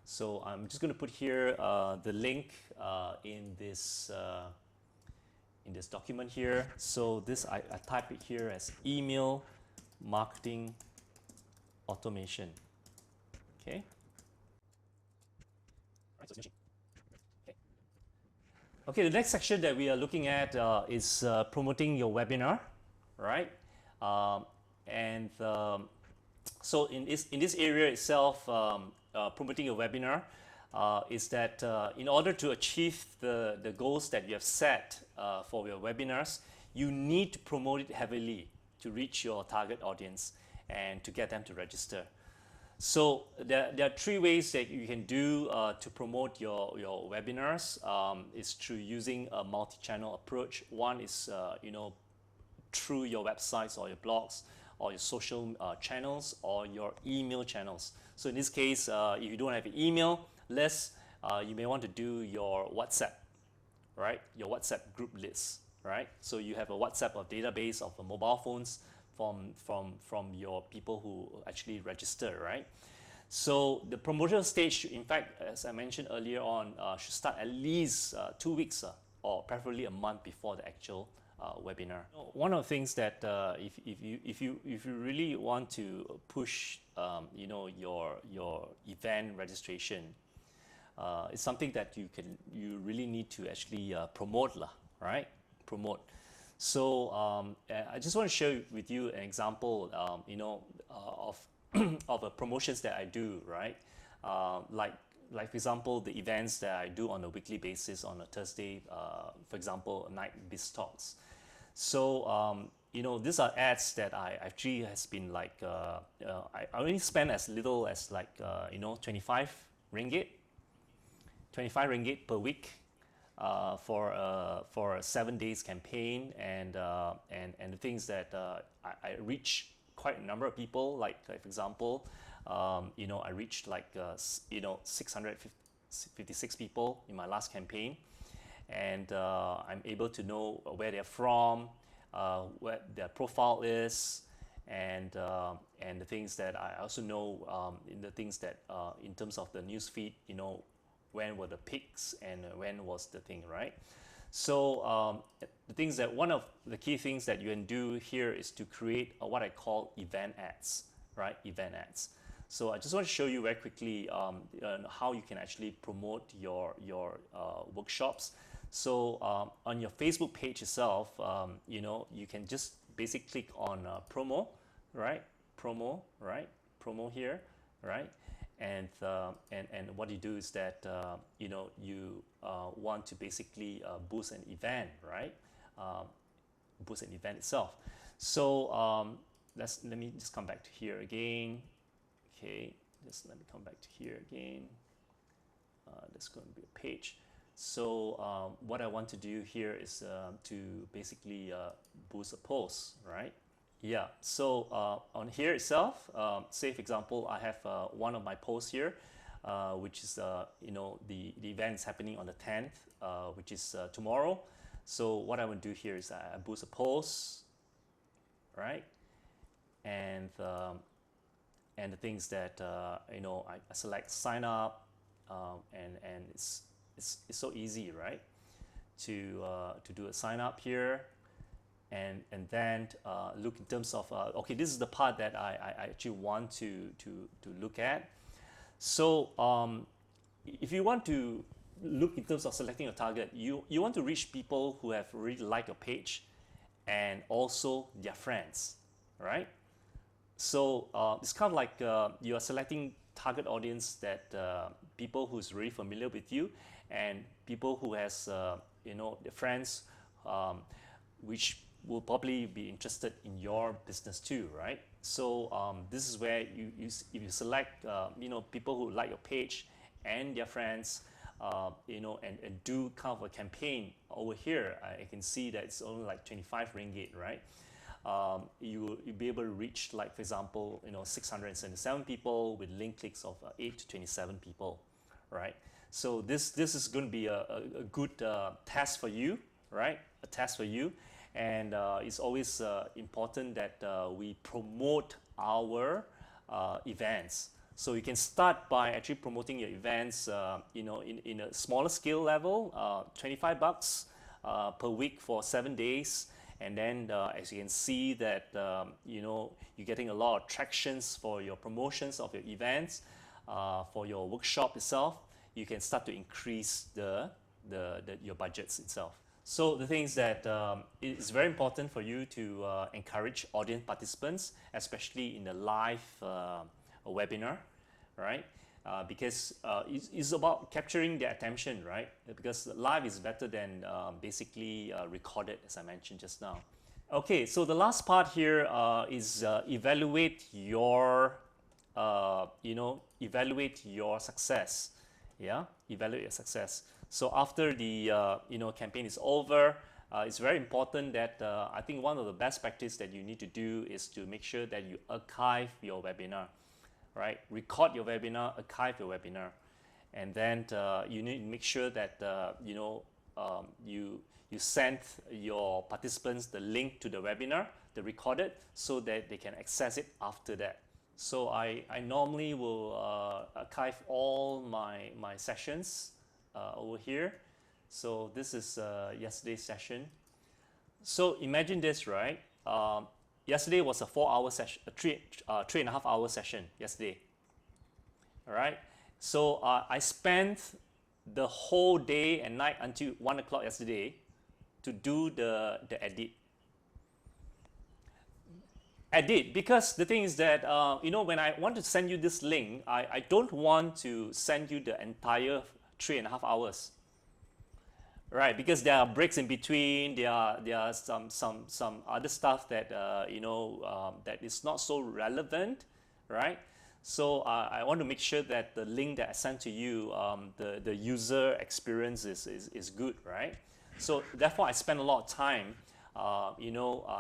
S1: So I'm just going to put here the link in this document here. So this I type it here as email marketing automation. Okay. Right, so okay, the next section that we are looking at is promoting your webinar, right? So in this area itself, promoting a webinar is that in order to achieve the goals that you have set for your webinars, you need to promote it heavily to reach your target audience and to get them to register. So there are three ways that you can do to promote your webinars. Is through using a multi-channel approach. One is through your websites or your blogs or your social channels or your email channels. So in this case, if you don't have an email list, you may want to do your WhatsApp, right? Your WhatsApp group list, right? So you have a WhatsApp or database of mobile phones from your people who actually register, right? So the promotional stage, in fact, as I mentioned earlier on, should start at least 2 weeks or preferably a month before the actual webinar. One of the things that if you really want to push your event registration, it's something that you really need to actually promote lah, right? Promote. So I just want to share with you an example, of of promotions that I do, right? Like for example, the events that I do on a weekly basis on a Thursday, for example, night biz talks. So these are ads that I actually has been like I only spend as little as like 25 ringgit 25 ringgit per week for a 7 days campaign, and the things that I reach quite a number of people. Like for example, I reached like 656 people in my last campaign, and I'm able to know where they're from, what their profile is, and the things that I also know, in the things that in terms of the news feed, when were the peaks and when was the thing, right? So the things that one of the key things that you can do here is to create what I call event ads, right? Event ads. So I just want to show you very quickly how you can actually promote your workshops. So on your Facebook page itself, you can just basically click on promo, right? Promo, right? Promo here, right? And what you do is that you want to basically boost an event, right? Boost an event itself. So let me just come back to here again. Okay, just let me come back to here again. There's going to be a page. So what I want to do here is to basically boost a post, right? Yeah, so on here itself, say for example, I have one of my posts here, which is the event is happening on the 10th, which is tomorrow. So what I would do here is I boost a post, right? And the things that I select sign up, and it's so easy, right? To do a sign up here. And then look in terms of okay, this is the part that I actually want to look at. So if you want to look in terms of selecting a target, you want to reach people who have really liked your page and also their friends, right? So it's kind of like you are selecting target audience that people who's really familiar with you, and people who has their friends which will probably be interested in your business too, right? So this is where if you select people who like your page and their friends, and do kind of a campaign over here. I can see that it's only like 25 ringgit, right? You'll be able to reach, like for example, 677 people with link clicks of 8 to 27 people, right? So this is going to be a good test for you, right? A test for you. And it's always important that we promote our events. So you can start by actually promoting your events, in a smaller scale level, 25 bucks per week for 7 days. And then as you can see that, you're getting a lot of tractions for your promotions of your events, for your workshop itself. You can start to increase your budgets itself. So the thing is that it's very important for you to encourage audience participants, especially in the live webinar, right? Because it's about capturing their attention, right? Because live is better than basically recorded, as I mentioned just now. Okay, so the last part here is evaluate your, evaluate your success. Yeah, evaluate your success. So after the campaign is over, it's very important that I think one of the best practice that you need to do is to make sure that you archive your webinar, right? Record your webinar, archive your webinar, and then you need to make sure that you send your participants the link to the webinar, the recorded, so that they can access it after that. So I normally will archive all my sessions over here. So this is yesterday's session. So imagine this, right? Yesterday was a 4-hour session, a 3.5-hour session yesterday. All right. So I spent the whole day and night until 1 o'clock yesterday to do the edit, because the thing is that when I want to send you this link, I don't want to send you the entire 3.5 hours, right? Because there are breaks in between. There are some other stuff that that is not so relevant, right? So I want to make sure that the link that I send to you, the user experience is good, right? So therefore I spend a lot of time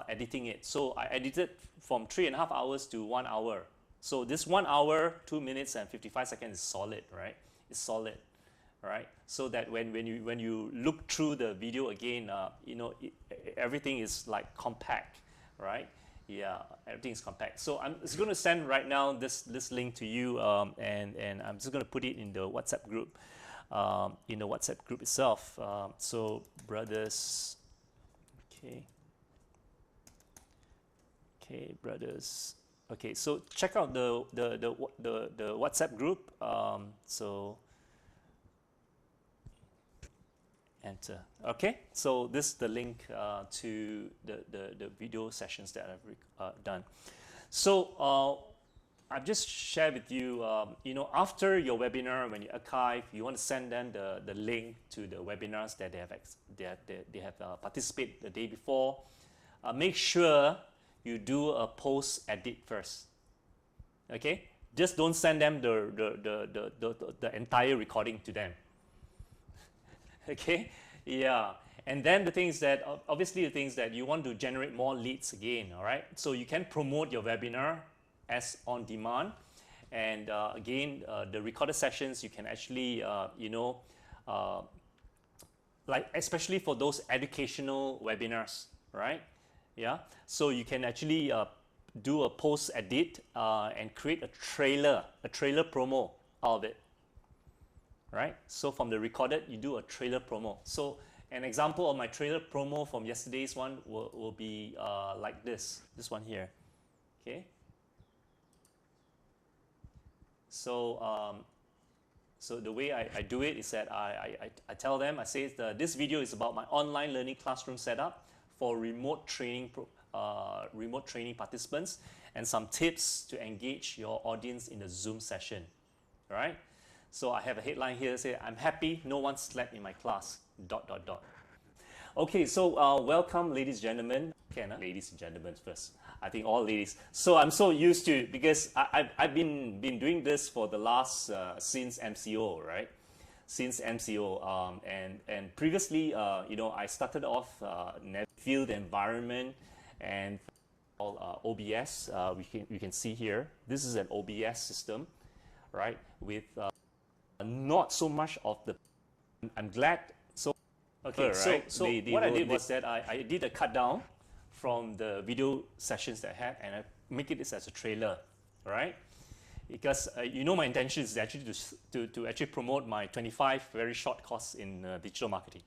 S1: editing it. So I edited from 3.5 hours to 1 hour. So this 1 hour, 2 minutes and 55 seconds is solid, right? It's solid, right? So that when you look through the video again, everything is like compact, right? Yeah, everything is compact. So I'm just going to send right now this link to you, and I'm just going to put it in the WhatsApp group, in the WhatsApp group itself. So brothers, okay, brothers. Okay, so check out the WhatsApp group. So enter. Okay, so this is the link to the video sessions that I've done. So I've just shared with you, after your webinar, when you archive, you want to send them the link to the webinars that they have participated the day before. Make sure you do a post edit first. Okay, just don't send them the entire recording to them. Okay, yeah. And then the thing is that obviously the thing is that you want to generate more leads again. All right, so you can promote your webinar as on demand, and again, the recorded sessions you can actually like especially for those educational webinars, right? Yeah, so you can actually do a post edit and create a trailer promo out of it, right? So from the recorded, you do a trailer promo. So an example of my trailer promo from yesterday's one will be like this one here. Okay, so so the way I do it is that I tell them, I say this video is about my online learning classroom setup for remote training participants, and some tips to engage your audience in the Zoom session. All right. So I have a headline here, say, I'm happy no one slept in my class, ... Okay, so welcome, ladies and gentlemen. Okay, ladies and gentlemen first. I think all ladies. So I'm so used to it because I've been doing this for the last, since MCO, right? Since MCO, and previously, I started off field environment and OBS. We can see here, this is an OBS system, right? With not so much of the, I'm glad. So okay, right? So what I did was that I did a cut down from the video sessions that I had, and I make it as a trailer, right? Because my intention is actually to actually promote my 25 very short course in digital marketing,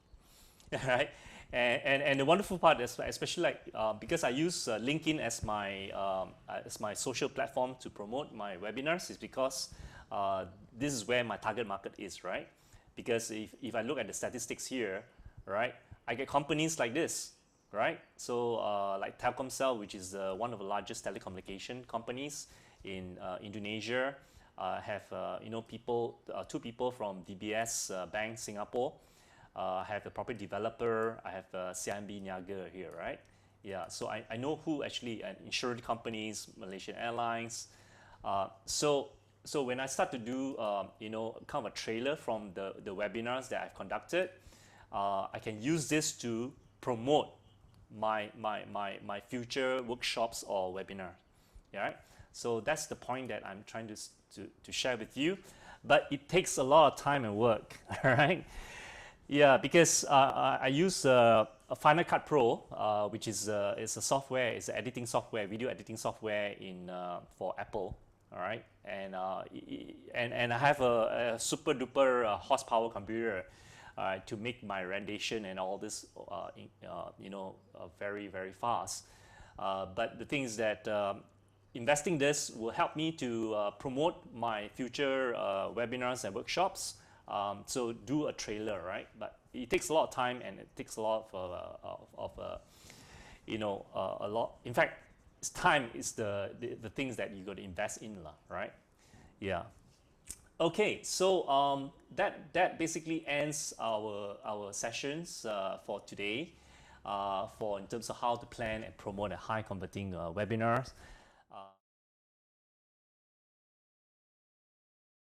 S1: right? And the wonderful part is, especially like because I use LinkedIn as my social platform to promote my webinars, is because this is where my target market is, right? Because if I look at the statistics here, right, I get companies like this, right? So like Telkomsel, which is one of the largest telecommunication companies in Indonesia, have people, two people from DBS Bank Singapore. I have a property developer. I have CIMB Niaga here, right? Yeah, so I know who actually, insurance companies, Malaysian Airlines. So when I start to do kind of a trailer from the webinars that I've conducted, I can use this to promote my future workshops or webinars. Yeah, right? So that's the point that I'm trying to share with you. But it takes a lot of time and work, all right? Yeah, because I use Final Cut Pro, which is a software, it's an editing software, video editing software for Apple. All right, and I have a super duper horsepower computer to make my rendition and all this, very very fast. But the thing is that investing this will help me to promote my future webinars and workshops. So do a trailer, right? But it takes a lot of time and it takes a lot a lot. In fact, time is the things that you got to invest in, right? Yeah. Okay, so that basically ends our sessions for today. For in terms of how to plan and promote a high converting webinars.